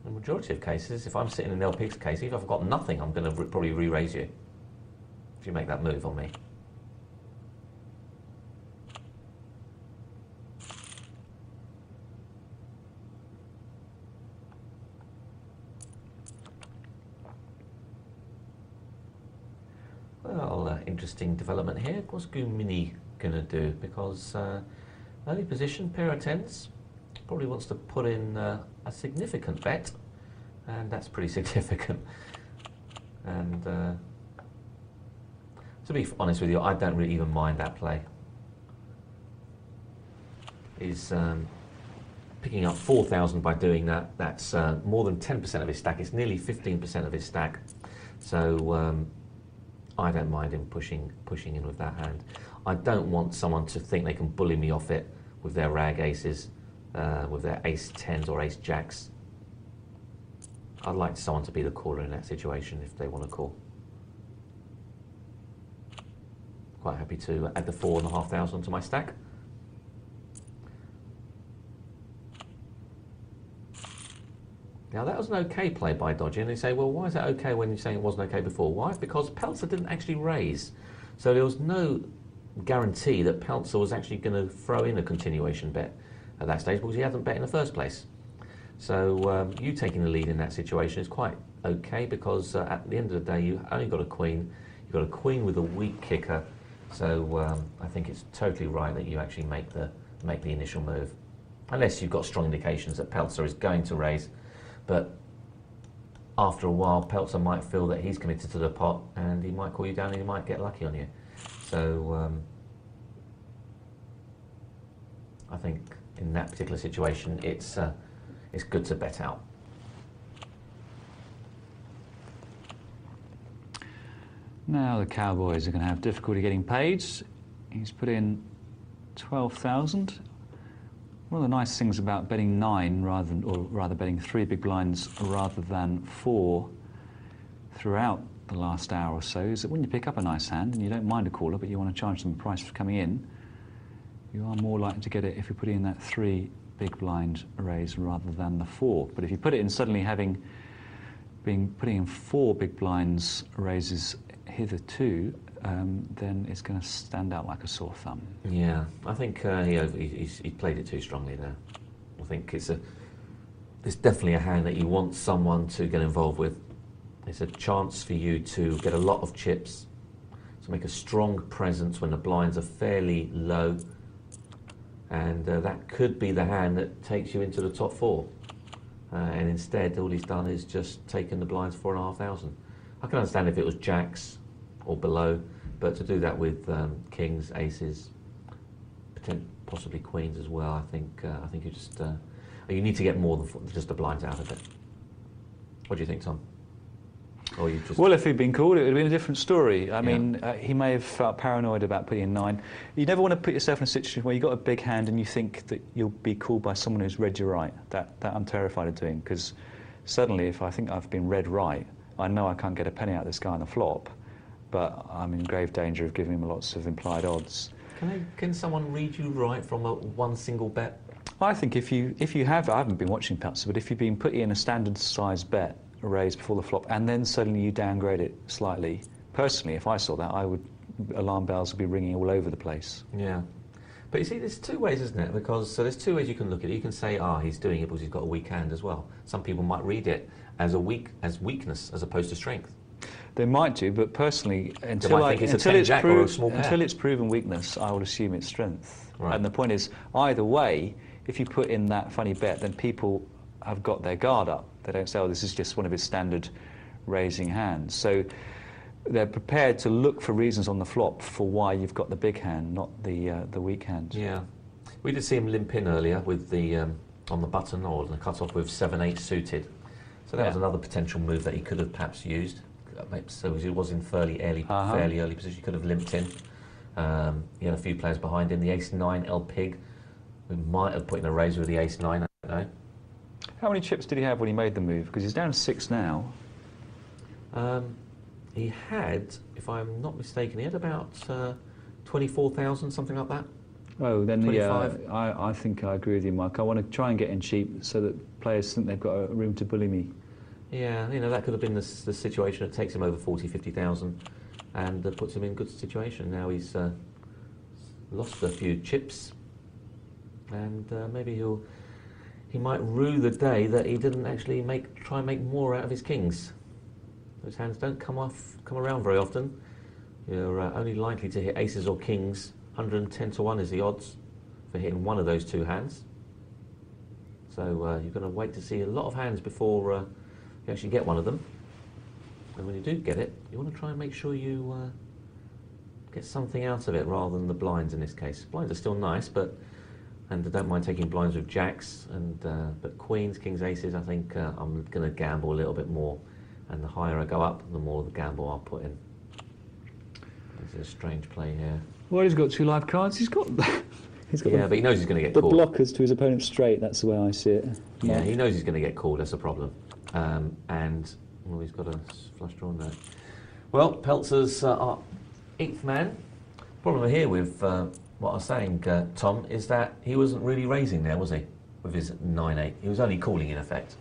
[SPEAKER 2] In the majority of cases, if I'm sitting in L Pig's case, if I've got nothing, I'm going to probably re-raise you if you make that move on me. Well, interesting development here. What's Gumini going to do? Because early position, pair of tens, probably wants to put in a significant bet, and that's pretty significant. And to be honest with you, I don't really even mind that play. He's picking up 4,000 by doing that. That's more than 10% of his stack. It's nearly 15% of his stack. So I don't mind him pushing in with that hand. I don't want someone to think they can bully me off it with their rag aces, with their ace tens or ace jacks. I'd like someone to be the caller in that situation if they want to call. Quite happy to add the 4,500 to my stack. Now that was an okay play by Dodgy, and they say, well, why is that okay when you're saying it wasn't okay before? Why? Because Peltzer didn't actually raise. So there was no guarantee that Peltzer was actually going to throw in a continuation bet at that stage because he hadn't bet in the first place. So you taking the lead in that situation is quite okay because at the end of the day, you only got a queen. You've got a queen with a weak kicker. So I think it's totally right that you actually make the initial move. Unless you've got strong indications that Peltzer is going to raise. But after a while, Peltzer might feel that he's committed to the pot and he might call you down and he might get lucky on you. So I think in that particular situation, it's good to bet out.
[SPEAKER 1] Now the Cowboys are going to have difficulty getting paid. He's put in 12,000. One of the nice things about betting 9 rather betting 3 big blinds rather than 4 throughout the last hour or so is that when you pick up a nice hand and you don't mind a caller but you want to charge them a price for coming in, you are more likely to get it if you're putting in that 3 big blind raise rather than the 4. But if you put it in suddenly putting in 4 big blinds raises hitherto, then it's going to stand out like a sore thumb.
[SPEAKER 2] Yeah, I think he played it too strongly there. I think it's definitely a hand that you want someone to get involved with. It's a chance for you to get a lot of chips, to make a strong presence when the blinds are fairly low, and that could be the hand that takes you into the top 4. And instead, all he's done is just taken the blinds 4,500. I can understand if it was jacks or below, but to do that with kings, aces, possibly queens as well, I think you just you need to get more than just the blinds out of it. What do you think, Tom? Or you just
[SPEAKER 1] Well, if he'd been called, it would have been a different story. I mean, he may have felt paranoid about putting in 9. You never want to put yourself in a situation where you've got a big hand and you think that you'll be called by someone who's read you right. That I'm terrified of doing, because suddenly, if I think I've been read right, I know I can't get a penny out of this guy on the flop, but I'm in grave danger of giving him lots of implied odds.
[SPEAKER 2] Can someone read you right from one single bet?
[SPEAKER 1] I think if you have, I haven't been watching Peltzer, but if you've been putting in a standard size bet, raise before the flop, and then suddenly you downgrade it slightly, personally, if I saw that, alarm bells would be ringing all over the place.
[SPEAKER 2] Yeah. But you see, there's 2 ways, isn't it? Because there's 2 ways you can look at it. You can say, he's doing it because he's got a weak hand as well. Some people might read it as weakness as opposed to strength.
[SPEAKER 1] They might do, but personally, until it's proven weakness, I would assume it's strength.
[SPEAKER 2] Right.
[SPEAKER 1] And the point is, either way, if you put in that funny bet, then people have got their guard up. They don't say, this is just one of his standard raising hands. So they're prepared to look for reasons on the flop for why you've got the big hand, not the weak hand.
[SPEAKER 2] Yeah. We did see him limp in earlier with the on the button or the cut-off with 7-8 suited. So that was another potential move that he could have perhaps used. So he was in fairly early position. He could have limped in. He had a few players behind him. The ace-9 El Pig. We might have put in a raise with the ace-9, I don't know.
[SPEAKER 1] How many chips did he have when he made the move? Because he's down to 6 now.
[SPEAKER 2] He had, if I'm not mistaken, he had about 24,000, something like that.
[SPEAKER 1] Oh, then I think I agree with you, Mike. I want to try and get in cheap so that players think they've got a room to bully me.
[SPEAKER 2] Yeah, that could have been the situation that takes him over 40, 50,000 and puts him in good situation. Now he's lost a few chips, and maybe he might rue the day that he didn't actually try and make more out of his kings. Those hands don't come around very often. You're only likely to hit aces or kings. 110 to 1 is the odds for hitting one of those 2 hands. So you're going to wait to see a lot of hands before you actually get one of them. And when you do get it, you want to try and make sure you get something out of it rather than the blinds in this case. Blinds are still nice, and I don't mind taking blinds with jacks, but queens, kings, aces, I think I'm going to gamble a little bit more. And the higher I go up, the more the gamble I'll put in. This is a strange play here.
[SPEAKER 1] Well, he's got 2 live cards. He's got
[SPEAKER 2] but he knows he's going to get called.
[SPEAKER 1] The blockers to his opponent's straight, that's the way I see it.
[SPEAKER 2] Yeah, he knows he's going to get called, that's the problem. He's got a flush draw there. Well, Peltzer's our 8th man. Problem here with what I was saying, Tom, is that he wasn't really raising there, was he? With his 9-8. He was only calling in effect.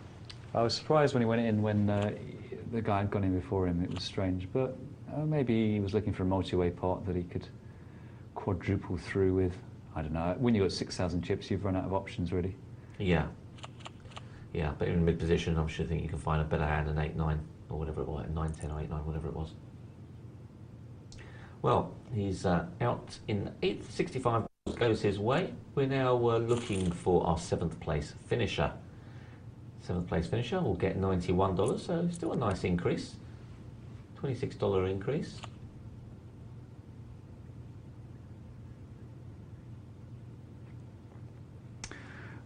[SPEAKER 2] I
[SPEAKER 1] was surprised when he went in when the guy had gone in before him. It was strange, but maybe he was looking for a multi-way pot that he could quadruple through with. I don't know. When you've got 6,000 chips, you've run out of options, really. Yeah, but in mid-position, I'm sure think you can find a better hand than 8-9 or whatever it was, 9-10 or 8-9, whatever it was. Well, he's out in 8th, 65 goes his way. We're now looking for our 7th place finisher. 7th place finisher will get $91, so still a nice increase. $26 increase.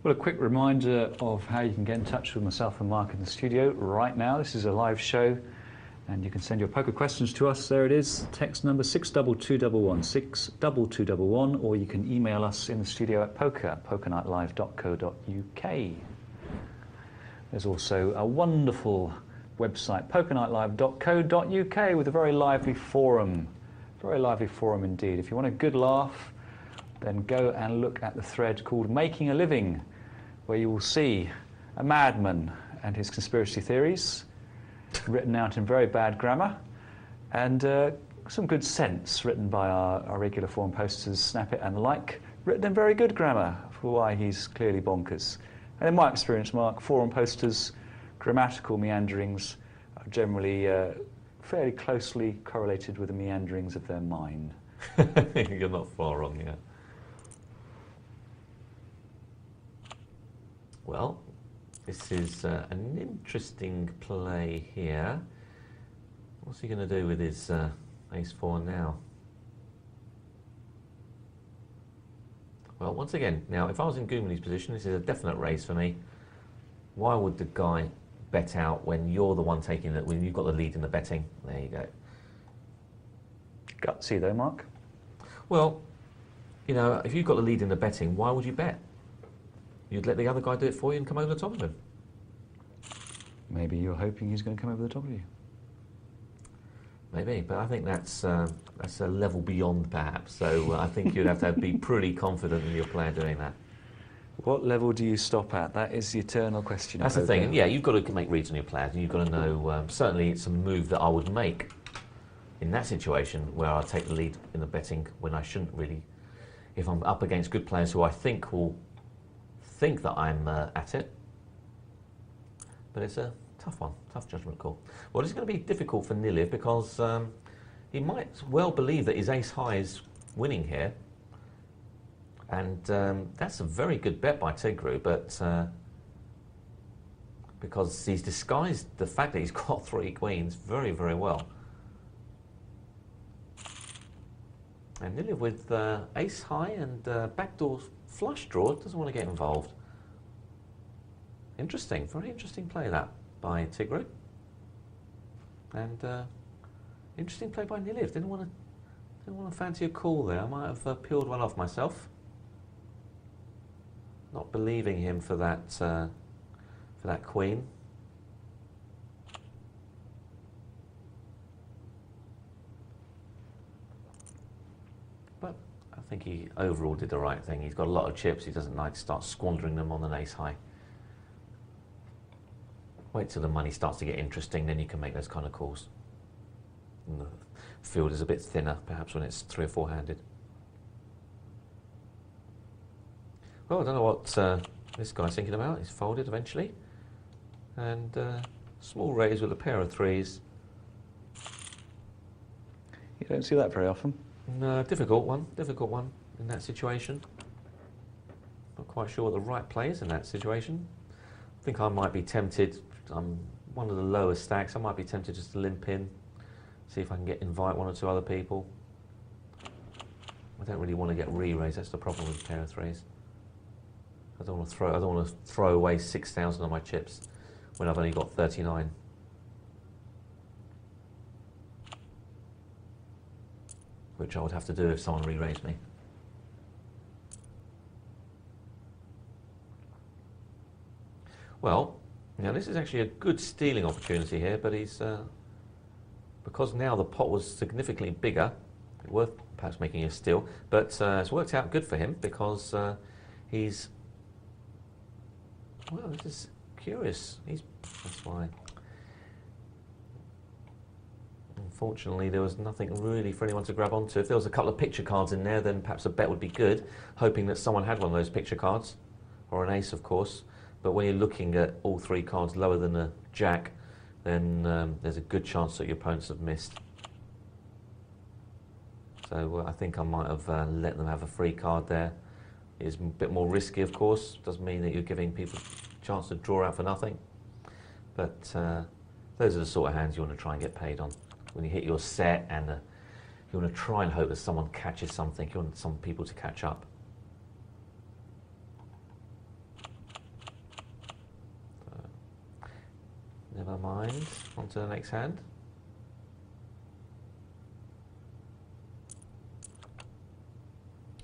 [SPEAKER 1] Well, a quick reminder of how you can get in touch with myself and Mark in the studio right now. This is a live show, and you can send your poker questions to us. There it is. Text number 62211, 62211, or you can email us in the studio at pokernightlive.co.uk. There's also a wonderful website, pokernightlive.co.uk, with a very lively forum. Very lively forum indeed. If you want a good laugh, then go and look at the thread called Making a Living, where you will see a madman and his conspiracy theories written out in very bad grammar, and some good sense written by our regular forum posters, Snap It and the like, written in very good grammar for why he's clearly bonkers. And in my experience, Mark, forum posters, grammatical meanderings are generally fairly closely correlated with the meanderings of their mind. You're not far wrong, yeah.
[SPEAKER 2] Well, this is an interesting play here. What's he going to do with his ace-4 now? Well, once again, now if I was in Goomley's position, this is a definite raise for me. Why would the guy bet out when you're the one taking it, when you've got the lead in the betting? There you go.
[SPEAKER 1] Gutsy though, Mark.
[SPEAKER 2] Well, you know, if you've got the lead in the betting, why would you bet? You'd let the other guy do it for you and come over the top of him.
[SPEAKER 1] Maybe you're hoping he's going to come over the top of you.
[SPEAKER 2] Maybe, but I think that's a level beyond, perhaps. So I think you'd have to be pretty confident in your player doing that.
[SPEAKER 1] What level do you stop at? That is the eternal question.
[SPEAKER 2] That's the thing. Yeah, you've got to make reads on your players, and you've got to know. Certainly, it's a move that I would make in that situation where I take the lead in the betting when I shouldn't really. If I'm up against good players who I think will think that I'm at it, but it's a tough one, tough judgment call. Well, it's going to be difficult for Niliv because he might well believe that his ace-high is winning here. And that's a very good bet by Tigru, but because he's disguised the fact that he's got 3 queens very, very well. And Niliv with ace-high and backdoor flush draw doesn't want to get involved. Interesting, very interesting play that by Tigru. And interesting play by Niliv. Didn't want to fancy a call there. I might have peeled one off myself. Not believing him for that queen. But I think he overall did the right thing. He's got a lot of chips. He doesn't like to start squandering them on an ace-high. Wait till the money starts to get interesting, then you can make those kind of calls. And the field is a bit thinner, perhaps when it's 3 or 4-handed. Well, I don't know what this guy's thinking about. He's folded eventually. And small raise with a pair of 3s.
[SPEAKER 1] You don't see that very often.
[SPEAKER 2] No, difficult one in that situation. Not quite sure what the right play is in that situation. I think I might be tempted. I'm one of the lower stacks. I might be tempted just to limp in, see if I can invite 1 or 2 other people. I don't really want to get re-raised. That's the problem with a pair of 3s. I don't want to throw away 6,000 on my chips when I've only got 39. Which I would have to do if someone re-raised me. Well, now this is actually a good stealing opportunity here, but he's because now the pot was significantly bigger, worth perhaps making a steal, but it's worked out good for him because he's, well, this is curious. That's why. Unfortunately, there was nothing really for anyone to grab onto. If there was a couple of picture cards in there, then perhaps a bet would be good, hoping that someone had one of those picture cards, or an ace, of course. But when you're looking at all 3 cards lower than a jack, then there's a good chance that your opponents have missed. So I think I might have let them have a free card there. It's a bit more risky, of course. Doesn't mean that you're giving people a chance to draw out for nothing. But those are the sort of hands you want to try and get paid on. When you hit your set and you want to try and hope that someone catches something. You want some people to catch up. Never mind, on to the next hand.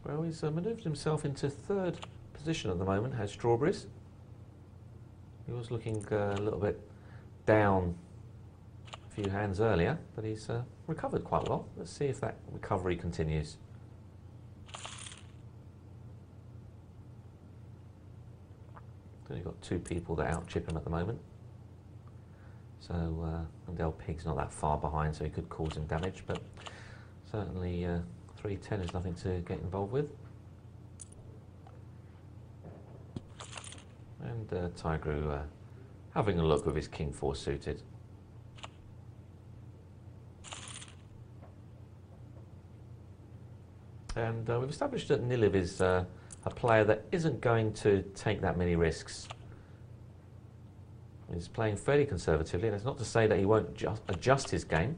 [SPEAKER 2] Well, he's manoeuvred himself into 3rd position at the moment, has strawberries. He was looking a little bit down a few hands earlier, but he's recovered quite well. Let's see if that recovery continues. Only got 2 people that out-chip him at the moment. So, and Del Pig's not that far behind, so he could cause him damage, but certainly 3-10 is nothing to get involved with. And Tigru having a look with his King 4 suited. And we've established that Niliv is a player that isn't going to take that many risks He's playing fairly conservatively. That's not to say that he won't adjust his game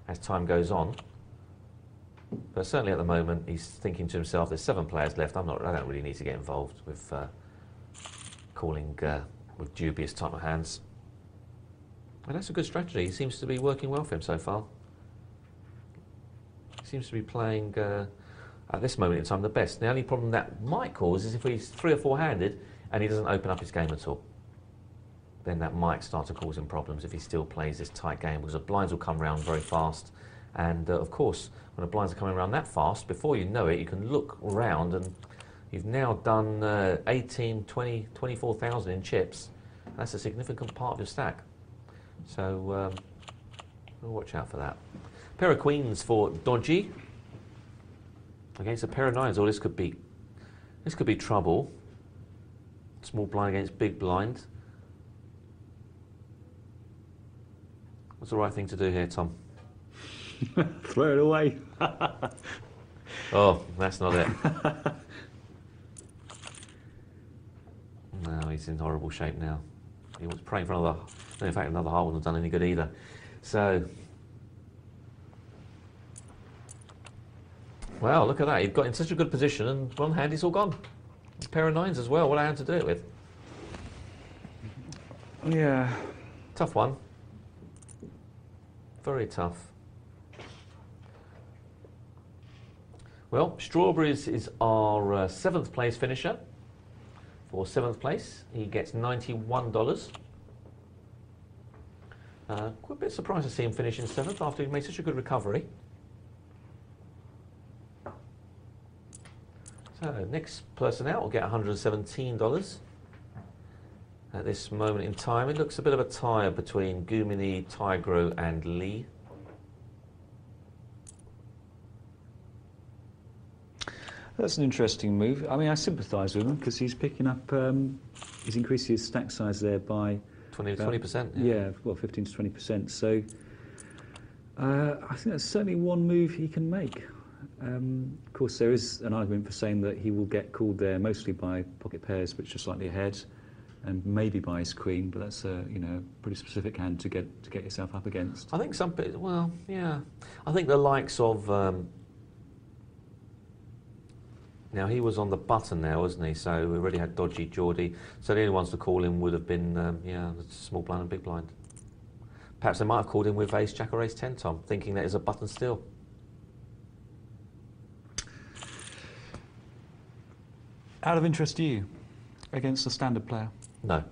[SPEAKER 2] as time goes on. But certainly at the moment, he's thinking to himself, there's 7 players left. I don't really need to get involved with calling with dubious type of hands. And that's a good strategy. He seems to be working well for him so far. He seems to be playing, at this moment in time, the best. The only problem that might cause is if he's 3 or 4-handed and he doesn't open up his game at all. Then that might start to cause him problems if he still plays this tight game, because the blinds will come round very fast. And of course, when the blinds are coming around that fast, before you know it, you can look around and you've now done 18, 20, 24,000 in chips. That's a significant part of your stack. So we'll watch out for that. Pair of queens for Dodgy against a pair of nines. Or this could be trouble. Small blind against big blind. What's the right thing to do here, Tom?
[SPEAKER 1] Throw it away.
[SPEAKER 2] Oh, that's not it. No, he's in horrible shape now. He was praying for another. No, in fact, another heart wouldn't have done any good either. So, wow, look at that. He got in such a good position, and one hand he's all gone. A pair of nines as well. What a hand to do it with.
[SPEAKER 1] Yeah.
[SPEAKER 2] Tough one. Very tough. Well, Strawberries is our 7th place finisher. For 7th place, he gets $91. Quite a bit surprised to see him finish in 7th after he made such a good recovery. So, next person out will get $117. At this moment in time, it looks a bit of a tie between Gumini, Tigro and Lee.
[SPEAKER 1] That's an interesting move. I mean, I sympathise with him because he's picking up, he's increasing his stack size there by
[SPEAKER 2] 20%.
[SPEAKER 1] Yeah, well, 15 to 20%. So I think that's certainly one move he can make. Of course, there is an argument for saying that he will get called there mostly by pocket pairs, which are slightly ahead, and maybe by his queen. But that's a pretty specific hand to get yourself up against.
[SPEAKER 2] I think some people. Well, yeah. I think the likes of. Now, he was on the button now, wasn't he? So we already had Dodgy, Geordie. So the only ones to call him would have been, the small blind and big blind. Perhaps they might have called him with ace, jack or ace 10, Tom, thinking that is a button still.
[SPEAKER 1] Out of interest to you, against a standard player?
[SPEAKER 2] No.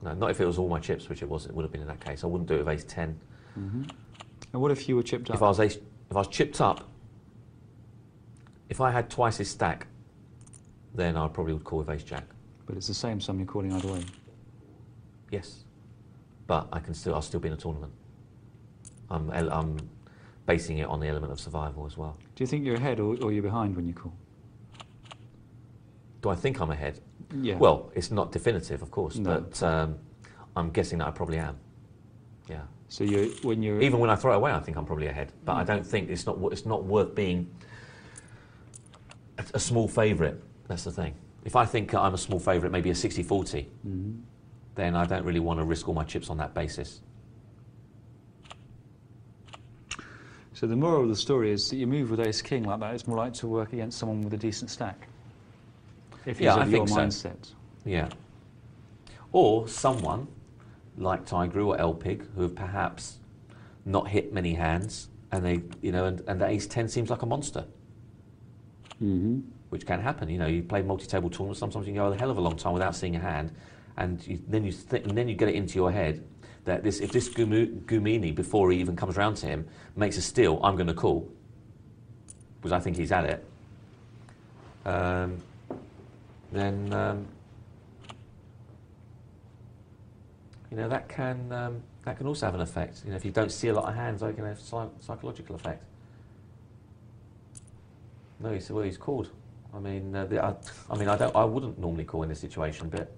[SPEAKER 2] No, not if it was all my chips, which it was. It would have been in that case. I wouldn't do it with ace 10.
[SPEAKER 1] Mm-hmm. And what if you were chipped up?
[SPEAKER 2] If I was chipped up, if I had twice his stack, then I probably would call with ace jack.
[SPEAKER 1] But it's the same sum you're calling either way.
[SPEAKER 2] Yes, but I'll still be in a tournament. I'm basing it on the element of survival as well.
[SPEAKER 1] Do you think you're ahead or you're behind when you call?
[SPEAKER 2] Do I think I'm ahead?
[SPEAKER 1] Yeah.
[SPEAKER 2] Well, it's not definitive, of course,
[SPEAKER 1] no.
[SPEAKER 2] but I'm guessing that I probably am. Yeah.
[SPEAKER 1] So even
[SPEAKER 2] when I throw it away, I think I'm probably ahead. But I don't think it's not worth being a small favourite. That's the thing. If I think I'm a small favourite, maybe a 60-40, then I don't really want to risk all my chips on that basis.
[SPEAKER 1] So the moral of the story is that you move with ace king like that, it's more likely to work against someone with a decent stack. If he's of your mindset.
[SPEAKER 2] Yeah. Or someone like Tigru or Elpig who have perhaps not hit many hands, and they, and the ace 10 seems like a monster.
[SPEAKER 1] Mm-hmm.
[SPEAKER 2] Which can happen. You play multi-table tournaments. Sometimes you can go a hell of a long time without seeing a hand, and then you get it into your head that if this Gumini, before he even comes round to him, makes a steal, I'm going to call, because I think he's at it. Then that can also have an effect. If you don't see a lot of hands, that can have psychological effect. No, he's called. I wouldn't normally call in this situation, but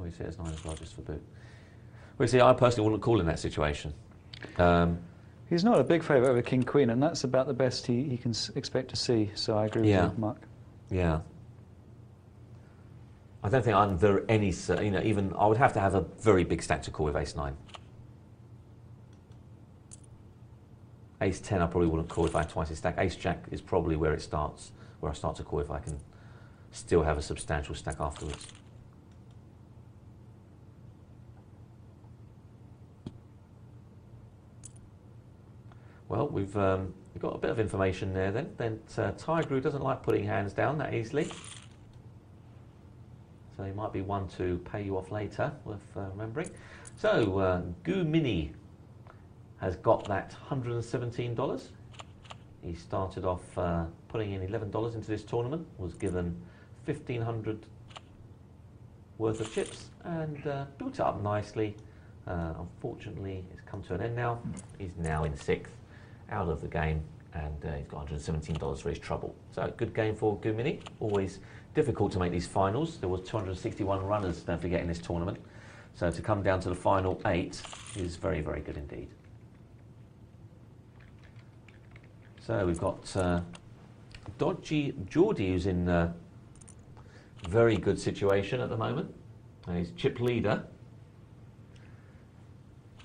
[SPEAKER 2] he's hit as 9 as well, just for boot. Well, see, I personally wouldn't call in that situation.
[SPEAKER 1] He's not a big favourite over King Queen, and that's about the best he can expect to see. So I agree with you, Mark.
[SPEAKER 2] Yeah. I don't think under any, even I would have to have a very big stack to call with ace-9. Ace-10 I probably wouldn't call if I had twice his stack. Ace-jack is probably where it starts, where I start to call if I can still have a substantial stack afterwards. Well, we've got a bit of information there then. Tiger doesn't like putting hands down that easily. So he might be one to pay you off later, worth remembering. So, Goo Mini has got that $117. He started off putting in $11 into this tournament, was given $1,500 worth of chips, and built it up nicely. Unfortunately, it's come to an end now. He's now in 6th, out of the game, and he's got $117 for his trouble. So, good game for Goo Mini. Always difficult to make these finals. There was 261 runners, don't forget, in this tournament. So to come down to the final 8 is very, very good indeed. So we've got Dodgy Geordie, who's in a very good situation at the moment. He's chip leader.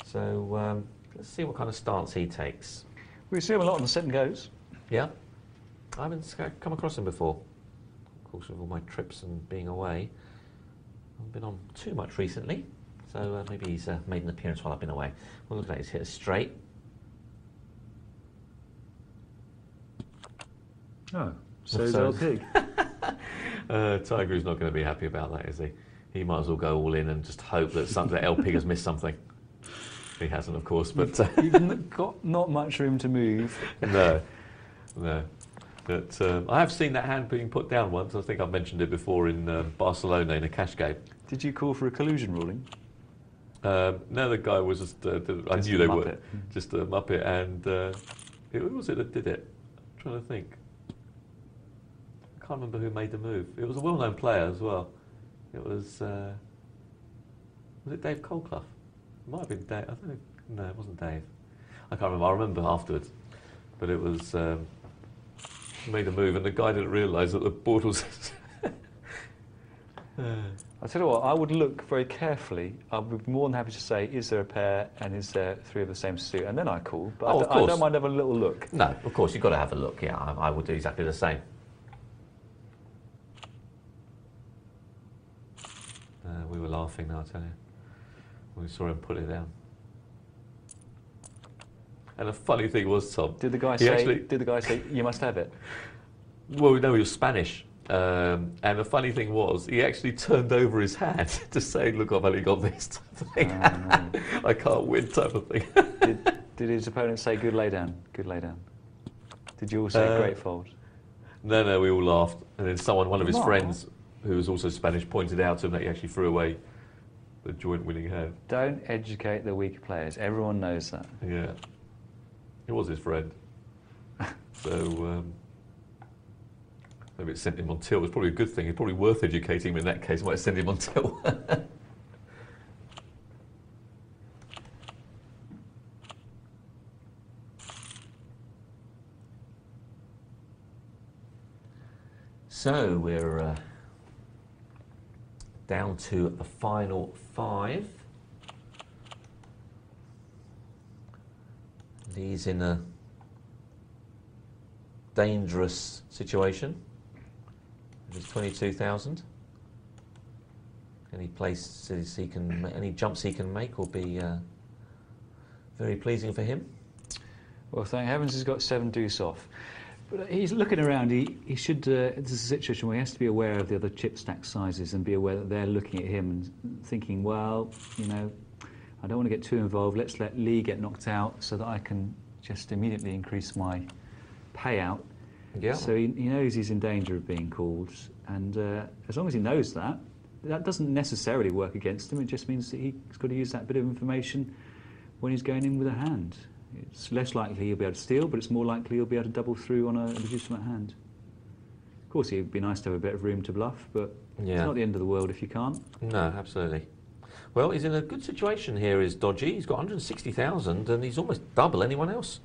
[SPEAKER 2] So let's see what kind of stance he takes.
[SPEAKER 1] We see him a lot on the sit and goes.
[SPEAKER 2] Yeah, I haven't come across him before. Of course, with all my trips and being away, I haven't been on too much recently. So maybe he's made an appearance while I've been away. Well, look at that, he's hit a straight.
[SPEAKER 1] Oh, so is old pig.
[SPEAKER 2] Tiger's not going to be happy about that, is he? He might as well go all in and just hope that that El Pig has missed something. He hasn't, of course, but
[SPEAKER 1] You've got not much room to move.
[SPEAKER 2] No. But I have seen that hand being put down once. I think I've mentioned it before in Barcelona in a cash game.
[SPEAKER 1] Did you call for a collusion ruling?
[SPEAKER 2] No, the guy was just I knew they were just a muppet, and who was it that did it? I'm trying to think. I can't remember who made the move. It was a well-known player as well. It was it Dave Colclough? It might have been Dave. I don't know. No, it wasn't Dave. I can't remember. I remember afterwards, but it was made a move, and the guy didn't realise that the board was.
[SPEAKER 1] I tell you what, I would look very carefully. I would be more than happy to say, is there a pair and is there 3 of the same suit? And then I call, but I don't mind having a little look.
[SPEAKER 2] No, of course, you've got to have a look. Yeah, I would do exactly the same. We were laughing now, I tell you. We saw him put it down. And the funny thing was, Tom...
[SPEAKER 1] Did the guy say, you must have it?
[SPEAKER 2] Well, no, he was Spanish. And the funny thing was, he actually turned over his hand to say, look, I've only got this type of thing. No. I can't win type of thing.
[SPEAKER 1] Did his opponent say, good lay down, good lay down? Did you all say, great fold?
[SPEAKER 2] No, we all laughed. And then one of his friends, who was also Spanish, pointed out to him that he actually threw away the joint winning hand.
[SPEAKER 1] Don't educate the weaker players. Everyone knows that.
[SPEAKER 2] Yeah. It was his friend. So... maybe it sent him on tilt. It's probably a good thing. It's probably worth educating him in that case. It might send him on tilt. So we're down to the final 5. He's in a dangerous situation. It's 22,000. Any places he can, any jumps he can make will be very pleasing for him.
[SPEAKER 1] Well, thank heavens he's got 7 deuce off. But he's looking around. He should. This is a situation where he has to be aware of the other chip stack sizes and be aware that they're looking at him and thinking, well, you know, I don't want to get too involved. Let's let Lee get knocked out so that I can just immediately increase my payout.
[SPEAKER 2] Yeah.
[SPEAKER 1] So he knows he's in danger of being called, and as long as he knows that, that doesn't necessarily work against him. It just means that he's got to use that bit of information when he's going in with a hand. It's less likely he'll be able to steal, but it's more likely he'll be able to double through on a reduced amount hand. Of course, it'd be nice to have a bit of room to bluff, but it's not the end of the world if you can't. No,
[SPEAKER 2] absolutely. Well, he's in a good situation here, is Dodgy. He's got 160,000, and he's almost double anyone else.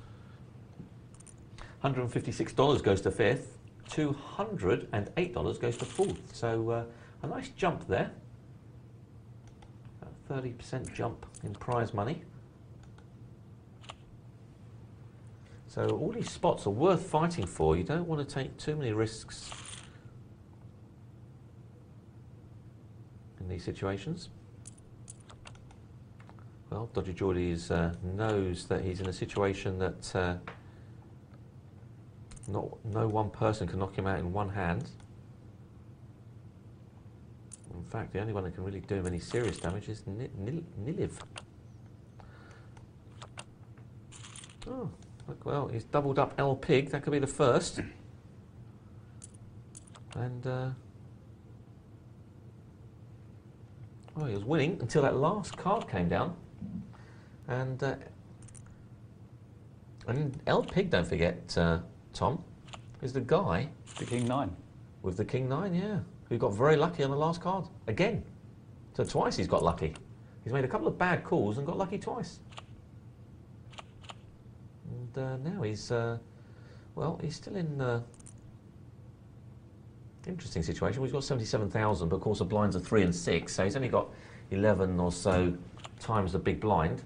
[SPEAKER 2] $156 goes to 5th, $208 goes to 4th. So a nice jump there. A 30% jump in prize money. So all these spots are worth fighting for. You don't want to take too many risks in these situations. Well, Dodgy Geordie knows that he's in a situation that no one person can knock him out in one hand. In fact, the only one that can really do him any serious damage is Niliv. Oh, look, well, he's doubled up L Pig. That could be the first. And well, he was winning until that last card came down. And L Pig, don't forget, Tom, is the guy...
[SPEAKER 1] The King 9.
[SPEAKER 2] With the King 9, yeah. Who got very lucky on the last card. Again. So twice he's got lucky. He's made a couple of bad calls and got lucky twice. And now he's... well, he's still in... interesting situation. Well, he's got 77,000, but of course the blinds are 3 and 6, so he's only got 11 or so times the big blind.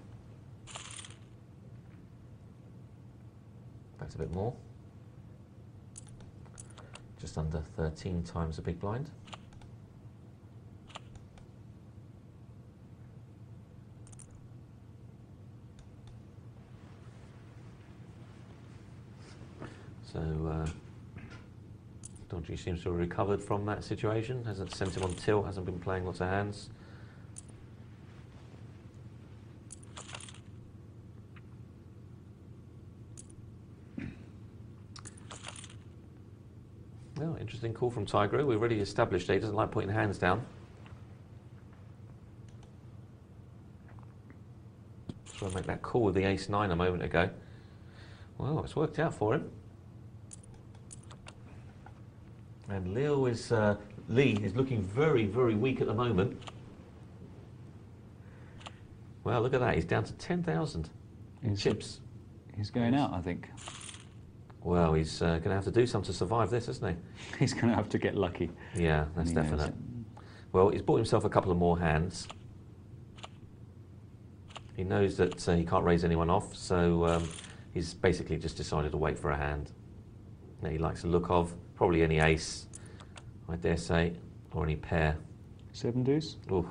[SPEAKER 2] That's a bit more. Just under 13 times the big blind. So Dodgy seems to have recovered from that situation, hasn't sent him on tilt, hasn't been playing lots of hands. Well, interesting call from Tigro. We've already established that he doesn't like putting hands down. So I make that call with the ace-9 a moment ago. Well, it's worked out for him. And Lee is looking very, very weak at the moment. Well, look at that. He's down to 10,000 in chips.
[SPEAKER 1] He's going out, I think.
[SPEAKER 2] Well, he's going to have to do something to survive this, isn't he?
[SPEAKER 1] He's going to have to get lucky.
[SPEAKER 2] Yeah, that's definite. Well, he's bought himself a couple of more hands. He knows that he can't raise anyone off, so he's basically just decided to wait for a hand that he likes the look of. Probably any ace, I dare say, or any pair.
[SPEAKER 1] 7 deuce?
[SPEAKER 2] Ooh.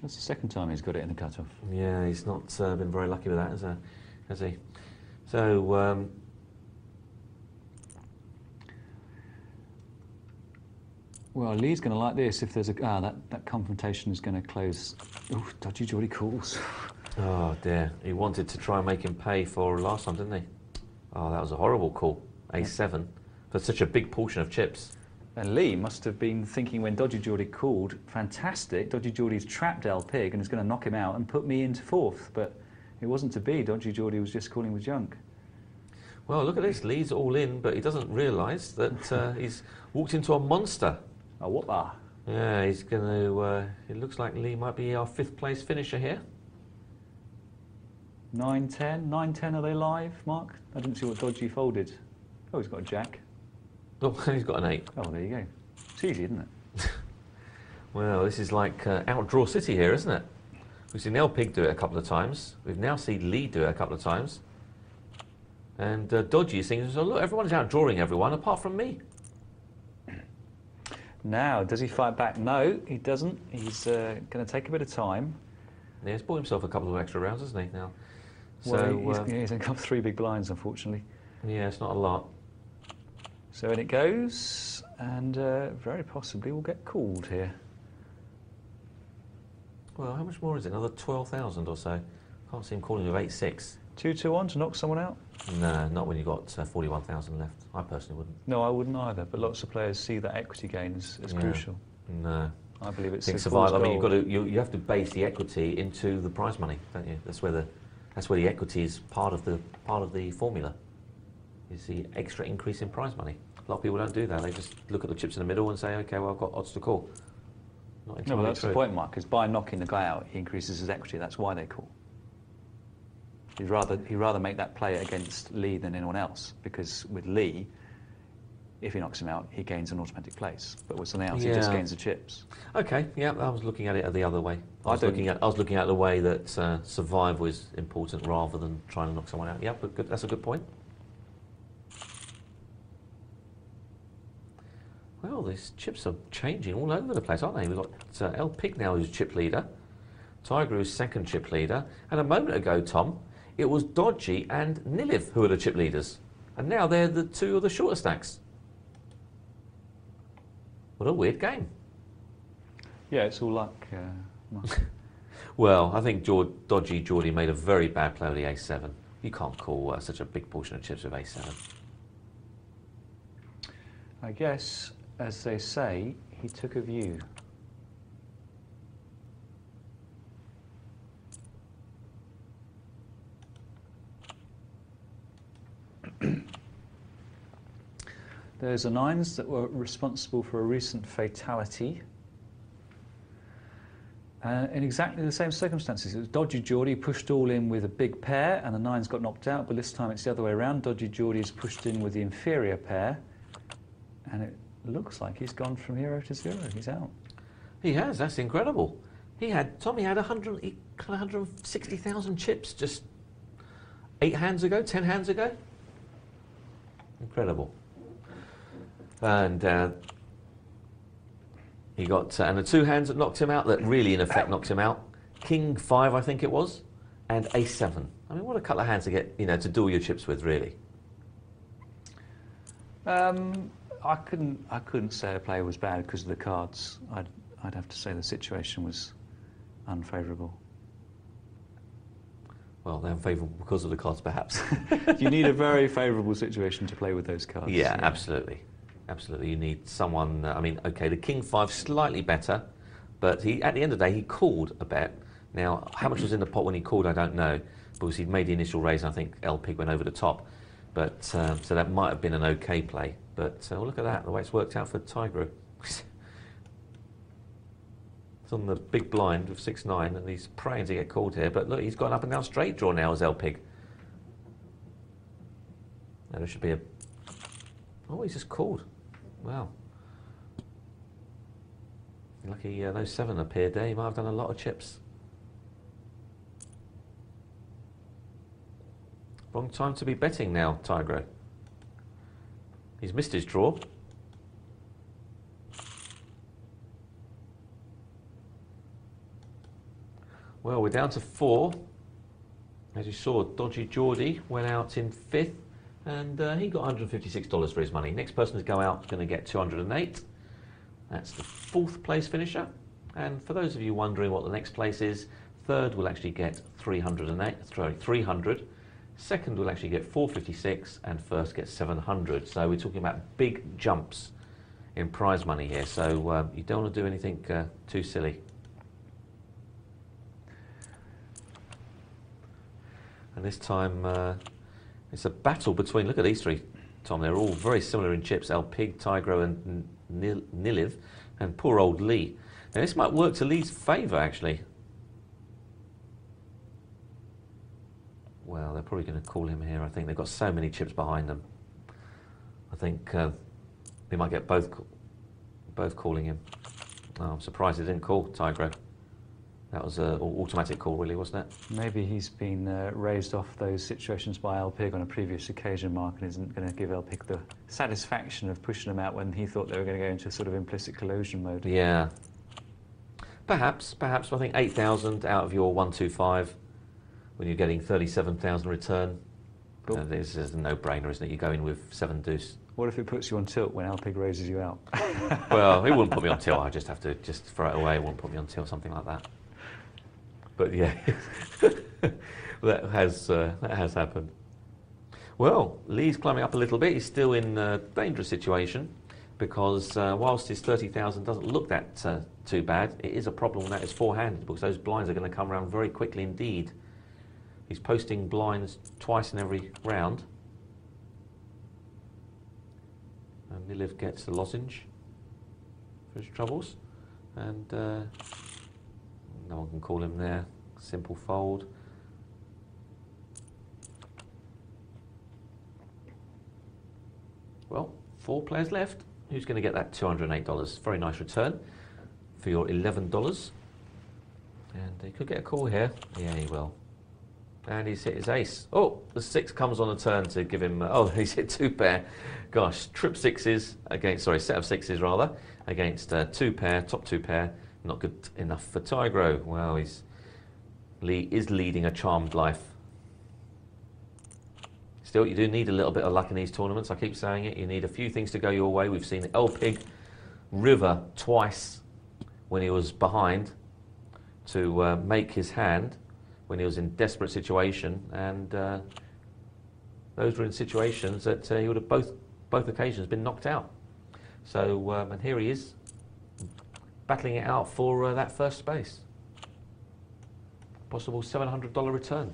[SPEAKER 1] That's the second time he's got it in the cutoff.
[SPEAKER 2] Yeah, he's not been very lucky with that, has he? So,
[SPEAKER 1] well, Lee's going to like this if there's a... that confrontation is going to close... Oh, Dodgy Geordie calls.
[SPEAKER 2] Oh, dear. He wanted to try and make him pay for last time, didn't he? Oh, that was a horrible call. A7 for such a big portion of chips.
[SPEAKER 1] And Lee must have been thinking when Dodgy Geordie called, fantastic, Dodgy Geordie's trapped L Pig and is going to knock him out and put me into 4th. But it wasn't to be. Dodgy Geordie was just calling with junk.
[SPEAKER 2] Well, look at this. Lee's all in, but he doesn't realise that he's walked into a monster.
[SPEAKER 1] A whopper.
[SPEAKER 2] Yeah, he's going to... it looks like Lee might be our 5th place finisher here.
[SPEAKER 1] 9-10. 9-10, are they live, Mark? I didn't see what Dodgy folded. Oh, he's got a jack.
[SPEAKER 2] Oh, he's got an 8.
[SPEAKER 1] Oh, there you go. It's easy, isn't it?
[SPEAKER 2] Well, this is like Outdraw City here, isn't it? We've seen L Pig do it a couple of times. We've now seen Lee do it a couple of times. And Dodgy is thinking, so look, everyone's outdrawing everyone apart from me.
[SPEAKER 1] Now, does he fight back? No, he doesn't. He's going to take a bit of time.
[SPEAKER 2] Yeah, he's bought himself a couple of extra rounds, hasn't he, now?
[SPEAKER 1] Well,
[SPEAKER 2] So,
[SPEAKER 1] he's got 3 big blinds, unfortunately.
[SPEAKER 2] yeah, it's not a lot.
[SPEAKER 1] So in it goes, and very possibly we'll get called here.
[SPEAKER 2] Well, how much more is it? Another 12,000 or so. Can't see him calling with 8-6.
[SPEAKER 1] 2-2-1 to knock someone out?
[SPEAKER 2] No, not when you've got 41,000 left. I personally wouldn't.
[SPEAKER 1] No, I wouldn't either, but lots of players see that equity gain as crucial.
[SPEAKER 2] No.
[SPEAKER 1] I believe it's
[SPEAKER 2] survival. I mean, you have to base the equity into the prize money, don't you? That's where the equity is part of the formula. Is the extra increase in prize money. A lot of people don't do that. They just look at the chips in the middle and say, okay, well, I've got odds to call. Not entirely
[SPEAKER 1] no, but that's
[SPEAKER 2] true.
[SPEAKER 1] the point, Mark, because by knocking the guy out, he increases his equity. That's why they call. He'd rather make that play against Lee than anyone else, because with Lee, if he knocks him out, he gains an automatic place. But with something else, he just gains the chips.
[SPEAKER 2] Okay, yeah, I was looking at it the other way. I was looking at the way that survive was important rather than trying to knock someone out. Yeah, but good, that's a good point. Well, these chips are changing all over the place, aren't they? We've got El Pig now who's chip leader, Tiger who's second chip leader, and a moment ago, Tom, it was Dodgy and Niliv who are the chip leaders, and now they're the two of the shorter stacks. What a weird game.
[SPEAKER 1] Yeah, it's all luck.
[SPEAKER 2] Well, I think Dodgy Geordie made a very bad play with the A7. You can't call such a big portion of chips with A7.
[SPEAKER 1] I guess, as they say, he took a view. Those are nines that were responsible for a recent fatality. In exactly the same circumstances. It was Dodgy Geordie pushed all in with a big pair and the nines got knocked out, but this time it's the other way around. Dodgy Geordie's pushed in with the inferior pair and it looks like he's gone from 0 to 0. He's out. He
[SPEAKER 2] has, that's incredible. Tommy had 160,000 chips just 8 hands ago, 10 hands ago. Incredible. And he got and the 2 hands that knocked him out, that really in effect knocked him out. King 5, I think it was, and A7. I mean, what a couple of hands to get, to duel your chips with, really.
[SPEAKER 1] I couldn't say a player was bad because of the cards. I'd have to say the situation was unfavourable.
[SPEAKER 2] Well, they're unfavourable because of the cards, perhaps.
[SPEAKER 1] You need a very favourable situation to play with those cards.
[SPEAKER 2] Yeah, absolutely. Absolutely. You need someone, okay, the King 5 slightly better, but at the end of the day, he called a bet. Now, how much was in the pot when he called, I don't know, because he'd made the initial raise, and I think El Pig went over the top. But, so that might have been an okay play. But look at that, the way it's worked out for Tiger. It's on the big blind with 6-9, and he's praying to get called here. But look, he's got an up and down straight draw now as El Pig. Now there should be a... Oh, he's just called. Wow. Lucky those 7 appeared there. He might have done a lot of chips. Wrong time to be betting now, Tiger. He's missed his draw. Well, we're down to 4. As you saw, Dodgy Geordie went out in 5th, and he got $156 for his money. Next person to go out is going to get 208. That's the 4th place finisher. And for those of you wondering what the next place is, 3rd will actually get 300. Second will actually get 456, and first gets 700. So we're talking about big jumps in prize money here. So you don't want to do anything too silly. And this time it's a battle between, look at these 3, Tom, they're all very similar in chips, El Pig, Tigro and Niliv, and poor old Lee. Now this might work to Lee's favour, actually. Well, they're probably going to call him here. I think they've got so many chips behind them. I think they might get both calling him. Oh, I'm surprised they didn't call Tigro. That was an automatic call, really, wasn't it?
[SPEAKER 1] Maybe he's been raised off those situations by El Pig on a previous occasion, Mark, and isn't going to give El Pig the satisfaction of pushing them out when he thought they were going to go into a sort of implicit collusion mode.
[SPEAKER 2] Yeah. Perhaps. I think 8,000 out of your 125. When you're getting 37,000 return, this is a no-brainer, isn't it? You go in with 7 deuce.
[SPEAKER 1] What if it puts you on tilt when El Pig raises you out?
[SPEAKER 2] Well, it wouldn't put me on tilt. I just have to throw it away. It wouldn't put me on tilt, something like that. But yeah, that has happened. Well, Lee's climbing up a little bit. He's still in a dangerous situation because whilst his 30,000 doesn't look that too bad, it is a problem that it's four-handed because those blinds are going to come around very quickly indeed. He's posting blinds twice in every round. And Niliv gets the lozenge for his troubles. And no one can call him there. Simple fold. Well, 4 players left. Who's going to get that $208? Very nice return for your $11. And he could get a call here. Yeah, he will. And he's hit his ace. Oh, the 6 comes on a turn to give him... oh, he's hit 2 pair. Gosh, trip 6s against... sorry, set of 6s rather, against 2 pair, top 2 pair. Not good enough for Tigro. Well, Lee is leading a charmed life. Still, you do need a little bit of luck in these tournaments. I keep saying it. You need a few things to go your way. We've seen L-Pig river twice when he was behind to make his hand when he was in desperate situation, and those were in situations that he would have both occasions been knocked out. So, and here he is battling it out for that first space. Possible $700 return.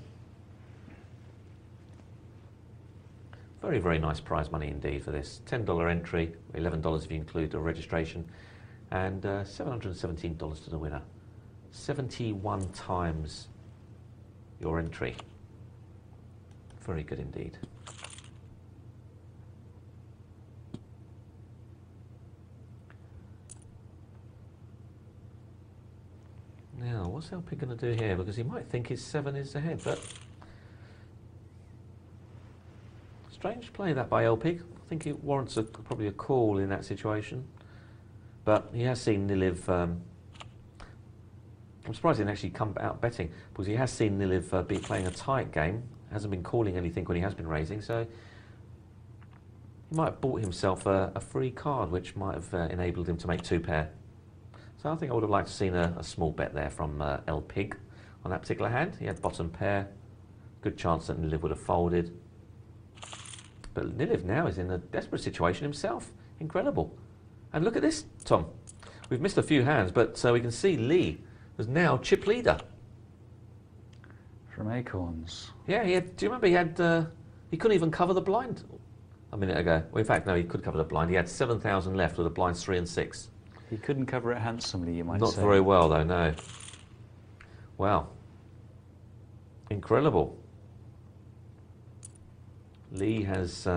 [SPEAKER 2] Very, very nice prize money indeed for this. $10 entry, $11 if you include the registration, and $717 to the winner. 71 times your entry. Very good indeed. Now, what's LP going to do here? Because he might think his 7 is ahead, but... strange play that by LP. I think it warrants probably a call in that situation. But he has seen Niliv... I'm surprised he didn't actually come out betting, because he has seen Niliv be playing a tight game, hasn't been calling anything when he has been raising, so he might have bought himself a free card, which might have enabled him to make 2 pair. So I think I would have liked to have seen a small bet there from El Pig on that particular hand. He had bottom pair, good chance that Niliv would have folded. But Niliv now is in a desperate situation himself. Incredible. And look at this, Tom. We've missed a few hands, but we can see Lee is now chip leader.
[SPEAKER 1] From Acorns.
[SPEAKER 2] Yeah, do you remember he couldn't even cover the blind a minute ago. Well, in fact, no, he could cover the blind. He had 7,000 left with the blinds 3 and 6.
[SPEAKER 1] He couldn't cover it handsomely, you might say.
[SPEAKER 2] Not very well, though, no. Wow. Incredible. Lee has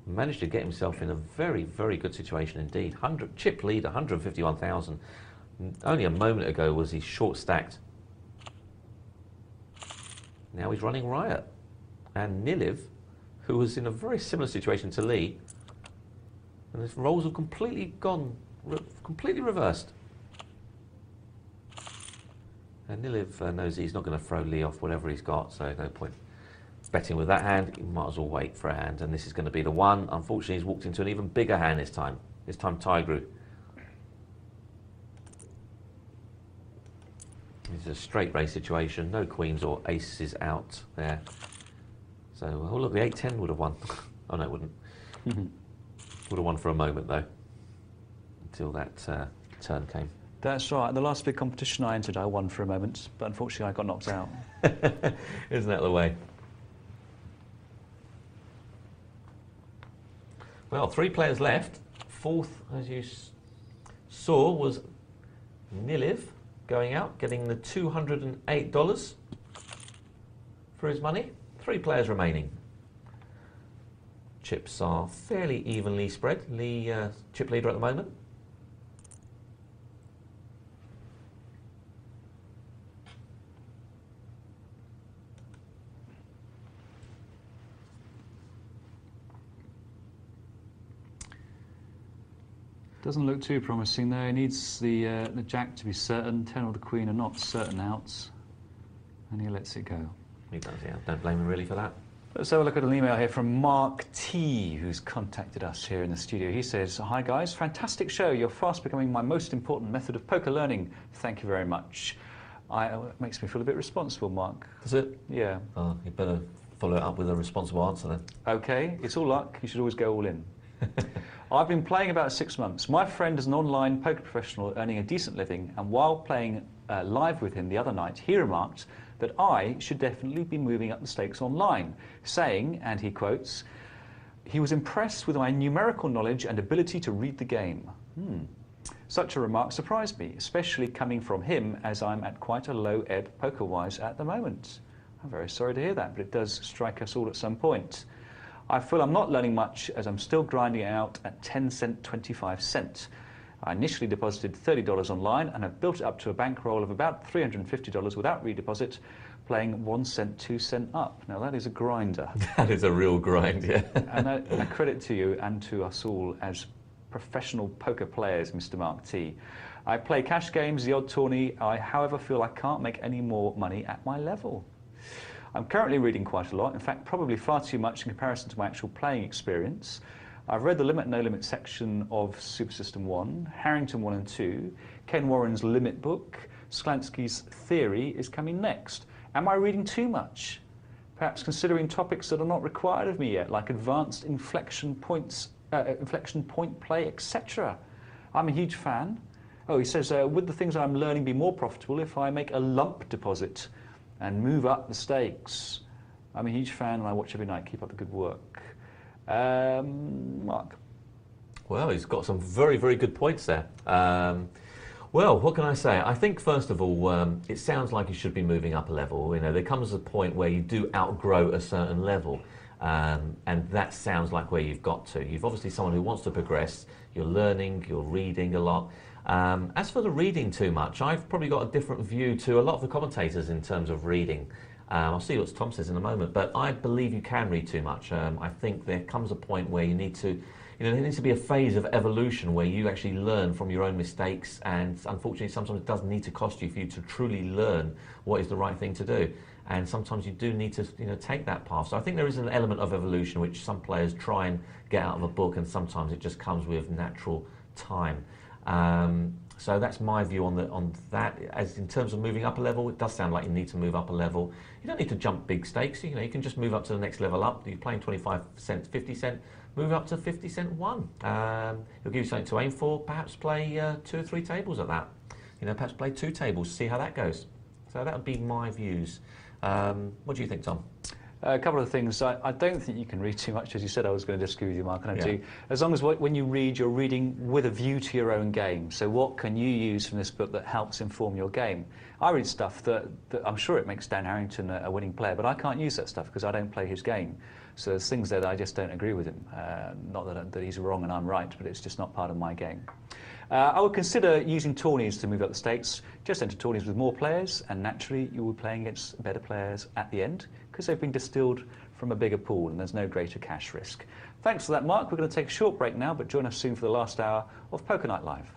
[SPEAKER 2] managed to get himself in a very, very good situation indeed. Chip leader, 151,000. Only a moment ago was he short stacked. Now he's running riot. And Niliv, who was in a very similar situation to Lee, and his roles have completely gone, completely reversed. And Niliv knows he's not going to throw Lee off whatever he's got, so no point betting with that hand. You might as well wait for a hand, and this is going to be the one. Unfortunately, he's walked into an even bigger hand this time. This time, Tigru. It's a straight race situation, no queens or aces out there. So, oh look, the 8-10 would have won. Oh no, it wouldn't. Would have won for a moment though, until that turn came.
[SPEAKER 1] That's right. The last big competition I entered, I won for a moment, but unfortunately I got knocked out.
[SPEAKER 2] Isn't that the way? Well, 3 players left. Fourth, as you saw, was Niliv going out, getting the $208 for his money. 3 players remaining. Chips are fairly evenly spread. Lee, chip leader at the moment.
[SPEAKER 1] Doesn't look too promising though. He needs the jack to be certain. 10 or the queen are not certain outs, and he lets it go.
[SPEAKER 2] He does, yeah. Don't blame him really for that.
[SPEAKER 1] Let's have a look at an email here from Mark T, who's contacted us here in the studio. He says, "Hi guys, fantastic show. You're fast becoming my most important method of poker learning. Thank you very much." It makes me feel a bit responsible, Mark.
[SPEAKER 2] Does it?
[SPEAKER 1] Yeah.
[SPEAKER 2] Oh, you better follow it up with a responsible answer then.
[SPEAKER 1] Okay, it's all luck. You should always go all in. I've been playing about 6 months. My friend is an online poker professional earning a decent living, and while playing live with him the other night, he remarked that I should definitely be moving up the stakes online, saying, and he quotes, he was impressed with my numerical knowledge and ability to read the game. Such a remark surprised me, especially coming from him, as I'm at quite a low ebb poker-wise at the moment. I'm very sorry to hear that, but it does strike us all at some point. I feel I'm not learning much as I'm still grinding it out at 10 cent 25 cent. I initially deposited $30 online and have built it up to a bankroll of about $350 without redeposit, playing 1 cent, 2 cent up. Now that is a grinder.
[SPEAKER 2] That is a real grind, yeah.
[SPEAKER 1] And I credit to you and to us all as professional poker players, Mr. Mark T. I play cash games, the odd tourney. I, however, feel I can't make any more money at my level. I'm currently reading quite a lot, in fact, probably far too much in comparison to my actual playing experience. I've read the Limit No Limit section of Super System 1, Harrington 1 and 2, Ken Warren's Limit book, Sklansky's Theory is coming next. Am I reading too much? Perhaps considering topics that are not required of me yet, like advanced inflection point play, etc. I'm a huge fan. Oh, he says, would the things I'm learning be more profitable if I make a lump deposit and move up the stakes? I'm a huge fan and I watch every night. Keep up the good work. Mark?
[SPEAKER 2] Well, he's got some very, very good points there. Well, what can I say? I think, first of all, it sounds like you should be moving up a level. You know, there comes a point where you do outgrow a certain level. And that sounds like where you've got to. You've obviously someone who wants to progress. You're learning, you're reading a lot. As for the reading too much, I've probably got a different view to a lot of the commentators in terms of reading. I'll see what Tom says in a moment, but I believe you can read too much. I think there comes a point where you need to, there needs to be a phase of evolution where you actually learn from your own mistakes, and unfortunately sometimes it does need to cost you for you to truly learn what is the right thing to do. And sometimes you do need to take that path. So I think there is an element of evolution which some players try and get out of a book, and sometimes it just comes with natural time. So that's my view on that. As in terms of moving up a level, it does sound like you need to move up a level. You don't need to jump big stakes. You can just move up to the next level up. You're playing 25 cents, 50 cent, move up to 50 cent one. It'll give you something to aim for. Perhaps play 2 or 3 tables at that. Perhaps play 2 tables, see how that goes. So that would be my views. What do you think, Tom?
[SPEAKER 1] A couple of things. I don't think you can read too much. As you said, I was going to disagree with you, Mark, and I do. As long as when you read, you're reading with a view to your own game. So what can you use from this book that helps inform your game? I read stuff that I'm sure it makes Dan Harrington a winning player, but I can't use that stuff because I don't play his game. So there's things there that I just don't agree with him. Not that he's wrong and I'm right, but it's just not part of my game. I would consider using tourneys to move up the stakes. Just enter tourneys with more players, and naturally you will be playing against better players at the end because they've been distilled from a bigger pool and there's no greater cash risk. Thanks for that, Mark. We're going to take a short break now, but join us soon for the last hour of Poker Night Live.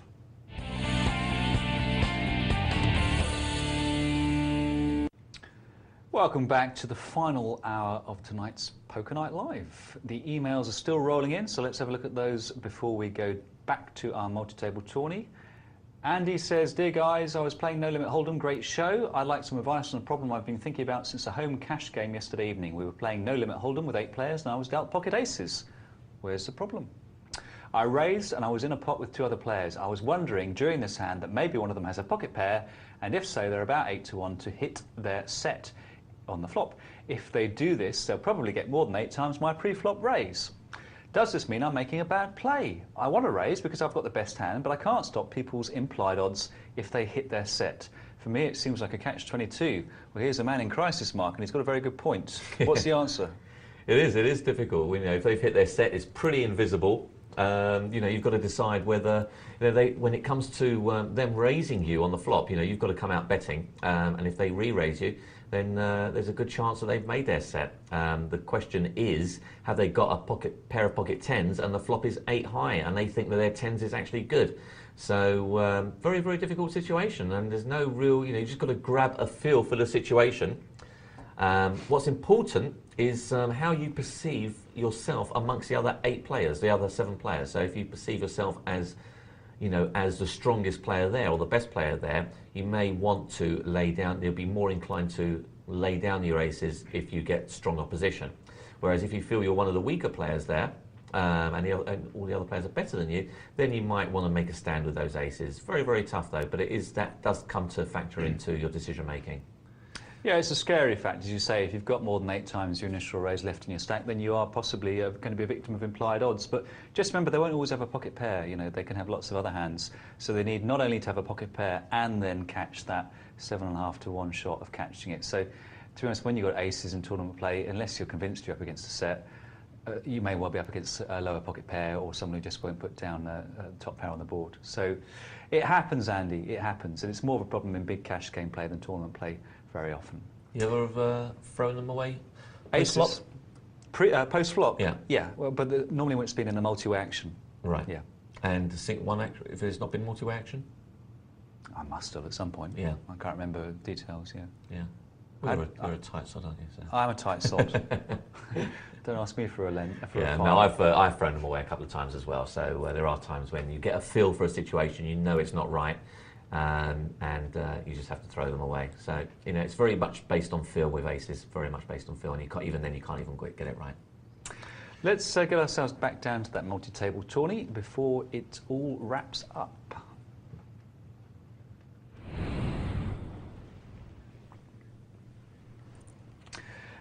[SPEAKER 1] Welcome back to the final hour of tonight's Poker Night Live. The emails are still rolling in, so let's have a look at those before we go back to our multi-table tourney. Andy says, dear guys, I was playing No Limit Hold'em, great show. I'd like some advice on a problem I've been thinking about since a home cash game yesterday evening. We were playing No Limit Hold'em with 8 players and I was dealt pocket aces. Where's the problem? I raised and I was in a pot with 2 other players. I was wondering during this hand that maybe one of them has a pocket pair, and if so, they're about 8 to 1 to hit their set on the flop. If they do this, they'll probably get more than 8 times my pre-flop raise. Does this mean I'm making a bad play? I want to raise because I've got the best hand, but I can't stop people's implied odds if they hit their set. For me, it seems like a catch-22. Well, here's a man in crisis, Mark, and he's got a very good point. What's the answer?
[SPEAKER 2] It is difficult. If they've hit their set, it's pretty invisible. You've got to decide whether, when it comes to them raising you on the flop, you've got to come out betting, and if they re-raise you, then there's a good chance that they've made their set. The question is, have they got a pair of pocket 10s and the flop is 8 high and they think that their 10s is actually good? So very, very difficult situation, and there's no real, you just got to grab a feel for the situation. What's important is how you perceive yourself amongst the other 8 players, the other 7 players. So if you perceive yourself as as the strongest player there or the best player there, you may want to lay down, you'll be more inclined to lay down your aces if you get strong opposition. Whereas if you feel you're one of the weaker players there, and all the other players are better than you, then you might want to make a stand with those aces. Very, very tough though, but that does come to factor into your decision making.
[SPEAKER 1] Yeah, it's a scary fact, as you say. If you've got more than 8 times your initial raise left in your stack, then you are possibly going to be a victim of implied odds. But just remember, they won't always have a pocket pair. They can have lots of other hands. So they need not only to have a pocket pair and then catch that 7.5 to 1 shot of catching it. So to be honest, when you've got aces in tournament play, unless you're convinced you're up against a set, you may well be up against a lower pocket pair or someone who just won't put down a top pair on the board. So it happens, Andy, it happens. And it's more of a problem in big cash game play than tournament play very often.
[SPEAKER 2] You ever have thrown them away?
[SPEAKER 1] Aces. Post flop?
[SPEAKER 2] Yeah.
[SPEAKER 1] Yeah, well, but normally when it's been in a multi-way action.
[SPEAKER 2] Right.
[SPEAKER 1] Yeah.
[SPEAKER 2] And one action, if there's not been multi-way action?
[SPEAKER 1] I must have at some point.
[SPEAKER 2] Yeah.
[SPEAKER 1] I can't remember details, yeah.
[SPEAKER 2] Yeah. Well, you're a tight sod, aren't you? So.
[SPEAKER 1] I'm a tight sod. Don't ask me for a
[SPEAKER 2] Yeah, no, I've thrown them away a couple of times as well. So there are times when you get a feel for a situation, you know it's not right, and you just have to throw them away. So it's very much based on feel with aces. Very much based on feel, and you can't even quite get it right.
[SPEAKER 1] Let's get ourselves back down to that multi-table tourney before it all wraps up.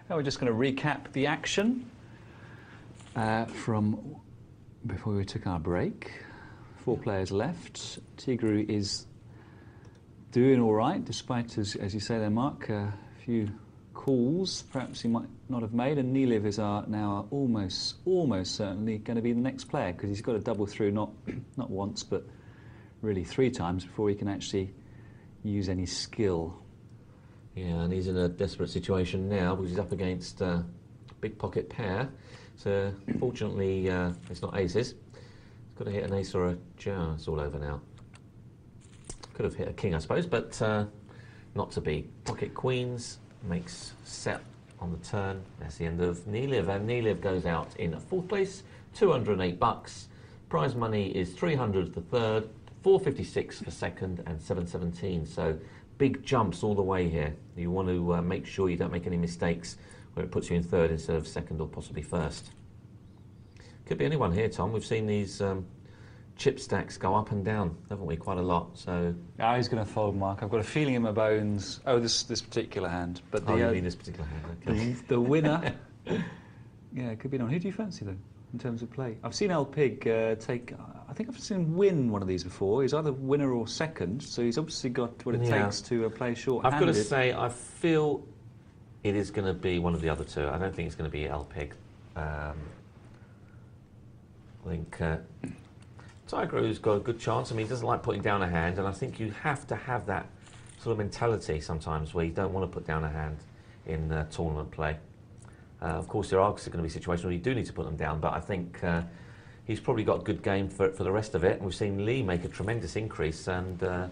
[SPEAKER 1] Now we're just going to recap the action from before we took our break. 4 players left. Tigru is doing all right, despite, as you say there, Mark, a few calls perhaps he might not have made, and Niliv is now almost certainly going to be the next player, because he's got to double through not once but really 3 times before he can actually use any skill.
[SPEAKER 2] Yeah, and he's in a desperate situation now because he's up against a big pocket pair. So fortunately, it's not aces. He's got to hit an ace or a jar. It's all over now. Could have hit a king, I suppose, but not to be. Pocket queens makes set on the turn. That's the end of Niliv, and Niliv goes out in 4th place, $208. Prize money is 300 for third, 456 for second, and 717. So big jumps all the way here. You want to make sure you don't make any mistakes where it puts you in third instead of second or possibly first. Could be anyone here, Tom. We've seen these chip stacks go up and down, haven't we, quite a lot? So
[SPEAKER 1] He's going to fold, Mark. I've got a feeling in my bones. Oh, this particular hand. But
[SPEAKER 2] you mean this particular hand? Okay.
[SPEAKER 1] The winner. Yeah, it could be on. Who do you fancy though, in terms of play? I've seen El Pig take. I think I've seen him win one of these before. He's either winner or second, so he's obviously got what it takes to play short-handed.
[SPEAKER 2] I've got to say, I feel it is going to be one of the other two. I don't think it's going to be El Pig. I think Tigru's got a good chance. I mean, he doesn't like putting down a hand, and I think you have to have that sort of mentality sometimes where you don't want to put down a hand in tournament play. Of course, there are going to be situations where you do need to put them down, but I think he's probably got good game for the rest of it. And we've seen Lee make a tremendous increase, and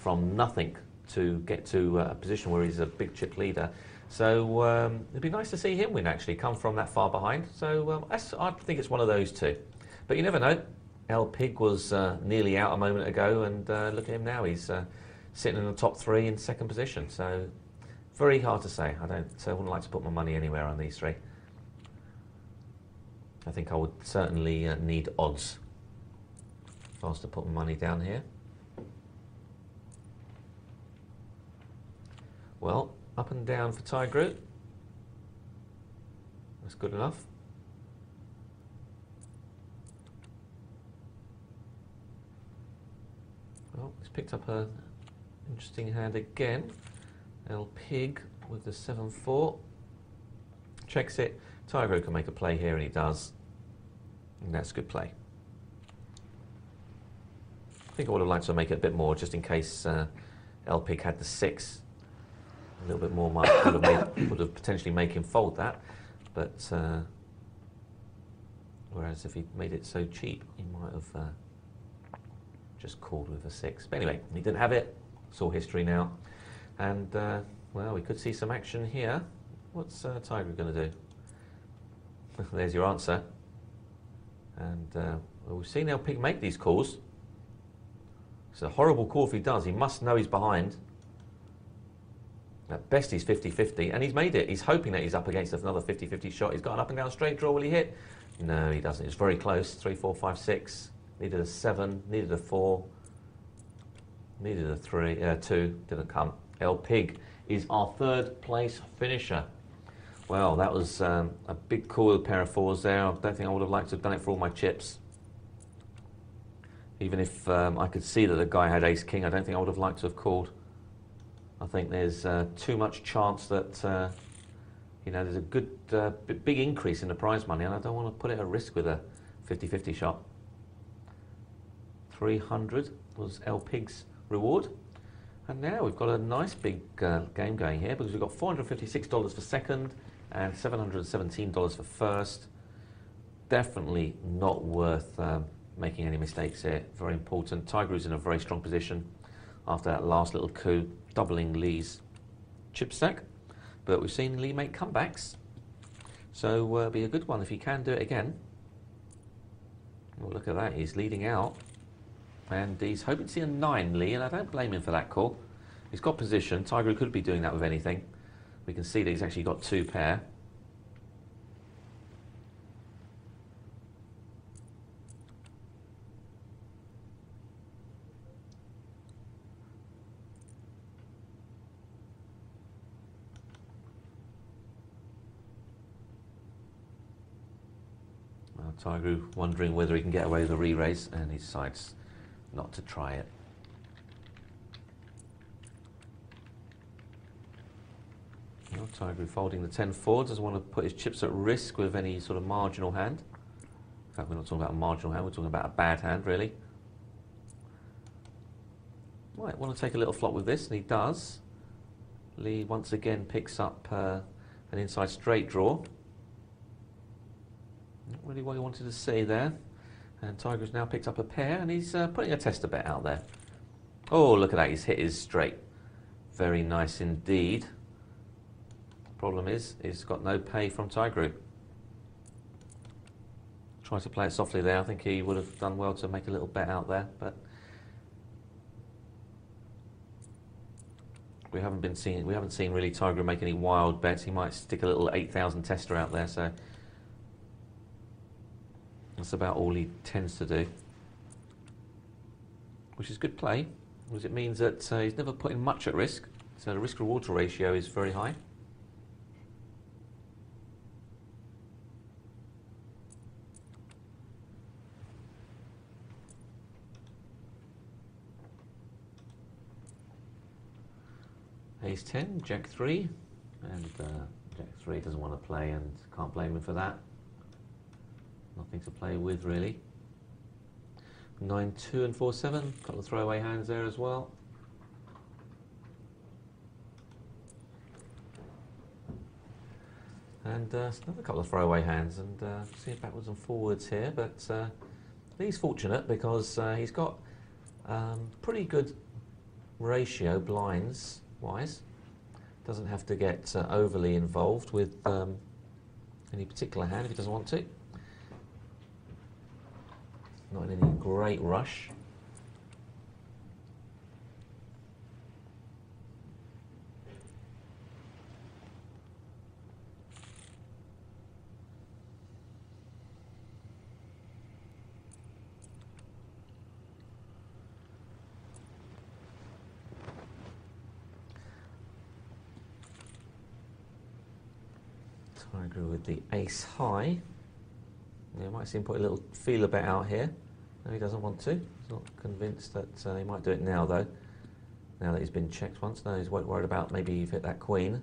[SPEAKER 2] from nothing to get to a position where he's a big chip leader. So it'd be nice to see him win, actually, come from that far behind. So I think it's one of those two. But you never know. El Pig was nearly out a moment ago, and look at him now. He's sitting in the top 3 in second position. So very hard to say. I wouldn't like to put my money anywhere on these 3. I think I would certainly need odds if I was to put my money down here. Well, up and down for Tigru. That's good enough. Well, he's picked up an interesting hand again. El Pig with the 7-4. Checks it. Tigru can make a play here, and he does. And that's good play. I think I would have liked to make it a bit more, just in case El Pig had the 6. A little bit more would have potentially made him fold that. But whereas if he made it so cheap, he might have just called with a 6. But anyway, he didn't have it. It's all history now. And, well, we could see some action here. What's Tigru going to do? There's your answer. And well, we've seen El Pig make these calls. It's a horrible call if he does. He must know he's behind. At best, he's 50-50, and he's made it. He's hoping that he's up against another 50-50 shot. He's got an up and down straight draw. Will he hit? No, he doesn't. It's very close. 3, 4, 5, 6. Needed a 7, needed a 4, needed a 2, didn't come. El Pig is our 3rd place finisher. Well, that was a big call with a pair of 4s there. I don't think I would have liked to have done it for all my chips. Even if I could see that the guy had ace-king, I don't think I would have liked to have called. I think there's too much chance that you know, there's a good, big increase in the prize money, and I don't want to put it at risk with a 50-50 shot. 300 was El Pig's reward. And now we've got a nice big game going here, because we've got $456 for second and $717 for first. Definitely not worth making any mistakes here. Very important. Tiger's in a very strong position after that last little coup, doubling Lee's chip stack. But we've seen Lee make comebacks, so it'll be a good one if he can do it again. Oh, look at that, he's leading out, and he's hoping to see a 9, Lee, and I don't blame him for that call. He's got position. Tiger could be doing that with anything. We can see that he's actually got 2 pair. Tiger wondering whether he can get away with a re-raise, and he decides not to try it. Well, Tiger folding the 10-4, doesn't want to put his chips at risk with any sort of marginal hand. In fact, we're not talking about a marginal hand, we're talking about a bad hand, really. Might want to take a little flop with this, and he does. Lee once again picks up an inside straight draw. Not really what he wanted to see there. And Tiger's now picked up a pair, and he's putting a tester bet out there. Oh, look at that, he's hit his straight. Very nice indeed. Problem is, he's got no pay from Tiger. Tries to play it softly there. I think he would have done well to make a little bet out there, but we haven't seen really Tiger make any wild bets. He might stick a little 8,000 tester out there, so that's about all he tends to do, which is good play, because it means that he's never putting much at risk, so the risk-reward ratio is very high. Ace 10, Jack 3, and Jack 3 doesn't want to play, and can't blame him for that. Nothing to play with, really. 9, 2 and 4, 7. Couple of throwaway hands there as well. And another couple of throwaway hands, and see it backwards and forwards here. But he's fortunate because he's got pretty good ratio blinds-wise. Doesn't have to get overly involved with any particular hand if he doesn't want to. Not in any great rush. Tiger with the ace high. Yeah, might see him put a little feeler bet out here. No, he doesn't want to. He's not convinced that he might do it now, though. Now that he's been checked once. No, he's worried about maybe you've hit that queen.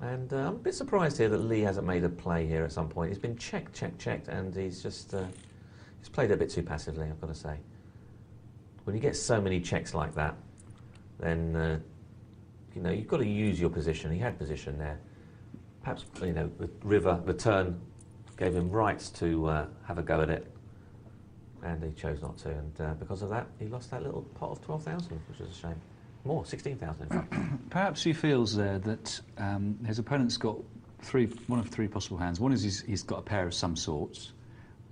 [SPEAKER 2] And I'm a bit surprised here that Lee hasn't made a play here at some point. He's been checked, and he's just he's played it a bit too passively, I've got to say. When you get so many checks like that, then you know, you've got to use your position. He had position there. Perhaps, you know, the turn gave him rights to have a go at it, and he chose not to, and because of that he lost that little pot of 12,000, which is a shame. More, 16,000 in fact.
[SPEAKER 1] Perhaps he feels there that his opponent's got one of three possible hands. One is he's got a pair of some sorts,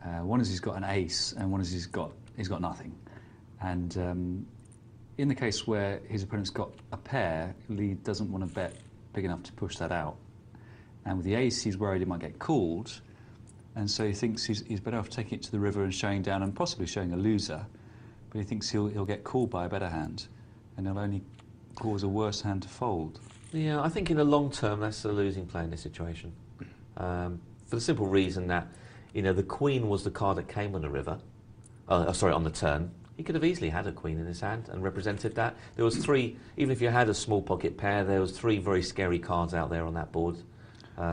[SPEAKER 1] one is he's got an ace, and one is he's got nothing. And in the case where his opponent's got a pair, Lee doesn't want to bet big enough to push that out. And with the ace, he's worried he might get called, and so he thinks he's better off taking it to the river and showing down, and possibly showing a loser. But he thinks he'll get called by a better hand, and he'll only cause a worse hand to fold.
[SPEAKER 2] Yeah, I think in the long term that's a losing play in this situation, for the simple reason that, you know, the queen was the card that came on the river. Sorry, on the turn. He could have easily had a queen in his hand and represented that. There was 3, even if you had a small pocket pair, there was 3 very scary cards out there on that board.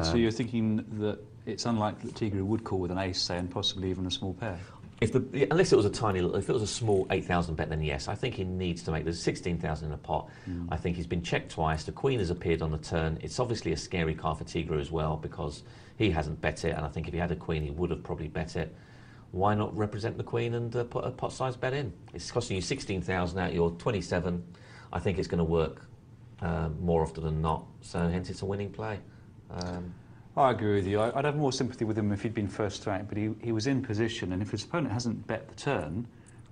[SPEAKER 1] So you're thinking that it's unlikely that Tigru would call with an ace, say, and possibly even a small pair?
[SPEAKER 2] Unless it was a tiny little, if it was a small 8,000 bet, then yes. I think he needs to make, there's 16,000 in a pot. I think he's been checked twice. The queen has appeared on the turn. It's obviously a scary card for Tigru as well because he hasn't bet it, and I think if he had a queen, he would have probably bet it. Why not represent the queen and put a pot-sized bet in? It's costing you 16,000 out your 27. I think it's going to work more often than not, so hence it's a winning play.
[SPEAKER 1] I agree with you. I'd have more sympathy with him if he'd been first to act, but he was in position, and if his opponent hasn't bet the turn,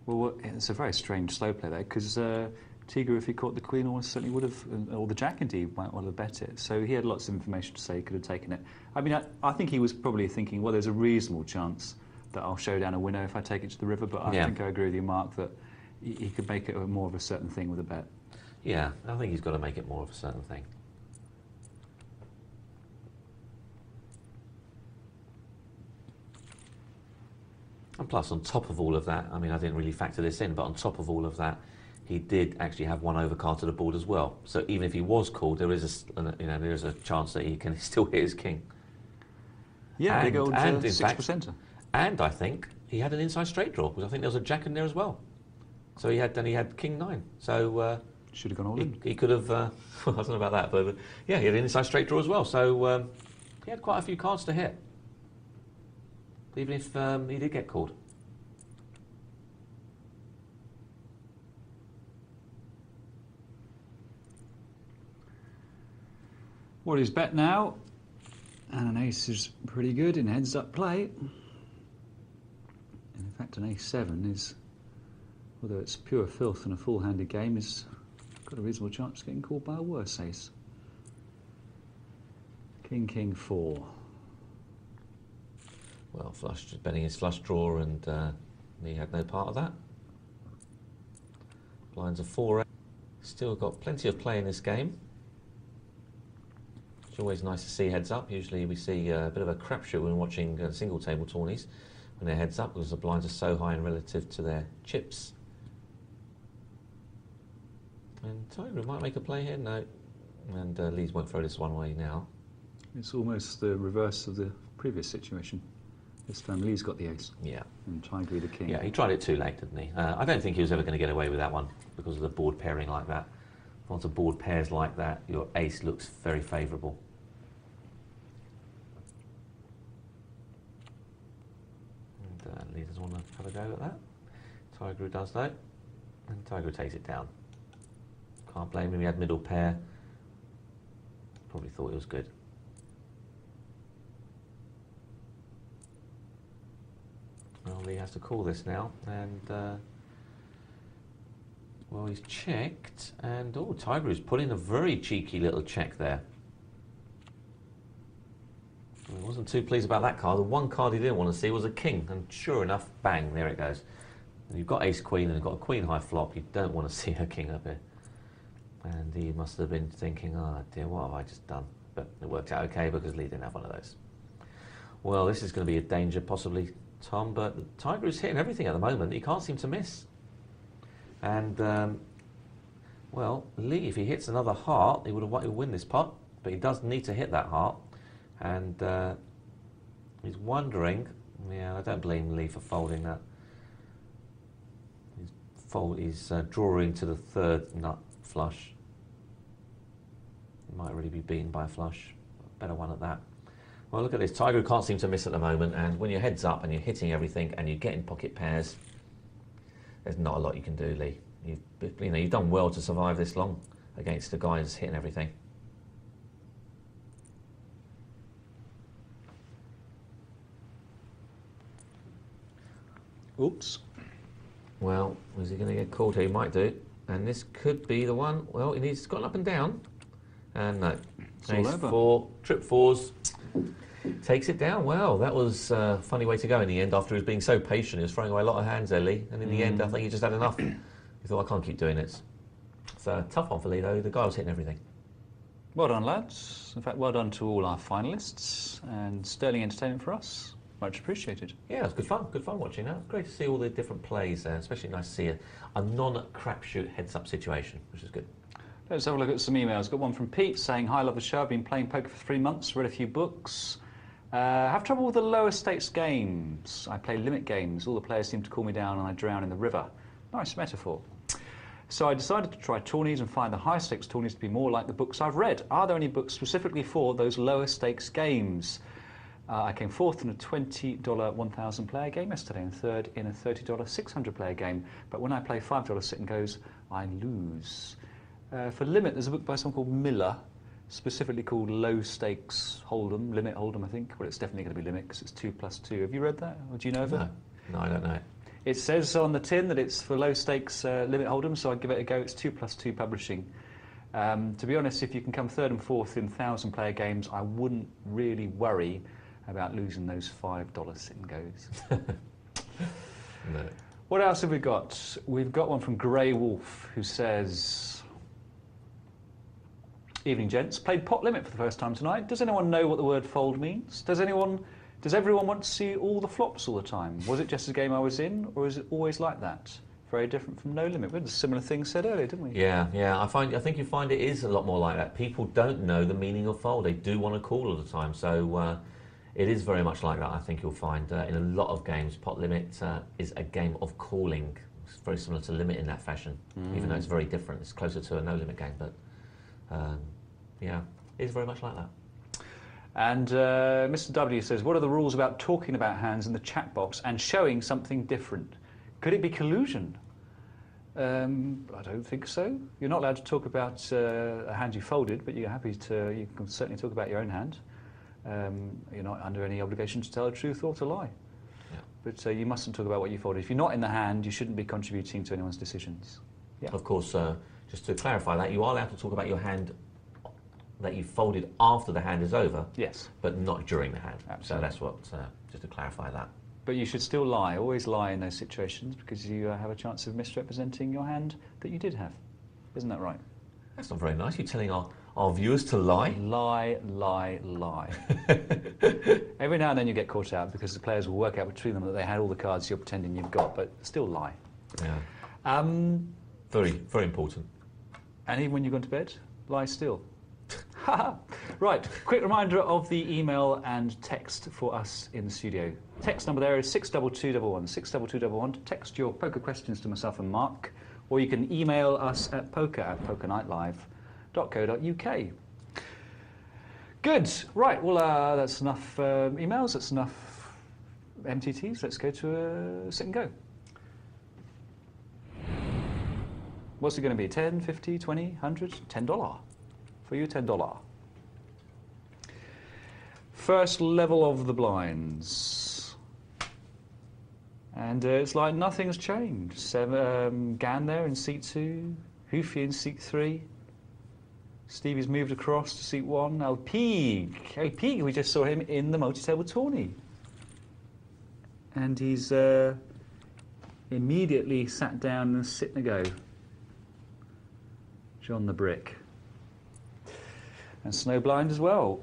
[SPEAKER 1] well, it's a very strange slow play there, because Tigru, if he caught the queen, almost certainly would have, or the jack indeed, might well have bet it. So he had lots of information to say he could have taken it. I mean, I think he was probably thinking, well, there's a reasonable chance that I'll show down a winner if I take it to the river, but I think I agree with you, Mark, that he could make it more of a certain thing with a bet.
[SPEAKER 2] Yeah, I think he's got to make it more of a certain thing. And plus, on top of all of that, I mean, I didn't really factor this in, but on top of all of that, he did actually have 1 overcard to the board as well. So even if he was called, there is a chance that he can still hit his king.
[SPEAKER 1] Yeah,
[SPEAKER 2] and,
[SPEAKER 1] they go
[SPEAKER 2] and
[SPEAKER 1] to
[SPEAKER 2] in
[SPEAKER 1] 6%.
[SPEAKER 2] And I think he had an inside straight draw, because I think there was a jack in there as well. So he had king 9. So
[SPEAKER 1] should have gone all in.
[SPEAKER 2] He could have. I don't know about that, but yeah, he had an inside straight draw as well. So he had quite a few cards to hit, even if he did get called.
[SPEAKER 1] What is bet now? And an ace is pretty good in heads-up play. And in fact, an ace-7 is, although it's pure filth in a full-handed game, is got a reasonable chance of getting called by a worse ace. King, king, 4.
[SPEAKER 2] Well, flush, just betting his flush draw, and he had no part of that. Blinds of 4. Still got plenty of play in this game. It's always nice to see heads up. Usually we see a bit of a crapshoot when watching single table tourneys when they're heads up, because the blinds are so high in relative to their chips. And Tiger might make a play here. No. And Lees won't throw this one away now.
[SPEAKER 1] It's almost the reverse of the previous situation. This time Lee's got the ace.
[SPEAKER 2] Yeah.
[SPEAKER 1] And Tiger the king.
[SPEAKER 2] Yeah, he tried it too late, didn't he? I don't think he was ever going to get away with that one because of the board pairing like that. Once a board pairs like that, your ace looks very favourable. And Lee doesn't want to have a go at that. Tiger does though, and Tiger takes it down. Can't blame him, he had middle pair. Probably thought it was good. Well, Lee has to call this now, and well, he's checked, and oh, Tiger is putting a very cheeky little check there. He wasn't too pleased about that card. The one card he didn't want to see was a king, and sure enough, bang, there it goes. And you've got ace queen and you've got a queen high flop. You don't want to see a king up here. And he must have been thinking, oh dear, what have I just done? But it worked out okay because Lee didn't have one of those. Well, this is going to be a danger, possibly, Tom, but the Tiger is hitting everything at the moment. He can't seem to miss. And, well, Lee, if he hits another heart, he would win this pot, but he does need to hit that heart. And he's wondering, yeah, I don't blame Lee for folding that. He's drawing to the third nut flush. He might really be beaten by a flush. Better one at that. Well, look at this. Tiger can't seem to miss at the moment, and when your head's up and you're hitting everything and you're getting pocket pairs, there's not a lot you can do, Lee. You've done well to survive this long against the guy who's hitting everything.
[SPEAKER 1] Oops.
[SPEAKER 2] Well, is he going to get called here? He might do. And this could be the one. Well, he's gone up and down. And no. Ace 4, trip 4s. Takes it down. Well, that was a funny way to go in the end after he was being so patient. He was throwing away a lot of hands there, Lee. And in the end, I think he just had enough. He thought, I can't keep doing this. So, a tough one for Lee, though. The guy was hitting everything.
[SPEAKER 1] Well done, lads. In fact, well done to all our finalists. And sterling entertainment for us. Much appreciated.
[SPEAKER 2] Yeah, it's good fun watching that. It's great to see all the different plays there, especially nice to see a non-crapshoot heads-up situation, which is good.
[SPEAKER 1] Let's have a look at some emails. Got one from Pete saying, "Hi, love the show. I've been playing poker for 3 months, read a few books. Have trouble with the lower stakes games. I play limit games. All the players seem to call me down and I drown in the river." Nice metaphor. "So I decided to try tourneys and find the high stakes tourneys to be more like the books I've read. Are there any books specifically for those lower stakes games? I came fourth in a $20 1,000 player game yesterday and third in a $30 600 player game. But when I play $5 sit and goes, I lose. For limit, there's a book by someone called Miller, specifically called Low Stakes Hold'em, Limit Hold'em, I think. Well, it's definitely going to be limit because it's 2 plus 2. Have you read that? Or do you know of it?
[SPEAKER 2] No, I don't know it.
[SPEAKER 1] It says on the tin that it's for low stakes limit hold'em, so I'd give it a go. It's 2 plus 2 publishing. To be honest, if you can come third and fourth in 1,000 player games, I wouldn't really worry about losing those $5 sit and goes.
[SPEAKER 2] No.
[SPEAKER 1] What else have we got? We've got one from Grey Wolf who says, "Evening, gents. Played pot limit for the first time tonight. Does anyone know what the word fold means? Does everyone want to see all the flops all the time? Was it just a game I was in, or is it always like that? Very different from no limit." We had a similar thing said earlier, didn't we?
[SPEAKER 2] Yeah. I think you find it is a lot more like that. People don't know the meaning of fold. They do want to call all the time. So it is very much like that. I think you'll find in a lot of games, pot limit is a game of calling. It's very similar to limit in that fashion, even though it's very different. It's closer to a no limit game, but yeah, it is very much like that.
[SPEAKER 1] And Mr. W says, "What are the rules about talking about hands in the chat box and showing something different? Could it be collusion?" I don't think so. You're not allowed to talk about a hand you folded, but you can certainly talk about your own hand. You're not under any obligation to tell the truth or to lie.
[SPEAKER 2] Yeah.
[SPEAKER 1] But you mustn't talk about what you folded. If you're not in the hand, you shouldn't be contributing to anyone's decisions. Yeah.
[SPEAKER 2] Of course, just to clarify that, you are allowed to talk about your hand that you folded after the hand is over.
[SPEAKER 1] Yes.
[SPEAKER 2] But not during the hand.
[SPEAKER 1] Absolutely.
[SPEAKER 2] So that's what, just to clarify that.
[SPEAKER 1] But you should still lie. Always lie in those situations because you have a chance of misrepresenting your hand that you did have. Isn't that right?
[SPEAKER 2] That's not very nice. You're telling our viewers to lie?
[SPEAKER 1] Lie, lie, lie. Every now and then you get caught out because the players will work out between them that they had all the cards you're pretending you've got, but still lie.
[SPEAKER 2] Yeah. Very, very important.
[SPEAKER 1] And even when you've gone to bed, lie still. Right, quick reminder of the email and text for us in the studio. Text number there is 62211, 62211 to text your poker questions to myself and Mark, or you can email us at poker@pokernightlive.co.uk. Good, right, well that's enough emails, that's enough MTTs, let's go to sit and go. What's it going to be, 10, 50, 20, 100, $10? For you, $10. First level of the blinds. And it's like nothing's changed. Gan there in seat 2, Hoofy in seat 3. Stevie's moved across to seat 1. El Pig, we just saw him in the multi-table tourney. And he's immediately sat down and sit and a go. John the Brick. And Snowblind as well.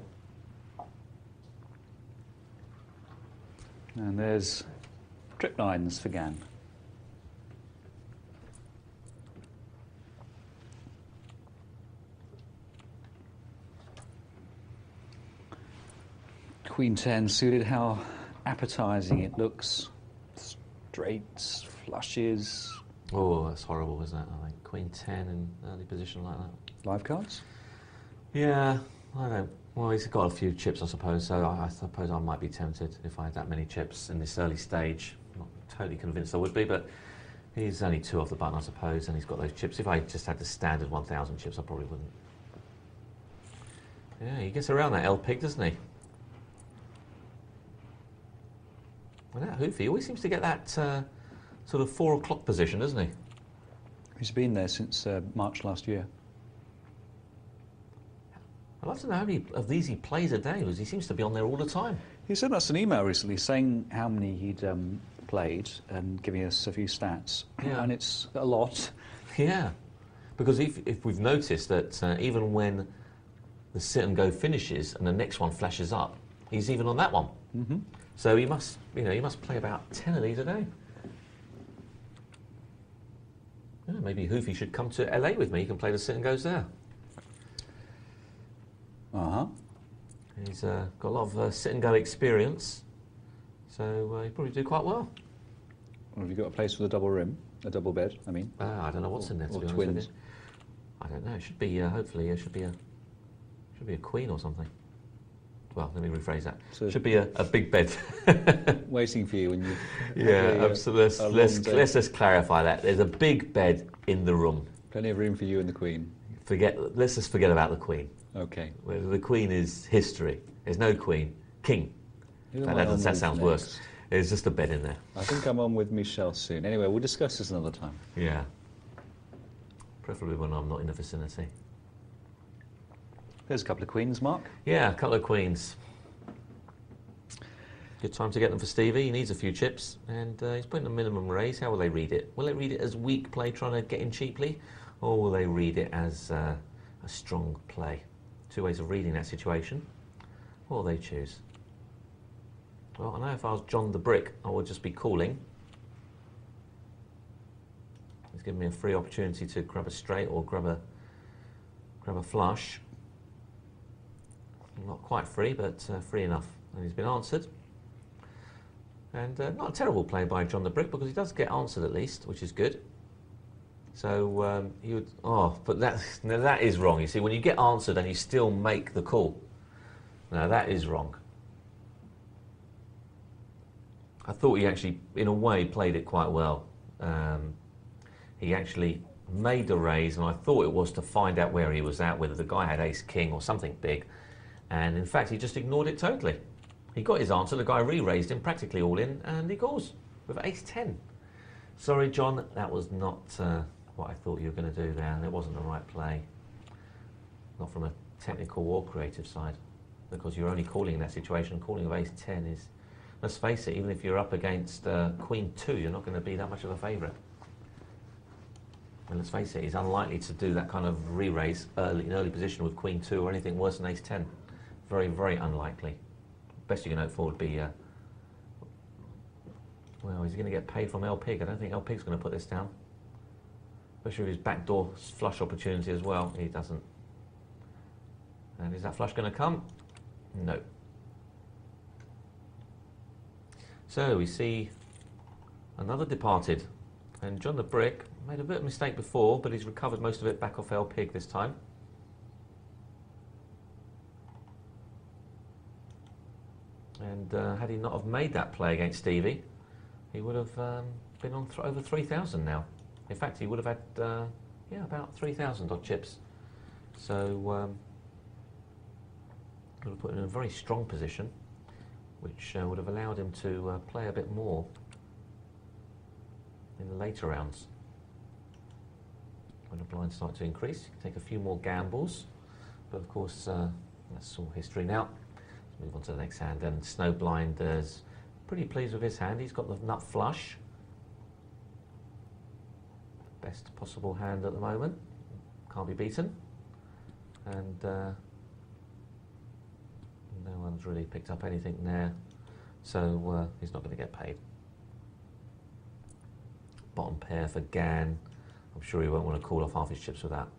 [SPEAKER 1] And there's trip nines for Gan. Queen 10 suited, how appetizing it looks. Straights, flushes.
[SPEAKER 2] Oh, that's horrible, isn't it? I think Queen 10 in early position like that.
[SPEAKER 1] Live cards?
[SPEAKER 2] Yeah, I don't. Well, he's got a few chips, I suppose, so I suppose I might be tempted if I had that many chips in this early stage. Not totally convinced I would be, but he's only 2 off the button, I suppose, and he's got those chips. If I just had the standard 1,000 chips, I probably wouldn't. Yeah, he gets around that L-pig, doesn't he? Well, that Hoofy always seems to get that sort of 4 o'clock position, doesn't he?
[SPEAKER 1] He's been there since March last year.
[SPEAKER 2] I'd love to know how many of these he plays a day, because he seems to be on there all the time.
[SPEAKER 1] He sent us an email recently saying how many he'd played and giving us a few stats.
[SPEAKER 2] Yeah.
[SPEAKER 1] And it's a lot.
[SPEAKER 2] Yeah, because if we've noticed that even when the sit and go finishes and the next one flashes up, he's even on that one.
[SPEAKER 1] Mm-hmm.
[SPEAKER 2] So he must, he must play about 10 of these a day. Yeah, maybe Hoofy should come to LA with me. He can play the sit and goes there. He's got a lot of sit and go experience, so he'd probably do quite well.
[SPEAKER 1] Well, have you got a place with a double rim, a double bed? I mean,
[SPEAKER 2] I don't know what's in there. To be honest
[SPEAKER 1] twins.
[SPEAKER 2] with you. I don't know. It should be hopefully it should be a queen or something. Well, let me rephrase that.
[SPEAKER 1] So
[SPEAKER 2] should be a big bed.
[SPEAKER 1] waiting for you when you.
[SPEAKER 2] Yeah, absolutely. Let's just clarify that. There's a big bed in the room.
[SPEAKER 1] Plenty of room for you and the Queen.
[SPEAKER 2] Let's just forget about the Queen.
[SPEAKER 1] Okay.
[SPEAKER 2] Well, the Queen is history. There's no Queen. King. That sounds worse. There's just a bed in there.
[SPEAKER 1] I think I'm on with Michelle soon. Anyway, we'll discuss this another time.
[SPEAKER 2] Yeah. Preferably when I'm not in the vicinity.
[SPEAKER 1] There's a couple of queens, Mark.
[SPEAKER 2] Yeah, a couple of queens. Good time to get them for Stevie. He needs a few chips, and he's putting a minimum raise. How will they read it? Will they read it as weak play trying to get in cheaply, or will they read it as a strong play? Two ways of reading that situation. What will they choose? Well, I know if I was John the Brick, I would just be calling. He's given me a free opportunity to grab a straight or grab a flush. Not quite free, but free enough. And he's been answered. And not a terrible play by John the Brick, because he does get answered at least, which is good. So he would. But that is wrong. You see, when you get answered and you still make the call, now that is wrong. I thought he actually, in a way, played it quite well. He actually made the raise, and I thought it was to find out where he was at, whether the guy had ace-king or something big. And in fact, he just ignored it totally. He got his answer, the guy re-raised him, practically all in, and he calls with ace-10. Sorry, John, that was not what I thought you were going to do there. It wasn't the right play. Not from a technical or creative side, because you're only calling in that situation. Calling of ace-10 is, let's face it, even if you're up against queen 2, you're not going to be that much of a favourite. And let's face it, he's unlikely to do that kind of re-raise in early position with queen 2 or anything worse than ace-10. Very, very unlikely. Best you can hope for would be, well, is he going to get paid from L-Pig? I don't think L-Pig's going to put this down. Especially with his backdoor flush opportunity as well. He doesn't. And is that flush going to come? No. So we see another departed. And John the Brick made a bit of a mistake before, but he's recovered most of it back off L-Pig this time. And had he not have made that play against Stevie, he would have been on over 3,000 now. In fact, he would have had, about 3,000 odd chips. So, would have put him in a very strong position, which would have allowed him to play a bit more in the later rounds. When the blinds start to increase, you can take a few more gambles. But of course, that's all history now. Move on to the next hand, and Snow Blind is pretty pleased with his hand. He's got the nut flush. Best possible hand at the moment. Can't be beaten. And no one's really picked up anything there. So he's not going to get paid. Bottom pair for Gan. I'm sure he won't want to call off half his chips with that.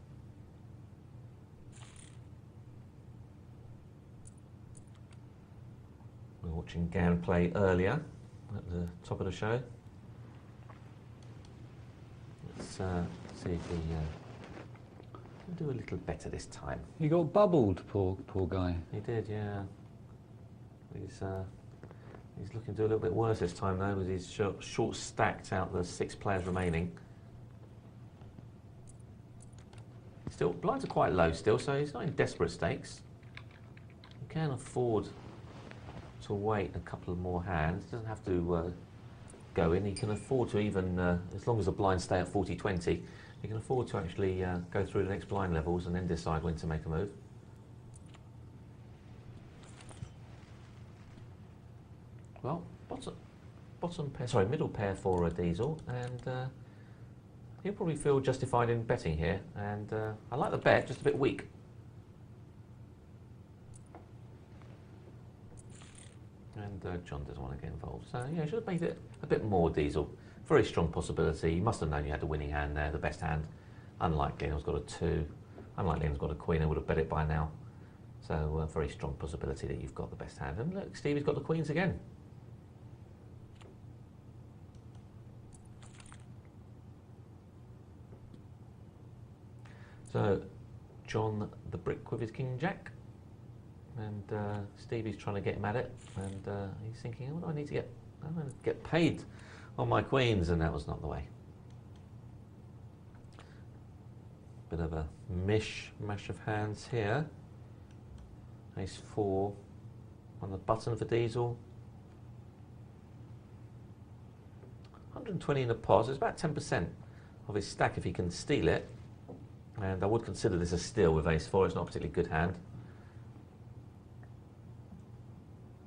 [SPEAKER 2] We were watching Gan play earlier at the top of the show. Let's see if he can do a little better this time.
[SPEAKER 1] He got bubbled, poor guy.
[SPEAKER 2] He did, yeah. He's looking to do a little bit worse this time though, with his short stacked out the 6 players remaining. Still, blinds are quite low still, so he's not in desperate stakes. He can afford to wait a couple of more hands. He doesn't have to go in. He can afford to even, as long as the blinds stay at 40-20, he can afford to actually go through the next blind levels and then decide when to make a move. Well, middle pair for Diesel, and he'll probably feel justified in betting here. And I like the bet, just a bit weak. And John doesn't want to get involved. So, yeah, should have made it a bit more Diesel. Very strong possibility. You must have known you had the winning hand there, the best hand. Unlike Lionel's got a 2. Unlike Lionel's got a queen, I would have bet it by now. So, very strong possibility that you've got the best hand. And look, Stevie's got the queens again. So, John the brick with his king jack. And Stevie's trying to get him at it. And he's thinking, oh, what do I need to get? I'm going to get paid on my queens. And that was not the way. Bit of a mash of hands here. Ace 4 on the button for Diesel. 120 in the pot. So it's about 10% of his stack if he can steal it. And I would consider this a steal with Ace 4. It's not a particularly good hand.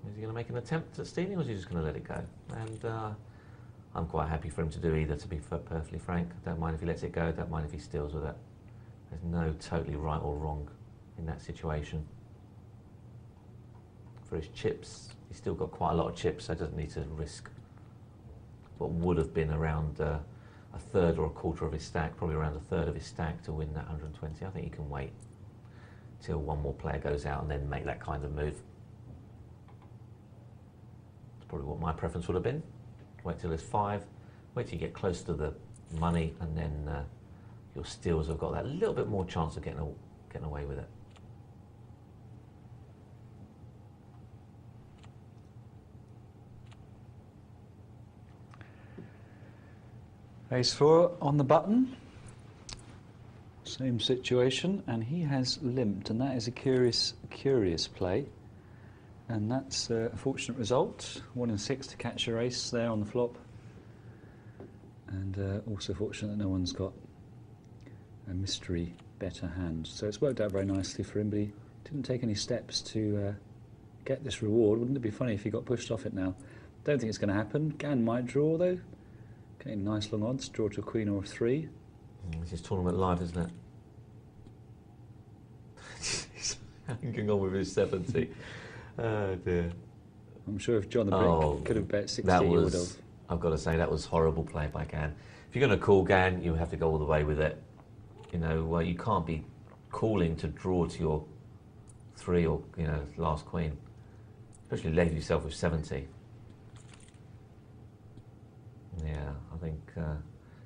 [SPEAKER 2] Is he going to make an attempt at stealing, or is he just going to let it go? And I'm quite happy for him to do either, to be perfectly frank. I don't mind if he lets it go, don't mind if he steals with it. There's no totally right or wrong in that situation. For his chips, he's still got quite a lot of chips, so he doesn't need to risk what would have been around a third or a quarter of his stack, probably around a third of his stack to win that 120. I think he can wait till one more player goes out and then make that kind of move. Probably what my preference would have been. Wait till there's 5, wait till you get close to the money, and then your steals have got that little bit more chance of getting away with it.
[SPEAKER 1] Ace 4 on the button. Same situation, and he has limped, and that is a curious play. And that's a fortunate result. 1 in 6 to catch your ace there on the flop. And also fortunate that no one's got a mystery better hand. So it's worked out very nicely for him, but he didn't take any steps to get this reward. Wouldn't it be funny if he got pushed off it now? Don't think it's going to happen. Gan might draw though. Okay, nice long odds. Draw to a queen or a 3.
[SPEAKER 2] This is tournament live, isn't it? He's hanging on with his 70. Oh dear.
[SPEAKER 1] I'm sure if John the Brick could have bet 60, he would have.
[SPEAKER 2] I've got to say, that was horrible play by Gan. If you're going to call Gan, you have to go all the way with it. You know, you can't be calling to draw to your 3 or, you know, last queen. Especially leave yourself with 70. Yeah, I think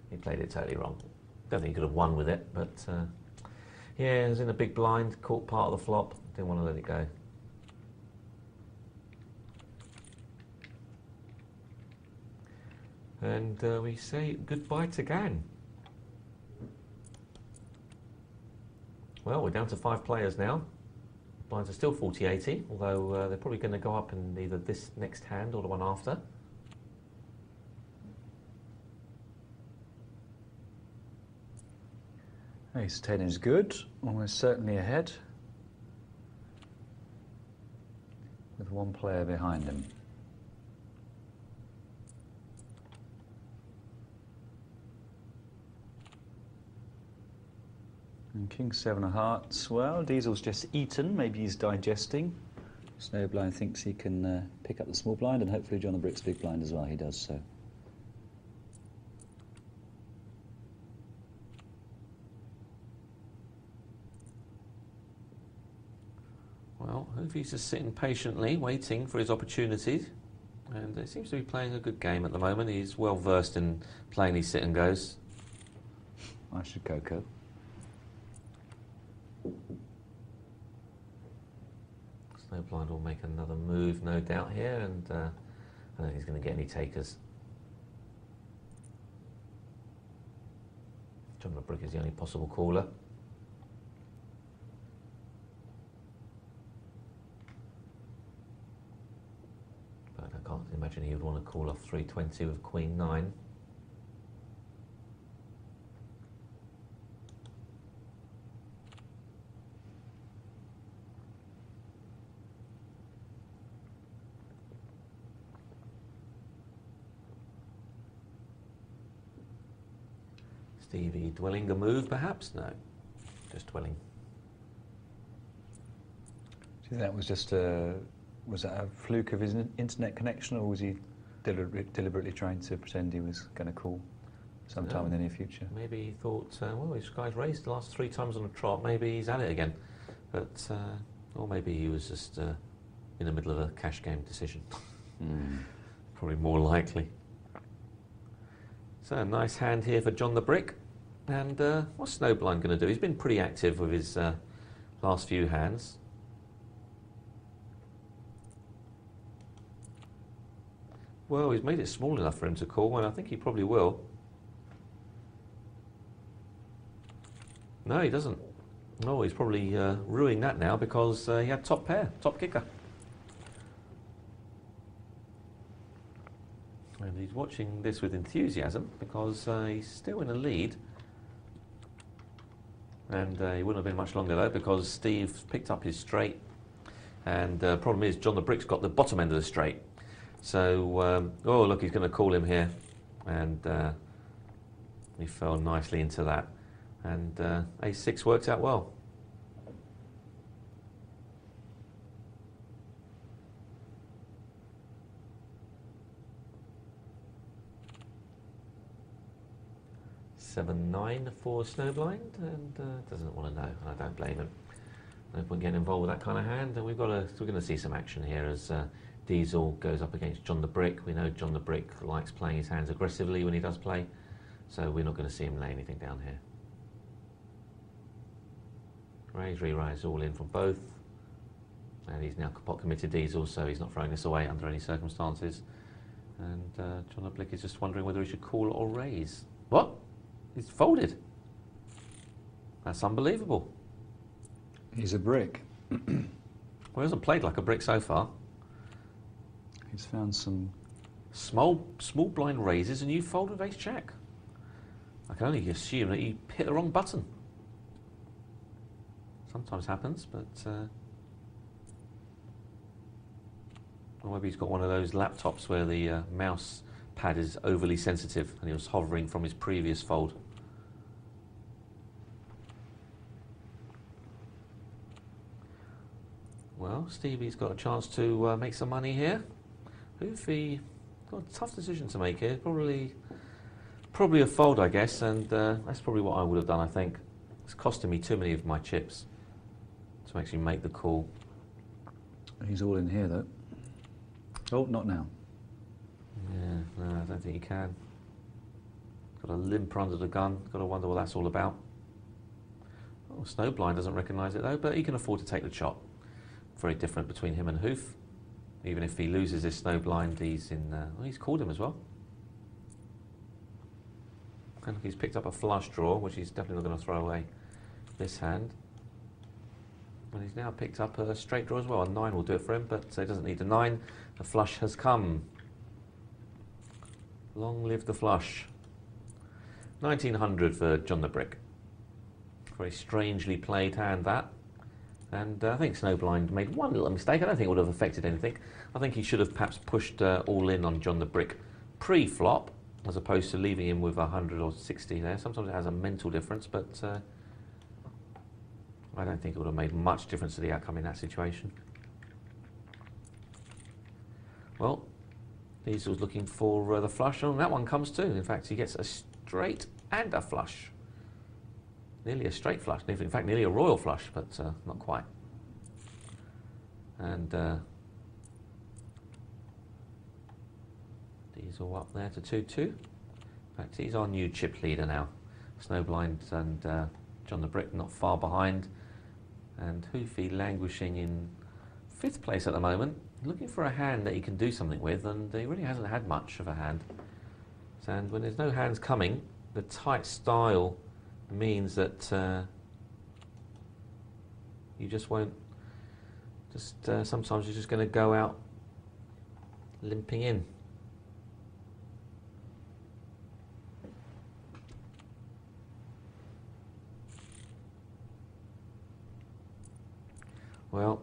[SPEAKER 2] he played it totally wrong. Don't think he could have won with it, but yeah, he was in a big blind, caught part of the flop, didn't want to let it go. And we say goodbye to Gan. Well, we're down to 5 players now. Blinds are still 40-80, although they're probably going to go up in either this next hand or the one after.
[SPEAKER 1] Ace 10 is good, almost certainly ahead, with 1 player behind him. And King 7 of hearts, well, Diesel's just eaten, maybe he's digesting. Snowblind thinks he can pick up the small blind, and hopefully John the Brick's big blind as well, he does so.
[SPEAKER 2] Well, Hoovie's just sitting patiently, waiting for his opportunities. And he seems to be playing a good game at the moment. He's well versed in playing these sit and goes.
[SPEAKER 1] I should Coco.
[SPEAKER 2] Snowblind will make another move, no doubt, here, and I don't think he's going to get any takers. John the Brick is the only possible caller. But I can't imagine he would want to call off 320 with Queen 9. Stevie dwelling a move, perhaps? No, just dwelling.
[SPEAKER 1] Do you think that was just a Was that a fluke of his internet connection, or was he deliberately trying to pretend he was going to call sometime in the near future?
[SPEAKER 2] Maybe he thought, well, this guy's raised the last 3 times on a trot, maybe he's at it again. But, or maybe he was just in the middle of a cash game decision. Probably more likely. So a nice hand here for John the Brick. And what's Snowblind going to do? He's been pretty active with his last few hands. Well, he's made it small enough for him to call, and I think he probably will. No, he doesn't. No, he's probably ruining that now because he had top pair, top kicker. And he's watching this with enthusiasm because he's still in the lead. And he wouldn't have been much longer though because Steve's picked up his straight. And the problem is John the Brick's got the bottom end of the straight. So, oh look, he's going to call him here. And he fell nicely into that. And A6 worked out well. (7-9) for Snowblind, and doesn't want to know, and I don't blame him. No point getting involved with that kind of hand, and we're going to see some action here as Diesel goes up against John the Brick. We know John the Brick likes playing his hands aggressively when he does play, so we're not going to see him lay anything down here. Raise, re-rise, all in from both, and he's now pot committed Diesel, so he's not throwing this away under any circumstances. And John the Brick is just wondering whether he should call or raise. What? He's folded. That's unbelievable.
[SPEAKER 1] He's a brick.
[SPEAKER 2] Well, he hasn't played like a brick so far.
[SPEAKER 1] He's found some
[SPEAKER 2] small blind raises and you fold with ace jack. I can only assume that you hit the wrong button. Sometimes happens, but or maybe he's got one of those laptops where the mouse pad is overly sensitive and he was hovering from his previous fold. Well, Stevie's got a chance to make some money here. Hoofy got a tough decision to make here. Probably a fold, I guess, and that's probably what I would have done, I think. It's costing me too many of my chips to actually make the call.
[SPEAKER 1] He's all in here, though. Oh, not now.
[SPEAKER 2] Yeah, no, I don't think he can. Got a limper under the gun. Got to wonder what that's all about. Oh, Snowblind doesn't recognise it, though, but he can afford to take the chop. Very different between him and Hoof. Even if he loses this Snowblind, he's in. Well, he's called him as well. And he's picked up a flush draw, which he's definitely not going to throw away this hand. And he's now picked up a straight draw as well. A 9 will do it for him, but he doesn't need a 9. The flush has come. Long live the flush. 1900 for John the Brick. Very strangely played hand, that. And I think Snowblind made one little mistake. I don't think it would have affected anything. I think he should have perhaps pushed all in on John the Brick pre-flop, as opposed to leaving him with 100 or 60 there. Sometimes it has a mental difference, but I don't think it would have made much difference to the outcome in that situation. Well, Diesel's looking for the flush, and that one comes too. In fact, he gets a straight and a flush. Nearly a straight flush, in fact nearly a royal flush, but not quite. And Diesel up there to 2-2. In fact, he's our new chip leader now. Snowblind and John the Brick not far behind. And Hoofy languishing in 5th place at the moment, looking for a hand that he can do something with, and he really hasn't had much of a hand. And when there's no hands coming, the tight style means that you just won't, sometimes you're just going to go out limping in. Well,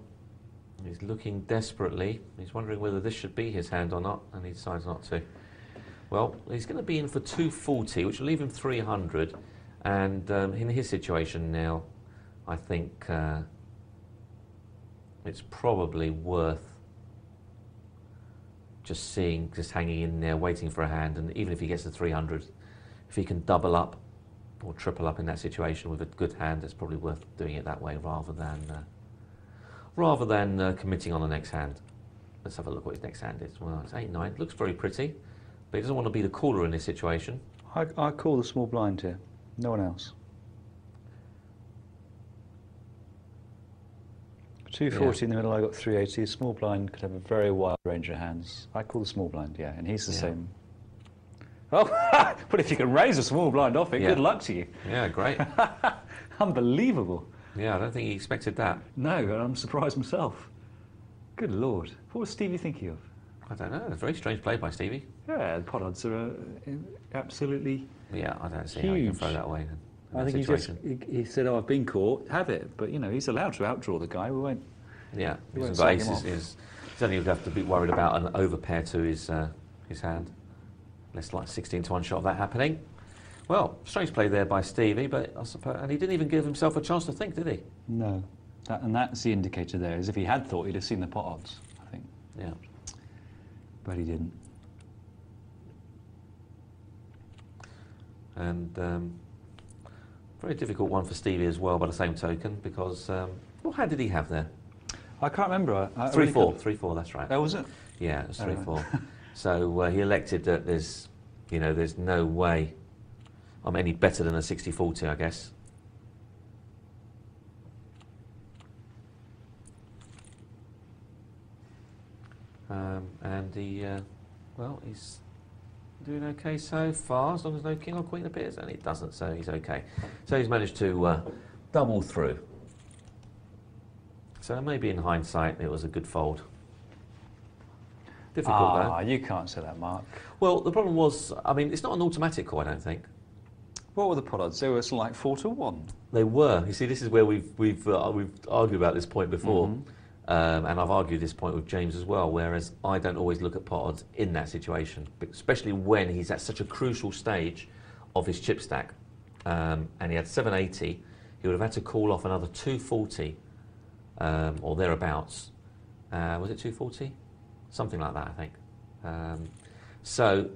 [SPEAKER 2] he's looking desperately. He's wondering whether this should be his hand or not, and he decides not to. Well, he's going to be in for 240, which will leave him 300. And in his situation now, I think it's probably worth just hanging in there, waiting for a hand, and even if he gets to 300, if he can double up or triple up in that situation with a good hand, it's probably worth doing it that way rather than committing on the next hand. Let's have a look what his next hand is. Well, it's 8-9. Looks very pretty, but he doesn't want to be the caller in this situation.
[SPEAKER 1] I call the small blind here. No one else. 240 in the middle, I got 380. A small blind could have a very wide range of hands. I call the small blind, yeah, and he's the same. Oh, but if you can raise a small blind off it, good luck to you.
[SPEAKER 2] Yeah, great.
[SPEAKER 1] Unbelievable.
[SPEAKER 2] Yeah, I don't think he expected that.
[SPEAKER 1] No, and I'm surprised myself. Good Lord. What was Stevie thinking of?
[SPEAKER 2] I don't know. It's a very strange play by Stevie.
[SPEAKER 1] Yeah, the pot odds are absolutely
[SPEAKER 2] Yeah, I don't see
[SPEAKER 1] huge.
[SPEAKER 2] how you can throw that away.
[SPEAKER 1] I think he said, "Oh, I've been caught, have it." But you know, he's allowed to outdraw the guy. We won't.
[SPEAKER 2] Yeah,
[SPEAKER 1] we won't
[SPEAKER 2] but
[SPEAKER 1] slag
[SPEAKER 2] ace
[SPEAKER 1] him off.
[SPEAKER 2] is certainly would have to be worried about an overpair to his hand. Less like 16 to 1 shot of that happening. Well, strange play there by Stevie, but I suppose, and he didn't even give himself a chance to think, did he?
[SPEAKER 1] No, and that's the indicator there. Is if he had thought, he'd have seen the pot odds. I think.
[SPEAKER 2] Yeah.
[SPEAKER 1] But he didn't.
[SPEAKER 2] And very difficult one for Stevie as well, by the same token, because what hand did he have there?
[SPEAKER 1] I can't remember.
[SPEAKER 2] 3-4. 3-4. That's right.
[SPEAKER 1] Oh, was it?
[SPEAKER 2] Yeah, it was
[SPEAKER 1] Oh, right.
[SPEAKER 2] 3-4. So he elected that there's no way I'm any better than a 60-40, I guess. And he's doing okay so far, as long as no king or queen appears, and it doesn't, so he's okay. So he's managed to double through. So maybe in hindsight it was a good fold. Difficult though.
[SPEAKER 1] You can't say that, Mark.
[SPEAKER 2] Well, the problem was, I mean, it's not an automatic call, I don't think.
[SPEAKER 1] What were the pot odds? They were something like 4 to 1.
[SPEAKER 2] They were. You see, this is where we've argued about this point before, and I've argued this point with James as well. Whereas I don't always look at pot odds in that situation, especially when he's at such a crucial stage of his chip stack, and he had 780. He would have had to call off another 240 or thereabouts. Was it 240? Something like that, I think. So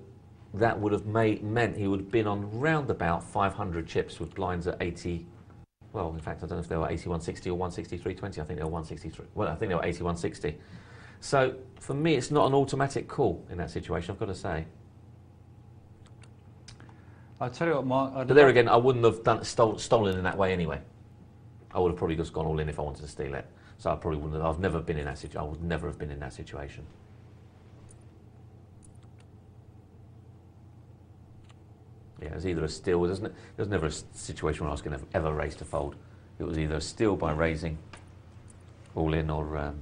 [SPEAKER 2] that would have meant he would have been on round about 500 chips with blinds at 80. Well, in fact, I don't know if they were 8160 or 163.20. I think they were 163. Well, I think they were 8160. So for me, it's not an automatic call in that situation, I've got to say.
[SPEAKER 1] I'll tell you what, Mark.
[SPEAKER 2] But there again, I wouldn't have stolen in that way anyway. I would have probably just gone all in if I wanted to steal it. So I probably wouldn't have. I've never been in that situation. I would never have been in that situation. Yeah, it was either a steal. There was never a situation where I was going to ever raise to fold. It was either a steal by raising, all in, or a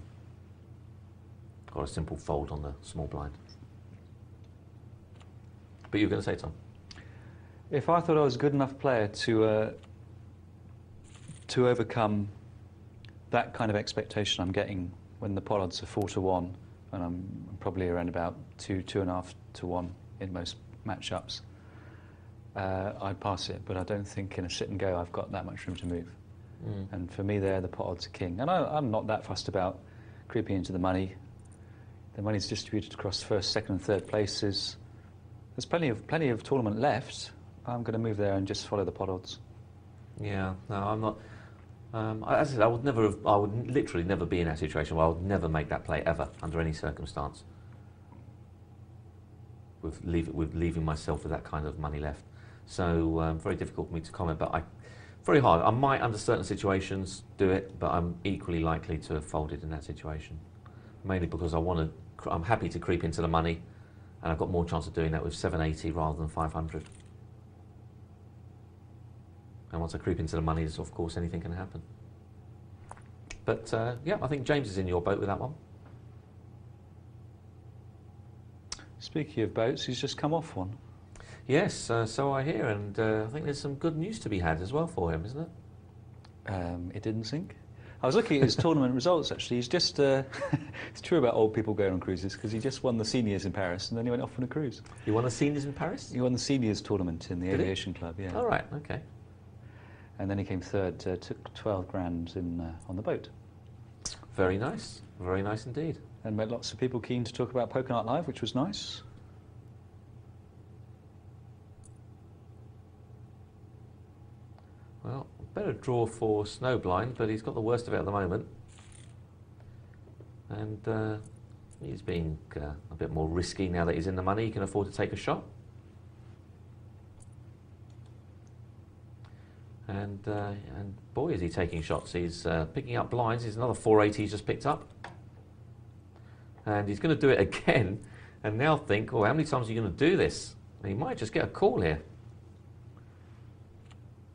[SPEAKER 2] simple fold on the small blind. But you were going to say, Tom?
[SPEAKER 1] If I thought I was a good enough player to overcome that kind of expectation I'm getting when the pot odds are 4 to 1, and I'm probably around about 2.5 to 1 in most matchups, I'd pass it. But I don't think in a sit and go I've got that much room to move. And for me, there the pot odds are king. And I'm not that fussed about creeping into the money. The money's distributed across first, second, and third places. There's plenty of tournament left. I'm going to move there and just follow the pot odds.
[SPEAKER 2] Yeah, no, I'm not. As I said, I would literally never be in that situation where I would never make that play ever, under any circumstance. With leaving myself with that kind of money left. So very difficult for me to comment, but very hard. I might, under certain situations, do it, but I'm equally likely to have folded in that situation. Mainly because I'm happy to creep into the money, and I've got more chance of doing that with 780 rather than 500. And once I creep into the money, of course, anything can happen. But yeah, I think James is in your boat with that one.
[SPEAKER 1] Speaking of boats, he's just come off one.
[SPEAKER 2] Yes, so I hear, and I think there's some good news to be had as well for him, isn't it?
[SPEAKER 1] It didn't sink. I was looking at his tournament results, actually. He's just... it's true about old people going on cruises, because he just won the seniors in Paris, and then he went off on a cruise.
[SPEAKER 2] You won the seniors in Paris?
[SPEAKER 1] He won the seniors tournament in the aviation club, yeah.
[SPEAKER 2] All right, okay.
[SPEAKER 1] And then he came third, took 12 grand on the boat.
[SPEAKER 2] Very nice indeed.
[SPEAKER 1] and met lots of people keen to talk about Poker Night Live, which was nice.
[SPEAKER 2] Well, better draw for Snowblind, but he's got the worst of it at the moment. And he's being a bit more risky now that he's in the money. He can afford to take a shot. And boy, is he taking shots. He's picking up blinds. He's another 480 he's just picked up. And he's going to do it again. And now think, oh, how many times are you going to do this? And he might just get a call here.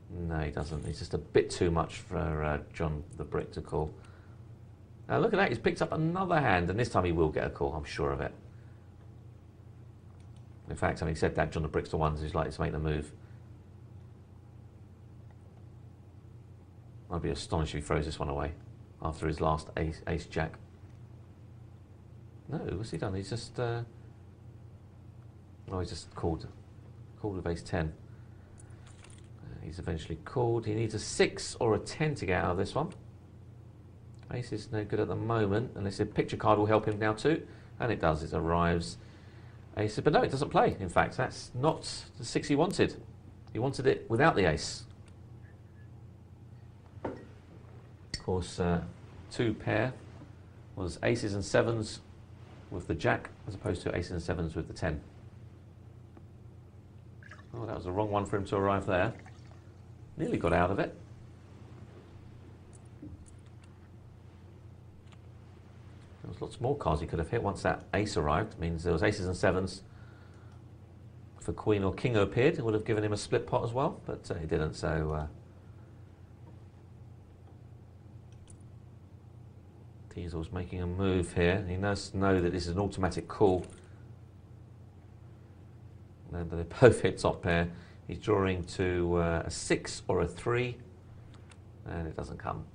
[SPEAKER 2] No, he doesn't. He's just a bit too much for John the Brick to call. Now look at that. He's picked up another hand. And this time he will get a call. I'm sure of it. In fact, having said that, John the Brick's the one who's likely to make the move. I'd be astonished if he throws this one away after his last ace-jack. No, what's he done? He's just... oh, he's just called with ace-10. He's eventually called. He needs a 6 or a 10 to get out of this one. Ace is no good at the moment, and they said picture card will help him now too. And it does, it arrives. Ace, but no, it doesn't play. In fact, that's not the 6 he wanted. He wanted it without the ace. Of course, 2 pair was aces and 7s with the jack, as opposed to aces and 7s with the 10. Oh, that was the wrong one for him to arrive there. Nearly got out of it. There was lots more cards he could have hit once that ace arrived. It means there was aces and 7s. If a queen or king appeared, it would have given him a split pot as well, but he didn't, so... Diesel's making a move here. He must know that this is an automatic call. And they both hit top pair. He's drawing to a 6 or a 3, and it doesn't come.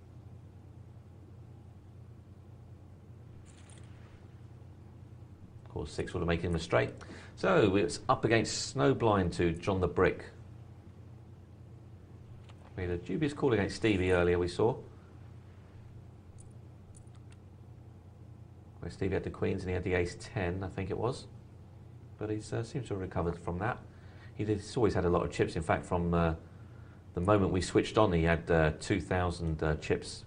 [SPEAKER 2] Of course, 6 would have made him a straight. So it's up against Snowblind to John the Brick. Made a dubious call against Stevie earlier, we saw. Where Stevie had the queens and he had the ace-10, I think it was. But he seems to have recovered from that. He's always had a lot of chips. In fact, from the moment we switched on, he had 2,000 chips,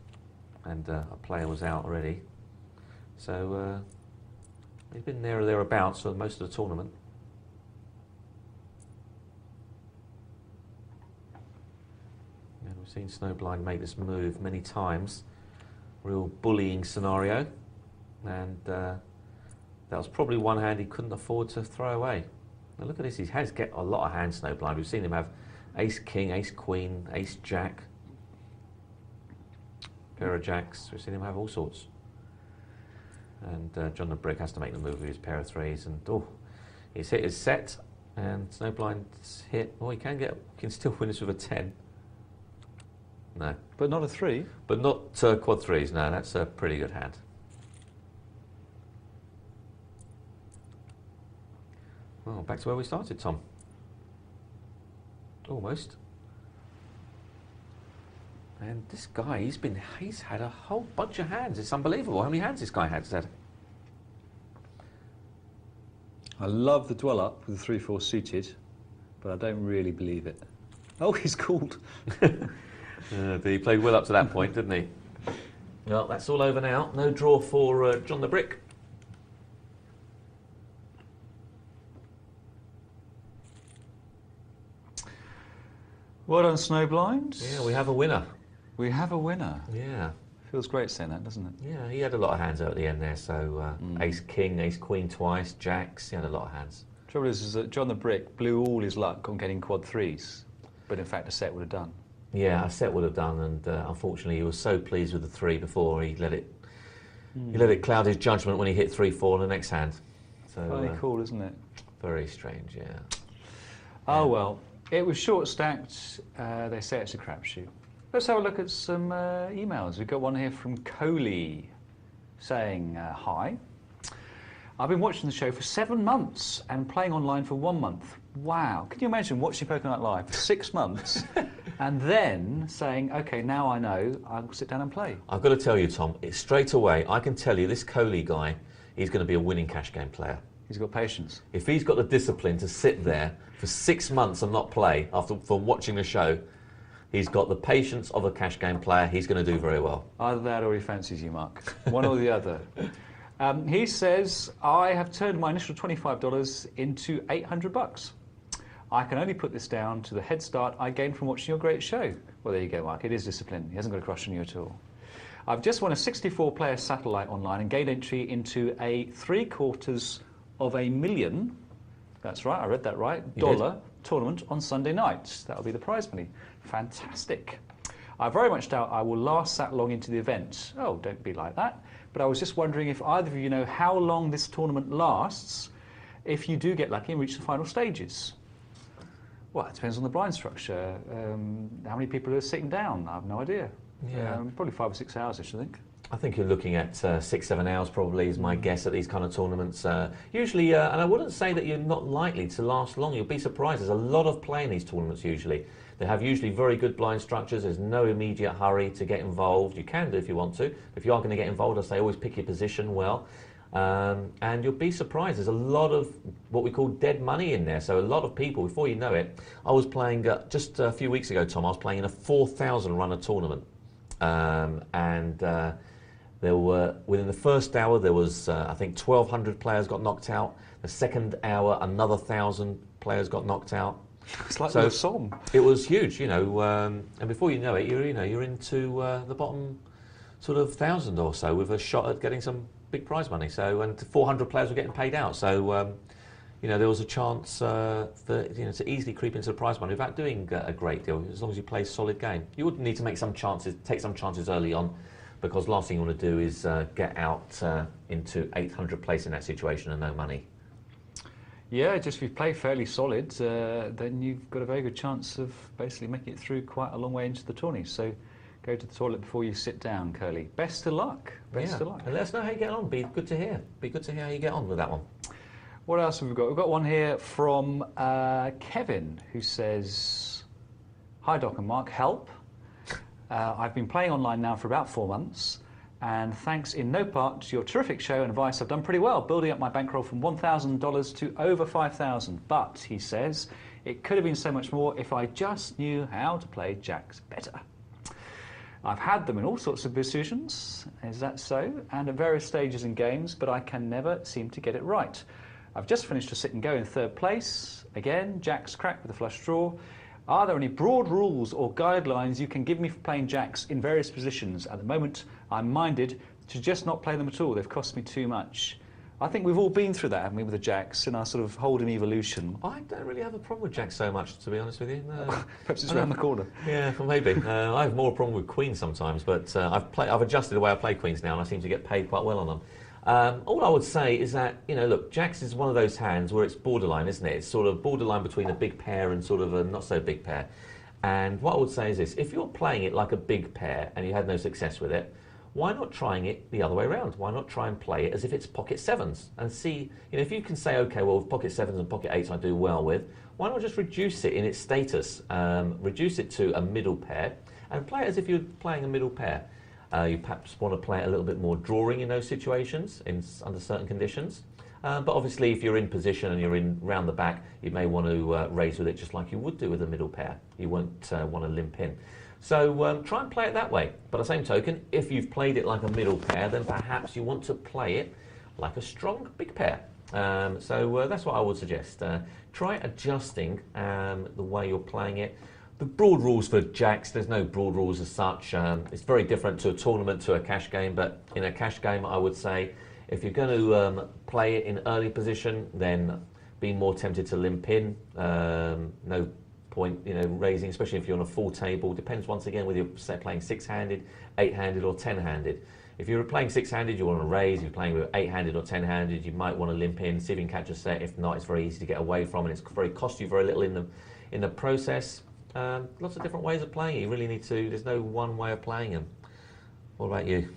[SPEAKER 2] and a player was out already. So he's been there or thereabouts for most of the tournament. And we've seen Snowblind make this move many times. Real bullying scenario. And that was probably one hand he couldn't afford to throw away. Now look at this, he has got a lot of hands, Snowblind. We've seen him have ace-king, ace-queen, ace-jack, pair of jacks. We've seen him have all sorts. And John the Brick has to make the move with his pair of 3s. And oh, he's hit his set, and Snowblind's hit. Oh, he can still win this with a 10. No.
[SPEAKER 1] But not a 3?
[SPEAKER 2] But not quad 3s, no, that's a pretty good hand. Well, back to where we started, Tom. Almost. And this guy, he's had a whole bunch of hands. It's unbelievable how many hands this guy has had.
[SPEAKER 1] I love the dwell up with the 3-4 suited, but I don't really believe it. Oh, he's called.
[SPEAKER 2] He played well up to that point, didn't he? Well, that's all over now. No draw for John the Brick.
[SPEAKER 1] Well done, Snowblind.
[SPEAKER 2] Yeah, we have a winner.
[SPEAKER 1] We have a winner.
[SPEAKER 2] Yeah.
[SPEAKER 1] Feels great saying that, doesn't it?
[SPEAKER 2] Yeah, he had a lot of hands at the end there. So ace-king, ace-queen twice, jacks. He had a lot of hands.
[SPEAKER 1] Trouble is that John the Brick blew all his luck on getting quad 3s, but in fact a set would have done.
[SPEAKER 2] Yeah, a set would have done, and unfortunately he was so pleased with the 3 before he let it cloud his judgment when he hit 3-4 on the next hand. So
[SPEAKER 1] Funny call, isn't it?
[SPEAKER 2] Very strange, yeah.
[SPEAKER 1] Oh well, it was short stacked. They say it's a crapshoot. Let's have a look at some emails. We've got one here from Coley saying, hi. I've been watching the show for 7 months and playing online for 1 month. Wow. Can you imagine watching Poker Night Live for 6 months and then saying, OK, now I know, I'll sit down and play?
[SPEAKER 2] I've got to tell you, Tom, straight away, I can tell you this Coley guy he's going to be a winning cash game player.
[SPEAKER 1] He's got patience.
[SPEAKER 2] If he's got the discipline to sit there for 6 months and not play from watching the show, he's got the patience of a cash game player. He's going to do very well.
[SPEAKER 1] Either that or he fancies you, Mark. One or the other. He says, I have turned my initial $25 into $800. I can only put this down to the head start I gained from watching your great show. Well, there you go, Mark. It is discipline. He hasn't got a crush on you at all. I've just won a 64-player satellite online and gained entry into a $750,000, that's right, I read that right, dollar tournament on Sunday night. That'll be the prize money. Fantastic. I very much doubt I will last that long into the event. Oh, don't be like that. But I was just wondering if either of you know how long this tournament lasts if you do get lucky and reach the final stages. Well, it depends on the blind structure. How many people are sitting down? I have no idea.
[SPEAKER 2] Yeah.
[SPEAKER 1] Probably 5 or 6 hours, I should think.
[SPEAKER 2] I think you're looking at 6-7 hours probably is my guess at these kind of tournaments. Usually, and I wouldn't say that you're not likely to last long. You'll be surprised. There's a lot of play in these tournaments usually. They have usually very good blind structures. There's no immediate hurry to get involved. You can do if you want to. If you are going to get involved, I say always pick your position well. And you'll be surprised. There's a lot of what we call dead money in there. So a lot of people, before you know it, I was playing just a few weeks ago, Tom, I was playing in a 4,000 runner tournament. There were, within the first hour, there was, I think, 1,200 players got knocked out. The second hour, another 1,000 players got knocked out.
[SPEAKER 1] It's like the Somme.
[SPEAKER 2] It was huge, and before you know it, you're into the bottom sort of 1,000 or so with a shot at getting some big prize money. So, and 400 players were getting paid out. So, there was a chance to easily creep into the prize money without doing a great deal, as long as you play a solid game. You would need to take some chances early on, because last thing you want to do is get out into 800 place in that situation and no money.
[SPEAKER 1] Yeah, just if you play fairly solid, then you've got a very good chance of basically making it through quite a long way into the tourney. So go to the toilet before you sit down, Curly. Best of luck. Best of luck.
[SPEAKER 2] And let us know how you get on. Be good to hear how you get on with that one.
[SPEAKER 1] What else have we got? We've got one here from Kevin, who says, hi, Doc and Mark, help. I've been playing online now for about 4 months, and thanks in no part to your terrific show and advice, I've done pretty well, building up my bankroll from $1,000 to over $5,000. But, he says, it could have been so much more if I just knew how to play jacks better. I've had them in all sorts of positions, is that so? And at various stages in games, but I can never seem to get it right. I've just finished a sit and go in 3rd place. Again, jacks cracked with a flush draw. Are there any broad rules or guidelines you can give me for playing jacks in various positions? At the moment, I'm minded to just not play them at all. They've cost me too much. I think we've all been through that, haven't we, with the jacks in our sort of holding evolution.
[SPEAKER 2] I don't really have a problem with jacks so much, to be honest with you. No.
[SPEAKER 1] Perhaps it's around the corner.
[SPEAKER 2] Yeah, well, maybe. I have more problem with queens sometimes, but I've adjusted the way I play queens now, and I seem to get paid quite well on them. All I would say is that, look, jacks is one of those hands where it's borderline, isn't it? It's sort of borderline between a big pair and sort of a not so big pair. And what I would say is this: if you're playing it like a big pair and you had no success with it, why not trying it the other way around? Why not try and play it as if it's pocket sevens and see, if you can say, okay, well, with pocket sevens and pocket eights I do well with, why not just reduce it in its status, reduce it to a middle pair and play it as if you're playing a middle pair. You perhaps want to play it a little bit more drawing in those situations, under certain conditions. But obviously, if you're in position and you're in round the back, you may want to raise with it just like you would do with a middle pair. You won't want to limp in. So try and play it that way. But at the same token, if you've played it like a middle pair, then perhaps you want to play it like a strong big pair. So that's what I would suggest. Try adjusting the way you're playing it. The broad rules for jacks, there's no broad rules as such. It's very different to a tournament, to a cash game, but in a cash game I would say if you're going to play it in early position, then be more tempted to limp in. No point raising, especially if you're on a full table. Depends once again whether you're playing 6-handed, 8-handed or 10-handed. If you're playing 6-handed, you want to raise. If you're playing with 8-handed or 10-handed, you might want to limp in, see if you can catch a set. If not, it's very easy to get away from, and it's cost you very little in the process. Lots of different ways of playing it. You really need to. There's no one way of playing them. What about you?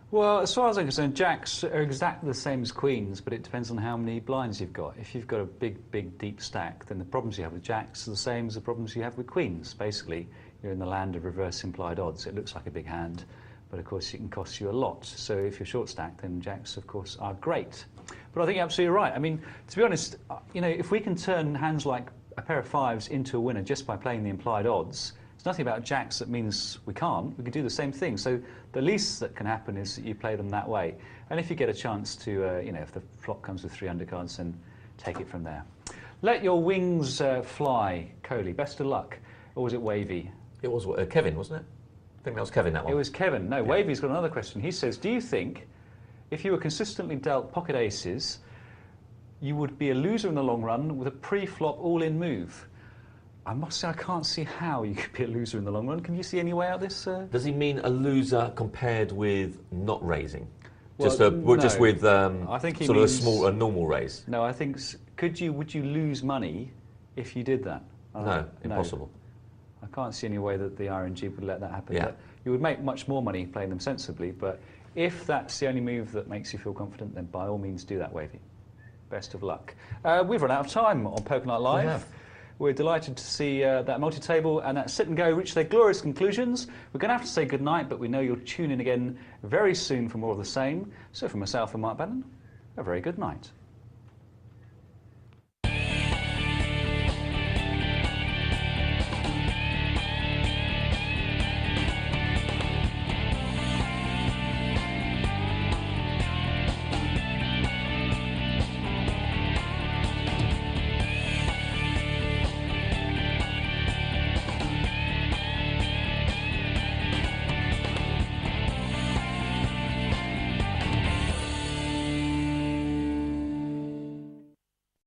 [SPEAKER 1] Well, as far as I'm concerned, jacks are exactly the same as queens, but it depends on how many blinds you've got. If you've got a big, deep stack, then the problems you have with jacks are the same as the problems you have with queens. Basically, you're in the land of reverse implied odds. It looks like a big hand, but of course it can cost you a lot. So if you're short stacked, then jacks, of course, are great. But I think you're absolutely right. I mean, to be honest, if we can turn hands like a pair of fives into a winner just by playing the implied odds, there's nothing about jacks that means we can't. We could do the same thing. So the least that can happen is that you play them that way. And if you get a chance to, if the flop comes with 3 undercards, then take it from there. Let your wings fly, Coley. Best of luck. Or was it Wavy?
[SPEAKER 2] It was Kevin, wasn't it? I think that was Kevin, that one.
[SPEAKER 1] It was Kevin. No, yeah. Wavy's got another question. He says, do you think if you were consistently dealt pocket aces, you would be a loser in the long run with a pre-flop all-in move? I must say I can't see how you could be a loser in the long run. Can you see any way out of this?
[SPEAKER 2] Does he mean a loser compared with not raising?
[SPEAKER 1] Well,
[SPEAKER 2] just with
[SPEAKER 1] I think he
[SPEAKER 2] sort
[SPEAKER 1] means,
[SPEAKER 2] of a normal raise?
[SPEAKER 1] No, I think, would you lose money if you did that?
[SPEAKER 2] No, impossible.
[SPEAKER 1] I can't see any way that the RNG would let that happen.
[SPEAKER 2] Yeah.
[SPEAKER 1] You would make much more money playing them sensibly, but if that's the only move that makes you feel confident, then by all means do that, Wavy. Best of luck. We've run out of time on Poker Night Live.
[SPEAKER 2] We have.
[SPEAKER 1] We're delighted to see that multi-table and that sit and go reach their glorious conclusions. We're going to have to say goodnight, but we know you'll tune in again very soon for more of the same. So from myself and Mark Banin, a very good night.